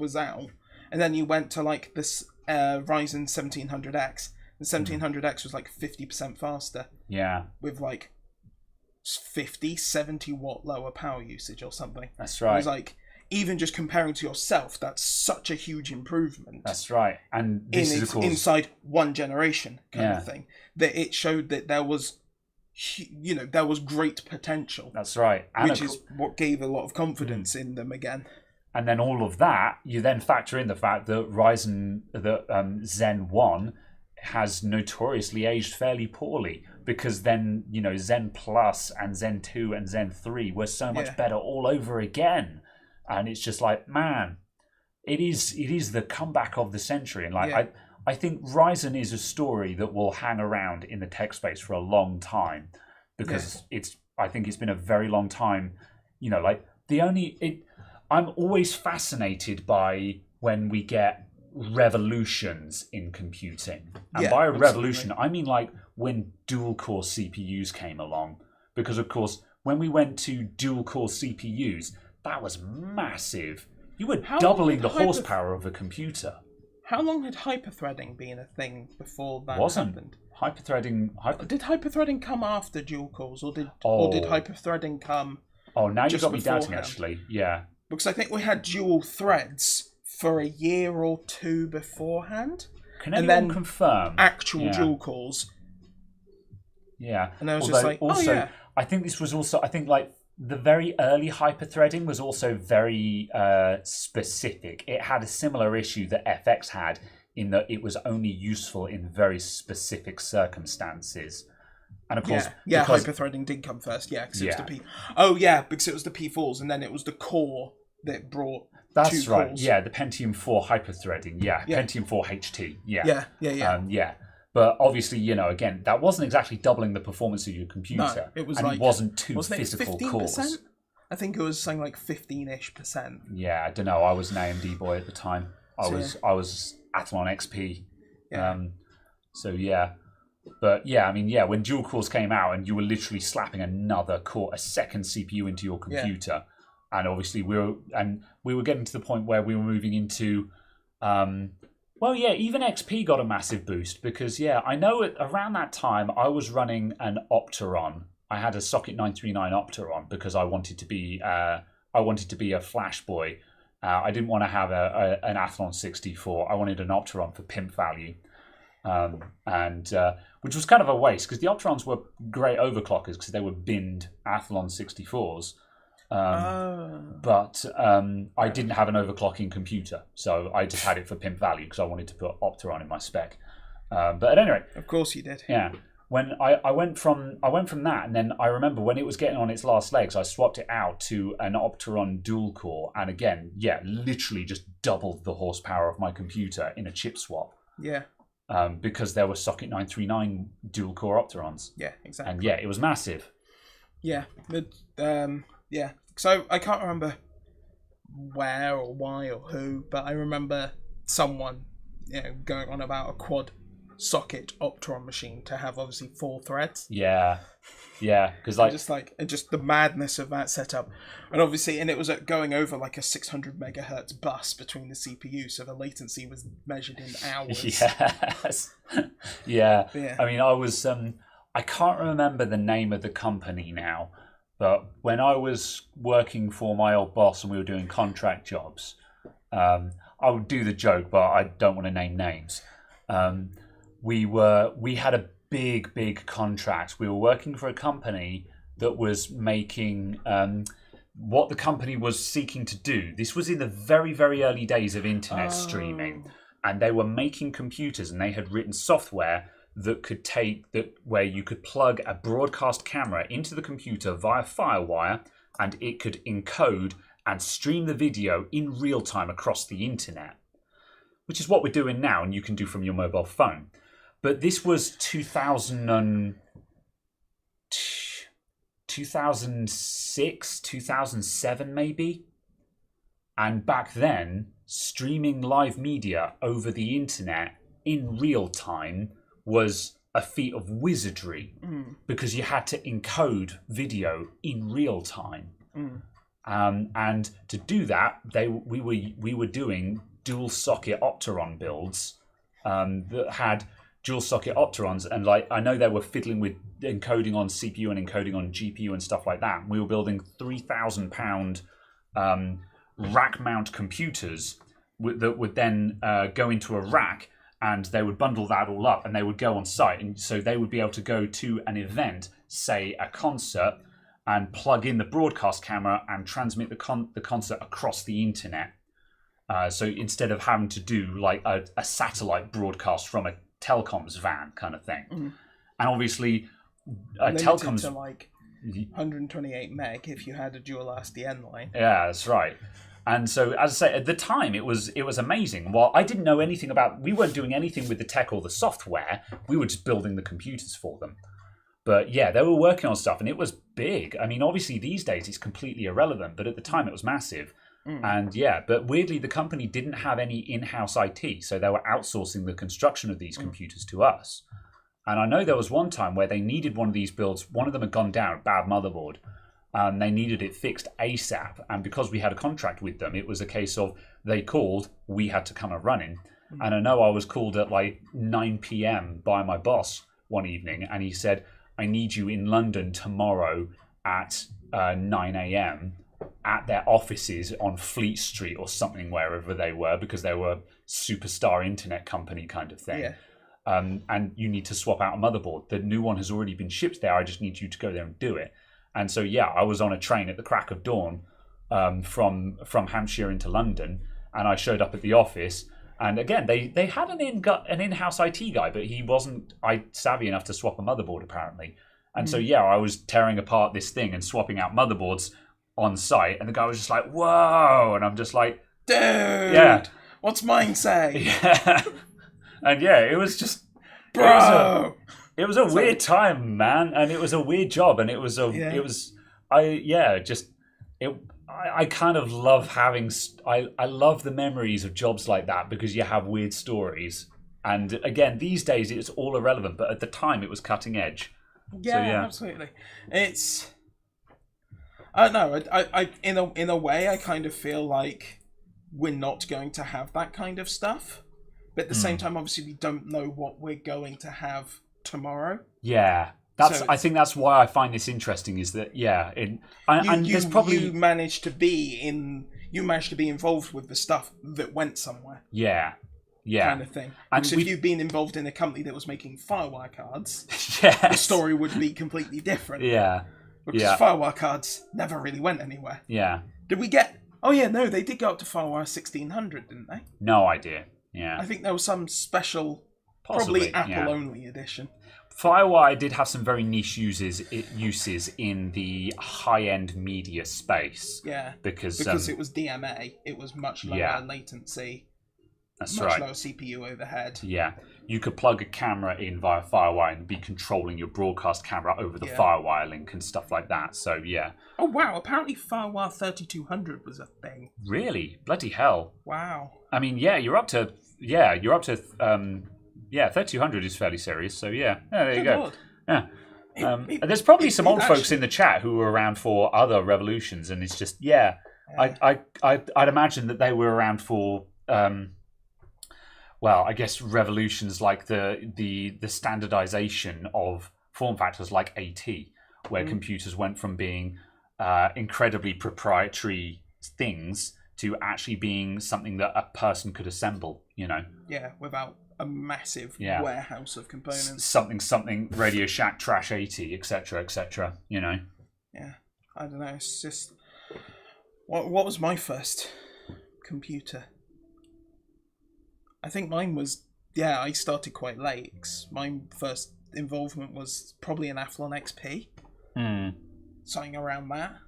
Speaker 2: was out, and then you went to this Ryzen 1700X. The 1700X was 50% faster.
Speaker 1: Yeah.
Speaker 2: With 50, 70 watt lower power usage or something.
Speaker 1: That's right.
Speaker 2: It was even just comparing to yourself, that's such a huge improvement.
Speaker 1: That's right. And this is, of course...
Speaker 2: inside one generation kind of thing. That it showed that there was there was great potential.
Speaker 1: That's right.
Speaker 2: Which is what gave a lot of confidence in them again.
Speaker 1: And then all of that, you then factor in the fact that Zen 1 has notoriously aged fairly poorly, because then, Zen Plus and Zen 2 and Zen 3 were so much better all over again. And it's just like, man, it is the comeback of the century. And I think Ryzen is a story that will hang around in the tech space for a long time, because I think it's been a very long time. I'm always fascinated by when we get revolutions in computing. And by a revolution, I mean like when dual-core CPUs came along. Because, of course, when we went to dual-core CPUs, that was massive. You were doubling the horsepower of a computer.
Speaker 2: How long had hyperthreading been a thing before that happened?
Speaker 1: Did
Speaker 2: hyperthreading come after dual cores, or did hyperthreading come?
Speaker 1: Oh, now you got me
Speaker 2: beforehand?
Speaker 1: doubting. Actually, yeah.
Speaker 2: Because I think we had dual threads for a year or two beforehand.
Speaker 1: Can anyone confirm
Speaker 2: actual dual cores?
Speaker 1: Yeah,
Speaker 2: and I was just like,
Speaker 1: I think this was also. I think like the very early hyperthreading was also very specific. It had a similar issue that FX had, in that it was only useful in very specific circumstances. And of course,
Speaker 2: hyperthreading did come first. Yeah, because it was the because it was the P4s, and then it was the core that brought.
Speaker 1: That's right. Cores. Yeah, the Pentium 4 hyperthreading. Yeah, Pentium 4 HT. Yeah. But obviously, again, that wasn't exactly doubling the performance of your computer.
Speaker 2: No, it was
Speaker 1: it wasn't two physical
Speaker 2: 15%?
Speaker 1: cores.
Speaker 2: I think it was something like 15-ish%.
Speaker 1: Yeah, I don't know. I was an AMD boy at the time. I was Athlon XP.
Speaker 2: Yeah.
Speaker 1: But when dual cores came out and you were literally slapping another core, a second CPU into your computer, and obviously we were getting to the point where we were moving into. Even XP got a massive boost, because I know around that time I was running an Opteron. I had a Socket 939 Opteron because I wanted to be a Flash boy. I didn't want to have an Athlon 64. I wanted an Opteron for pimp value, which was kind of a waste, because the Opterons were great overclockers because they were binned Athlon 64s. But I didn't have an overclocking computer, so I just had it for pimp value because I wanted to put Opteron in my spec. But at any rate,
Speaker 2: of course you did.
Speaker 1: Yeah, when I went from that, and then I remember when it was getting on its last legs, I swapped it out to an Opteron dual core, and again, literally just doubled the horsepower of my computer in a chip swap.
Speaker 2: Yeah.
Speaker 1: Because there were Socket 939 dual core Opterons.
Speaker 2: Yeah, exactly.
Speaker 1: And it was massive.
Speaker 2: Yeah, but so I can't remember where or why or who, but I remember someone going on about a quad socket Opteron machine to have obviously 4 threads.
Speaker 1: Yeah, because
Speaker 2: just the madness of that setup, and obviously, and it was going over like a 600 megahertz bus between the CPU, so the latency was measured in hours.
Speaker 1: Yes, yeah. I mean, I was I can't remember the name of the company now, but when I was working for my old boss and we were doing contract jobs, I would do the joke, but I don't want to name names. We had a big contract. We were working for a company that was making what the company was seeking to do. This was in the very, very early days of internet streaming, and they were making computers, and they had written software that could where you could plug a broadcast camera into the computer via FireWire, and it could encode and stream the video in real time across the internet, which is what we're doing now, and you can do from your mobile phone. But this was 2006, 2007 maybe. And back then, streaming live media over the internet in real time was a feat of wizardry, because you had to encode video in real time. And to do that, we were doing dual socket Opteron builds that had dual socket Opterons, and I know they were fiddling with encoding on CPU and encoding on GPU and stuff like that. We were building £3,000 rack mount computers that would then go into a rack, and they would bundle that all up, and they would go on site, and so they would be able to go to an event, say, a concert and plug in the broadcast camera and transmit the concert across the internet. So instead of having to do like a satellite broadcast from a telecoms van kind of thing.
Speaker 2: Mm.
Speaker 1: And obviously,
Speaker 2: telecoms to like 128 meg if you had a dual SDN line.
Speaker 1: Yeah, that's right. And so, as I say, at the time, it was amazing. Well, I didn't know anything we weren't doing anything with the tech or the software. We were just building the computers for them. But yeah, they were working on stuff, and it was big. I mean, obviously, these days, it's completely irrelevant. But at the time, it was massive. And yeah, but weirdly, the company didn't have any in-house IT. So they were outsourcing the construction of these computers to us. And I know there was one time where they needed one of these builds. One of them had gone down, bad motherboard. And they needed it fixed ASAP. And because we had a contract with them, it was a case of they called, we had to come and run in. And I know I was called at like 9 p.m. by my boss one evening. And he said, I need you in London tomorrow at 9 a.m. at their offices on Fleet Street or something, wherever they were, because they were a superstar internet company kind of thing. Yeah. And you need to swap out a motherboard. The new one has already been shipped there. I just need you to go there and do it. And so, yeah, I was on a train at the crack of dawn from Hampshire into London, and I showed up at the office. And again, they had an in-house IT guy, but he wasn't savvy enough to swap a motherboard, apparently. And so, yeah, I was tearing apart this thing and swapping out motherboards on site. And the guy was just like, whoa. And I'm just like,
Speaker 2: dude, yeah, what's mine say?
Speaker 1: Yeah. And yeah, it was just...
Speaker 2: Bro!
Speaker 1: It was a weird time, man, and it was a weird job, and I kind of love having, I love the memories of jobs like that because you have weird stories. And again, these days it's all irrelevant, but at the time it was cutting edge.
Speaker 2: Yeah, so, yeah. Absolutely. It's, I don't know, in a way I kind of feel like we're not going to have that kind of stuff, but at the same time, obviously we don't know what we're going to have tomorrow.
Speaker 1: Yeah, I think that's why I find this interesting. Is that there's probably
Speaker 2: you managed to be involved with the stuff that went somewhere.
Speaker 1: Yeah,
Speaker 2: kind of thing. And if you've been involved in a company that was making Firewire cards, the story would be completely different.
Speaker 1: Yeah,
Speaker 2: because Firewire cards never really went anywhere.
Speaker 1: Yeah.
Speaker 2: Did we get? Oh yeah, no, they did go up to Firewire 1600, didn't they?
Speaker 1: No idea. Yeah.
Speaker 2: I think there was some special. Possibly Apple-only edition.
Speaker 1: Firewire did have some very niche uses in the high-end media space.
Speaker 2: Yeah, because it was DMA. It was much lower latency.
Speaker 1: That's
Speaker 2: much lower CPU overhead.
Speaker 1: Yeah. You could plug a camera in via Firewire and be controlling your broadcast camera over the Firewire link and stuff like that. So, yeah.
Speaker 2: Oh, wow. Apparently Firewire 3200 was a thing.
Speaker 1: Really? Bloody hell.
Speaker 2: Wow.
Speaker 1: I mean, you're up to 3200 is fairly serious, so yeah. There you go.
Speaker 2: Lord.
Speaker 1: Yeah. There's probably some old folks in the chat who were around for other revolutions, and it's just, I'd imagine that they were around for, I guess revolutions like the standardization of form factors like AT, where computers went from being incredibly proprietary things to actually being something that a person could assemble, you know?
Speaker 2: Yeah, without a massive warehouse of components.
Speaker 1: Something Radio Shack Trash 80, etc., you know?
Speaker 2: Yeah, I don't know, it's just... What was my first computer? I think mine was... Yeah, I started quite late, 'cause my first involvement was probably an Athlon XP. Something around that.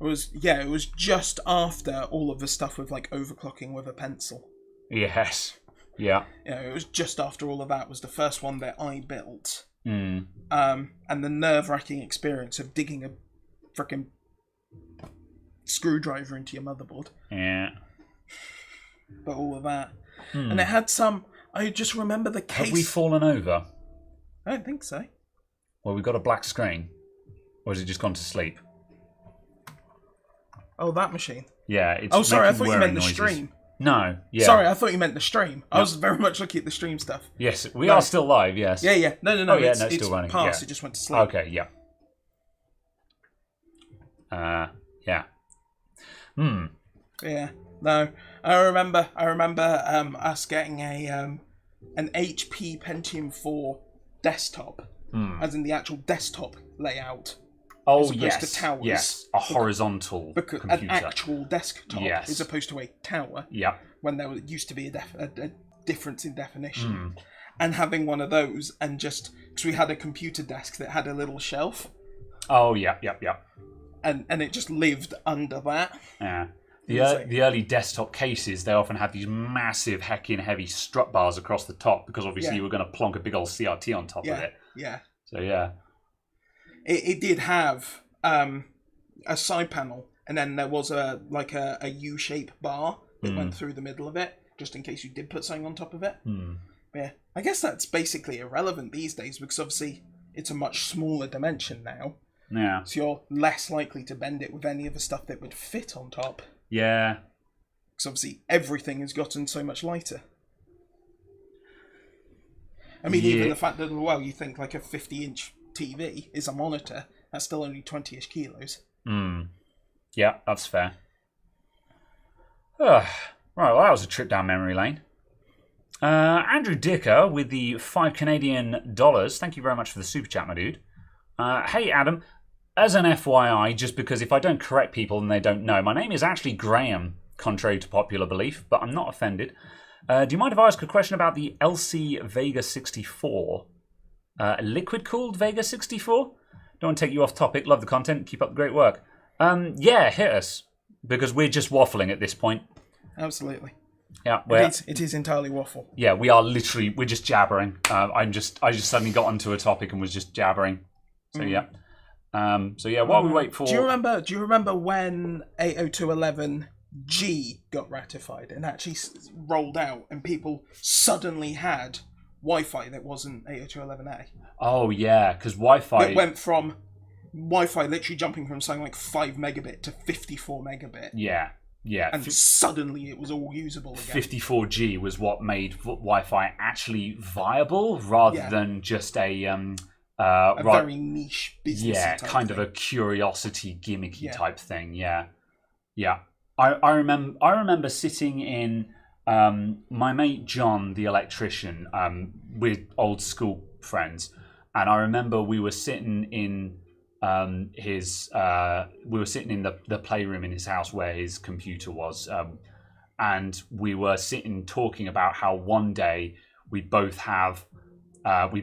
Speaker 2: It was just after all of the stuff with like overclocking with a pencil.
Speaker 1: Yes. Yeah.
Speaker 2: It was just after all of that was the first one that I built. And the nerve-wracking experience of digging a freaking screwdriver into your motherboard.
Speaker 1: Yeah.
Speaker 2: But all of that. And it had some... I just remember the case...
Speaker 1: Have we fallen over?
Speaker 2: I don't think so.
Speaker 1: Well, we've got a black screen. Or has it just gone to sleep?
Speaker 2: Oh, that machine.
Speaker 1: Yeah, it's
Speaker 2: sorry, I thought you meant
Speaker 1: noises.
Speaker 2: the stream.
Speaker 1: No, yeah.
Speaker 2: Sorry, I thought you meant the stream. I was very much looking at the stream stuff.
Speaker 1: Yes, we are still live, yes.
Speaker 2: Yeah. No.
Speaker 1: Oh, yeah, it's still running.
Speaker 2: Past,
Speaker 1: yeah.
Speaker 2: It just went to sleep.
Speaker 1: Okay, yeah. Yeah.
Speaker 2: Yeah. No, I remember us getting an HP Pentium 4 desktop as in the actual desktop layout.
Speaker 1: Oh,
Speaker 2: as opposed to towers.
Speaker 1: Yes, a horizontal computer.
Speaker 2: An actual desktop,
Speaker 1: Yes.
Speaker 2: as opposed to a tower.
Speaker 1: Yeah.
Speaker 2: When there used to be a difference in definition. And having one of those, and just because we had a computer desk that had a little shelf.
Speaker 1: Oh, yeah.
Speaker 2: And it just lived under that.
Speaker 1: Yeah. The early desktop cases, they often had these massive heckin' heavy strut bars across the top because obviously you were going to plonk a big old CRT on top of it.
Speaker 2: Yeah.
Speaker 1: So yeah.
Speaker 2: It did have a side panel, and then there was a U-shaped bar that went through the middle of it, just in case you did put something on top of it. Yeah, I guess that's basically irrelevant these days because obviously it's a much smaller dimension now.
Speaker 1: Yeah.
Speaker 2: So you're less likely to bend it with any of the stuff that would fit on top.
Speaker 1: Yeah.
Speaker 2: Because obviously everything has gotten so much lighter. I mean, even the fact that, you think like a 50-inch TV is a monitor, that's still only 20-ish kilos.
Speaker 1: Yeah, that's fair. Right, well, that was a trip down memory lane. Andrew Dicker with the $5 Canadian. Thank you very much for the super chat, my dude. Hey, Adam. As an FYI, just because if I don't correct people and they don't know, my name is actually Graham, contrary to popular belief, but I'm not offended. Do you mind if I ask a question about the LC Vega 64? Liquid-cooled Vega 64? Don't want to take you off topic. Love the content. Keep up the great work. Yeah, hit us. Because we're just waffling at this point.
Speaker 2: Absolutely.
Speaker 1: Yeah,
Speaker 2: it is entirely waffle.
Speaker 1: Yeah, we're just jabbering. I just suddenly got onto a topic and was just jabbering. So yeah. While we wait for...
Speaker 2: Do you remember when 802.11G got ratified and actually rolled out and people suddenly had Wi-Fi that wasn't 802.11a?
Speaker 1: Oh, yeah, because Wi-Fi...
Speaker 2: It went from Wi-Fi literally jumping from something like 5 megabit to 54 megabit.
Speaker 1: Yeah.
Speaker 2: And suddenly it was all usable again.
Speaker 1: 54G was what made Wi-Fi actually viable rather than just a
Speaker 2: very niche business.
Speaker 1: Yeah, kind of a curiosity gimmicky type thing. Yeah. I remember sitting in my mate John, the electrician, with old school friends, and I remember we were sitting in the playroom in his house where his computer was, and we were sitting talking about how one day we both have we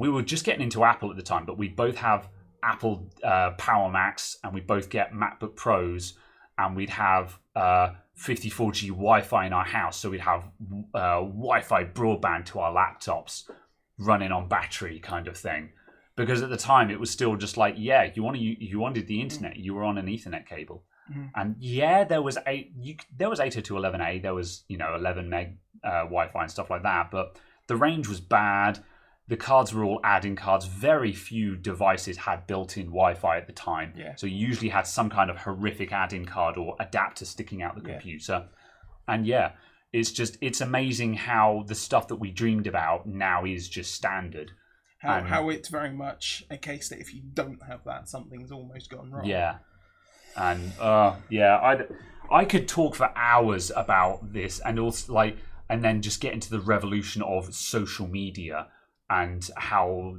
Speaker 1: were just getting into Apple at the time, but we both have Apple Power Macs, and we both get MacBook Pros, and we'd have 54G Wi-Fi in our house, so we'd have Wi-Fi broadband to our laptops running on battery kind of thing. Because at the time it was still just like, you wanted the internet, you were on an Ethernet cable. And there was 802.11a, there was 11 meg Wi-Fi and stuff like that, but the range was bad. The cards were all add-in cards. Very few devices had built-in Wi-Fi at the time. Yeah. So you usually had some kind of horrific add-in card or adapter sticking out the computer. And it's amazing how the stuff that we dreamed about now is just standard.
Speaker 2: How it's very much a case that if you don't have that, something's almost gone wrong.
Speaker 1: Yeah. And I could talk for hours about this, and also and then just get into the revolution of social media and how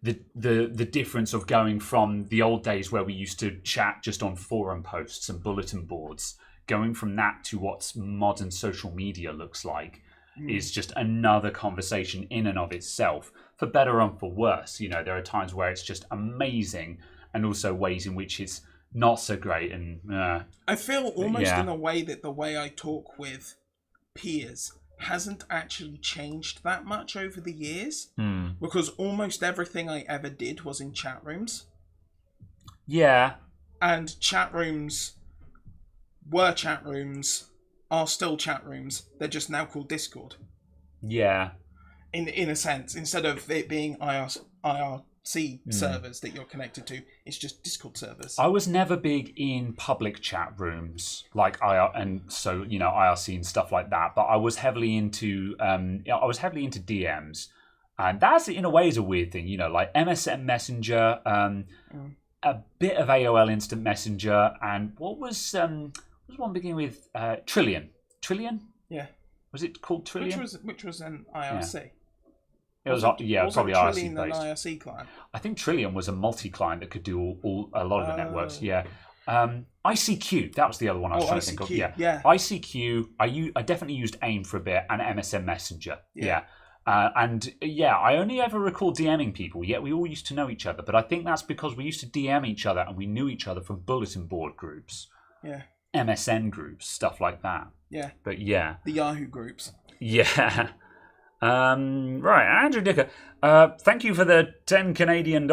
Speaker 1: the difference of going from the old days where we used to chat just on forum posts and bulletin boards, going from that to what modern social media looks like is just another conversation in and of itself, for better and for worse. There are times where it's just amazing, and also ways in which it's not so great. And
Speaker 2: I feel almost in a way that the way I talk with peers hasn't actually changed that much over the years, because almost everything I ever did was in chat rooms.
Speaker 1: Yeah.
Speaker 2: And chat rooms were chat rooms, are still chat rooms. They're just now called Discord.
Speaker 1: Yeah.
Speaker 2: In a sense, instead of it being IRC servers that you're connected to, it's just Discord servers.
Speaker 1: I was never big in public chat rooms like IRC and stuff like that, but I was heavily into DMs, and that's in a way is a weird thing, like MSN Messenger, a bit of AOL Instant Messenger, and what was one beginning with Trillion? Yeah. Was it called Trillion?
Speaker 2: Which was an IRC.
Speaker 1: It was probably IRC
Speaker 2: Trillion an
Speaker 1: based.
Speaker 2: IRC client?
Speaker 1: I think Trillion was a multi-client that could do a lot of the networks. Yeah. ICQ, that was the other one I was trying to think of. Yeah. ICQ, I definitely used AIM for a bit and MSN Messenger. Yeah. I only ever recall DMing people, yet we all used to know each other. But I think that's because we used to DM each other and we knew each other from bulletin board groups.
Speaker 2: Yeah.
Speaker 1: MSN groups, stuff like that.
Speaker 2: Yeah.
Speaker 1: But yeah.
Speaker 2: The Yahoo groups.
Speaker 1: Yeah. Right, Andrew Dicker. Thank you for the $10 Canadian.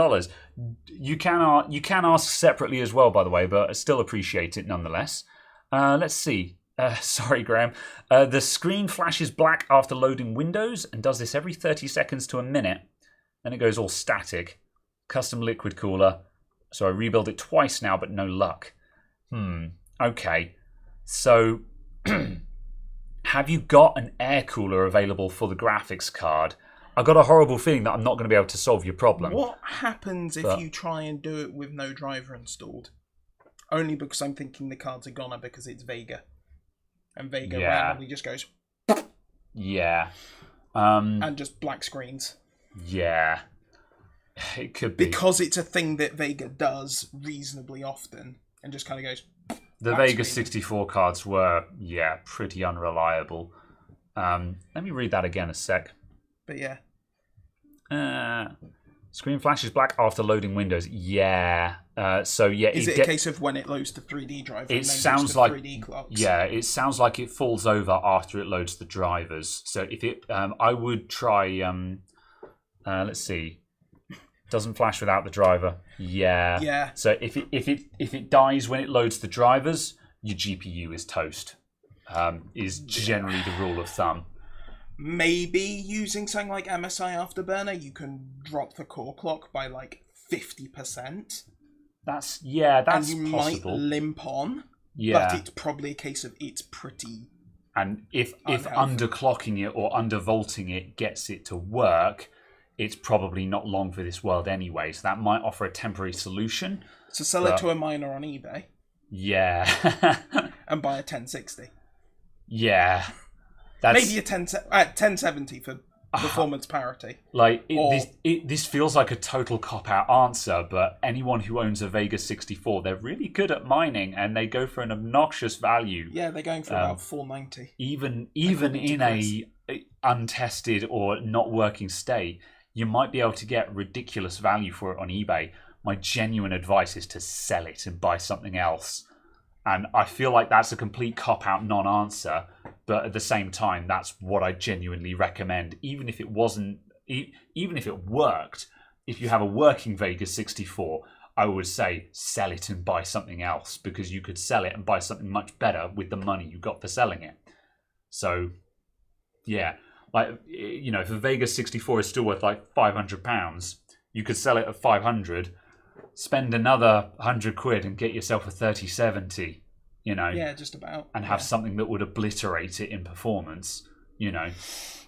Speaker 1: You can ask separately as well, by the way, but I still appreciate it nonetheless. Let's see. Sorry, Graham. The screen flashes black after loading Windows and does this every 30 seconds to a minute. Then it goes all static. Custom liquid cooler. So I rebuilt it twice now, but no luck. Okay. So, have you got an air cooler available for the graphics card? I've got a horrible feeling that I'm not going to be able to solve your problem.
Speaker 2: What happens if you try and do it with no driver installed? Only because I'm thinking the cards are goner because it's Vega. And Vega randomly just goes...
Speaker 1: Yeah.
Speaker 2: And just black screens.
Speaker 1: Yeah. It could be.
Speaker 2: Because it's a thing that Vega does reasonably often. And just kind of goes...
Speaker 1: The Vega 64 cards were, pretty unreliable. Let me read that again a sec.
Speaker 2: But yeah.
Speaker 1: Screen flashes black after loading Windows. Yeah. Is
Speaker 2: it a case of when it loads the 3D driver?
Speaker 1: It sounds like 3D clocks? Yeah, it sounds like it falls over after it loads the drivers. So if it, I would try. Let's see. Doesn't flash without the driver. Yeah.
Speaker 2: Yeah.
Speaker 1: So if it dies when it loads the drivers, your GPU is toast. Is generally the rule of thumb.
Speaker 2: Maybe using something like MSI Afterburner, you can drop the core clock by like 50%.
Speaker 1: That's
Speaker 2: and you
Speaker 1: possible.
Speaker 2: Might limp on.
Speaker 1: Yeah.
Speaker 2: But it's probably a case of it's pretty.
Speaker 1: And if underclocking it or undervolting it gets it to work, it's probably not long for this world anyway. So that might offer a temporary solution.
Speaker 2: So sell it to a miner on eBay.
Speaker 1: Yeah.
Speaker 2: And buy a 1060.
Speaker 1: Yeah.
Speaker 2: Maybe a 1070 for performance parity.
Speaker 1: Like this feels like a total cop-out answer, but anyone who owns a Vega 64, they're really good at mining, and they go for an obnoxious value.
Speaker 2: Yeah, they're going for about $490.
Speaker 1: Even in a untested or not working state, you might be able to get ridiculous value for it on eBay. My genuine advice is to sell it and buy something else. And I feel like that's a complete cop-out non-answer, but at the same time, that's what I genuinely recommend. Even if it worked, if you have a working Vega 64, I would say sell it and buy something else, because you could sell it and buy something much better with the money you got for selling it. So, yeah, like, you know, if a Vega 64 is still worth like £500, you could sell it at 500. Spend another £100 and get yourself a 3070, you know.
Speaker 2: Yeah, just about.
Speaker 1: And have something that would obliterate it in performance, you know.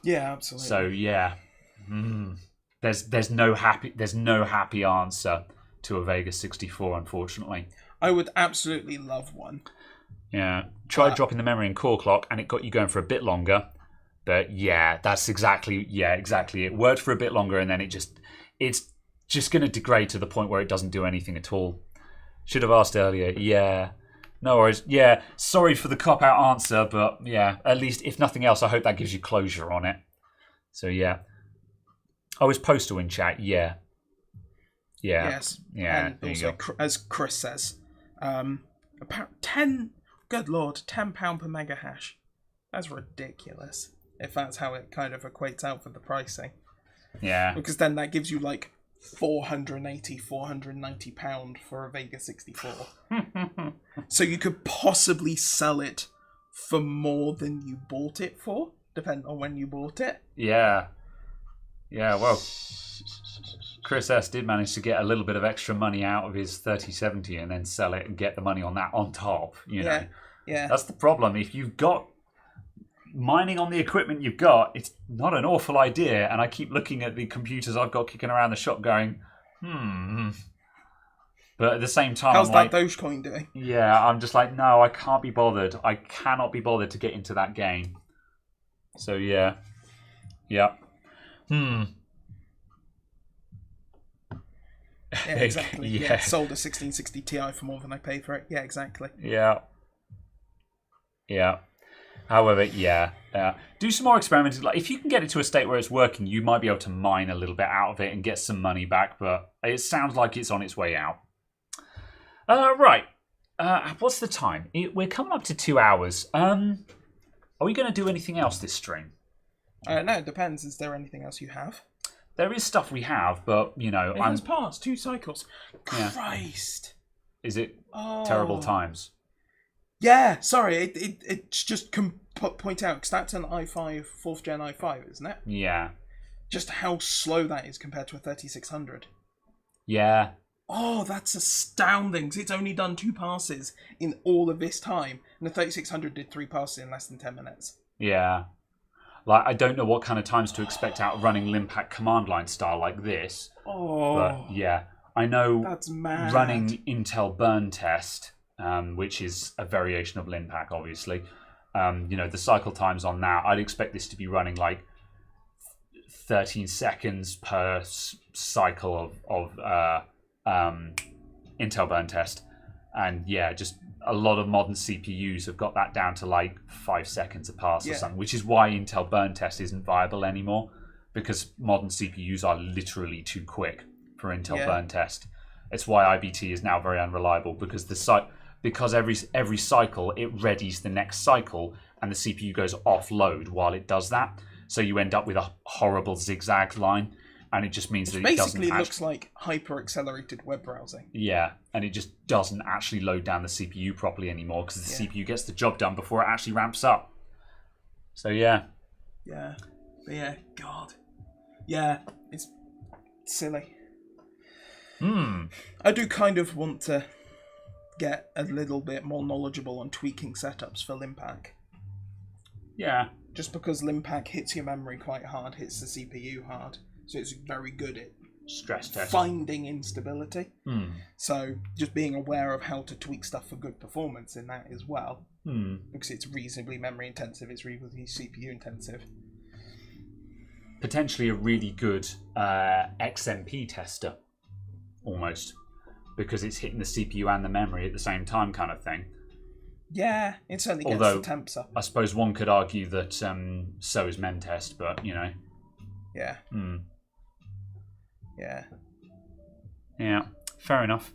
Speaker 2: Yeah, absolutely.
Speaker 1: So yeah, there's no happy answer to a Vega 64, unfortunately.
Speaker 2: I would absolutely love one.
Speaker 1: Yeah, tried dropping the memory and core clock, and it got you going for a bit longer. But yeah, that's exactly it. Worked for a bit longer, and then it's just going to degrade to the point where it doesn't do anything at all. Should have asked earlier. Yeah. No worries. Yeah. Sorry for the cop-out answer, but yeah, at least, if nothing else, I hope that gives you closure on it. So yeah. Oh, is Postal in chat? Yeah. Yeah.
Speaker 2: Yes.
Speaker 1: Yeah.
Speaker 2: And also, as Chris says, about £10 per mega hash. That's ridiculous. If that's how it kind of equates out for the pricing.
Speaker 1: Yeah.
Speaker 2: Because then that gives you like £490 for a Vega 64. So you could possibly sell it for more than you bought it for, depending on when you bought it.
Speaker 1: Yeah. Yeah, well, Chris S. did manage to get a little bit of extra money out of his 3070 and then sell it and get the money on that on top, you know.
Speaker 2: Yeah.
Speaker 1: That's the problem. If you've got mining on the equipment you've got, it's not an awful idea. And I keep looking at the computers I've got kicking around the shop going, But at the same time,
Speaker 2: how's that Dogecoin doing?
Speaker 1: Yeah, I'm just like, no, I can't be bothered. I cannot be bothered to get into that game. So yeah.
Speaker 2: Yeah, exactly.
Speaker 1: Yeah.
Speaker 2: Yeah, sold a 1660 Ti for more than I paid for it. Yeah, exactly.
Speaker 1: Yeah. Yeah. However, yeah, do some more experimenting. Like, if you can get it to a state where it's working, you might be able to mine a little bit out of it and get some money back. But it sounds like it's on its way out. Right. What's the time? We're coming up to 2 hours. Are we going to do anything else this stream?
Speaker 2: No, it depends. Is there anything else you have?
Speaker 1: There is stuff we have, but
Speaker 2: It has passed 2 cycles.
Speaker 1: Yeah.
Speaker 2: Christ.
Speaker 1: Is it terrible times?
Speaker 2: Yeah, sorry, it's just point out, because that's an i5, 4th gen i5, isn't it?
Speaker 1: Yeah.
Speaker 2: Just how slow that is compared to a 3600.
Speaker 1: Yeah.
Speaker 2: Oh, that's astounding, 'cause it's only done 2 passes in all of this time, and the 3600 did 3 passes in less than 10 minutes.
Speaker 1: Yeah. Like, I don't know what kind of times to expect out of running Limpack command line style like this.
Speaker 2: Oh.
Speaker 1: But, yeah. I know
Speaker 2: That's mad.
Speaker 1: running Intel burn test, which is a variation of Limpack, obviously. The cycle times on that, I'd expect this to be running like 13 seconds per cycle of Intel burn test. And yeah, just a lot of modern CPUs have got that down to like 5 seconds a pass or something, which is why Intel burn test isn't viable anymore, because modern CPUs are literally too quick for Intel burn test. It's why IBT is now very unreliable, because every cycle it readies the next cycle and the CPU goes offload while it does that. So you end up with a horrible zigzag line, and it just means that it doesn't
Speaker 2: basically looks like hyper accelerated web browsing.
Speaker 1: Yeah, and it just doesn't actually load down the CPU properly anymore, because the CPU gets the job done before it actually ramps up. So yeah.
Speaker 2: Yeah. But yeah, God. Yeah, it's silly. I do kind of want to get a little bit more knowledgeable on tweaking setups for Limpack.
Speaker 1: Yeah.
Speaker 2: Just because Limpack hits your memory quite hard, hits the CPU hard, so it's very good at
Speaker 1: stress test
Speaker 2: finding instability. So just being aware of how to tweak stuff for good performance in that as well, because it's reasonably memory intensive, it's reasonably CPU intensive.
Speaker 1: Potentially a really good XMP tester, almost, because it's hitting the CPU and the memory at the same time, kind of thing.
Speaker 2: Yeah, it certainly gets the temps up.
Speaker 1: I suppose one could argue that so is Mentest, but
Speaker 2: Yeah.
Speaker 1: Yeah, fair enough.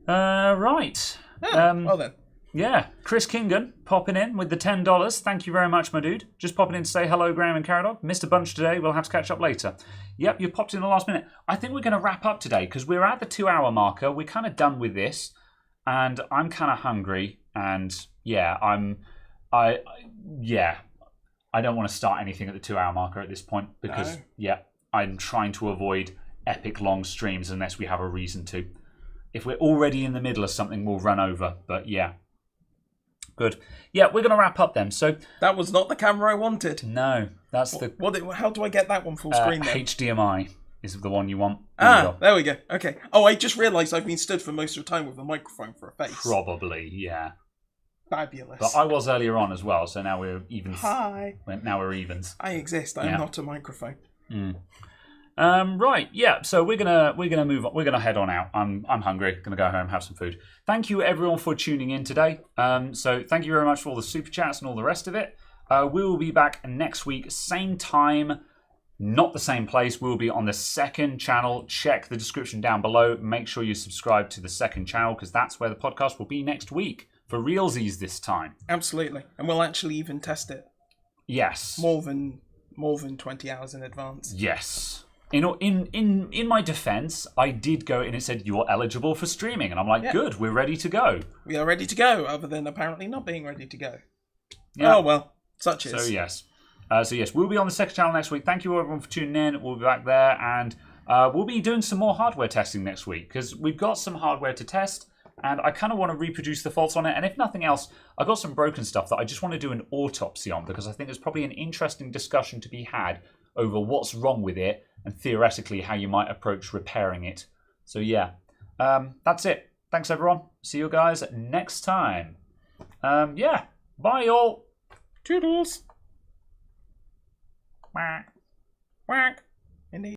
Speaker 1: Right.
Speaker 2: Well then.
Speaker 1: Yeah, Chris Kingan popping in with the $10. Thank you very much, my dude. Just popping in to say hello, Graham and Caradog. Missed a bunch today. We'll have to catch up later. Yep, you popped in the last minute. I think we're going to wrap up today because we're at the 2-hour marker. We're kind of done with this, and I'm kind of hungry. And yeah, I don't want to start anything at the 2-hour marker at this point because I'm trying to avoid epic long streams unless we have a reason to. If we're already in the middle of something, we'll run over. But yeah. Good. Yeah, we're going to wrap up then. So
Speaker 2: that was not the camera I wanted.
Speaker 1: No, that's the...
Speaker 2: How do I get that one full screen then?
Speaker 1: HDMI is the one you want.
Speaker 2: There we go. Okay. Oh, I just realised I've been stood for most of the time with a microphone for a face.
Speaker 1: Probably, yeah.
Speaker 2: Fabulous.
Speaker 1: But I was earlier on as well, so now we're evens.
Speaker 2: Hi.
Speaker 1: Now we're evens.
Speaker 2: I exist. I'm not a microphone.
Speaker 1: Right, yeah. So we're gonna move on. We're gonna head on out. I'm hungry. Gonna go home, have some food. Thank you everyone for tuning in today. So thank you very much for all the super chats and all the rest of it. We will be back next week, same time, not the same place. We'll be on the second channel. Check the description down below. Make sure you subscribe to the second channel because that's where the podcast will be next week for realsies this time.
Speaker 2: Absolutely, and we'll actually even test it.
Speaker 1: Yes.
Speaker 2: More than 20 hours in advance.
Speaker 1: Yes. In my defense, I did go and it said you're eligible for streaming, and I'm like, good, we're ready to go.
Speaker 2: We are ready to go, other than apparently not being ready to go. Yeah. Oh well, such is.
Speaker 1: So yes, we'll be on the second channel next week. Thank you everyone for tuning in. We'll be back there, and we'll be doing some more hardware testing next week because we've got some hardware to test, and I kind of want to reproduce the faults on it. And if nothing else, I've got some broken stuff that I just want to do an autopsy on because I think there's probably an interesting discussion to be had over what's wrong with it and theoretically how you might approach repairing it. So yeah, that's it. Thanks everyone. See you guys next time. Yeah, bye all.
Speaker 2: Toodles.
Speaker 1: Quack. Quack.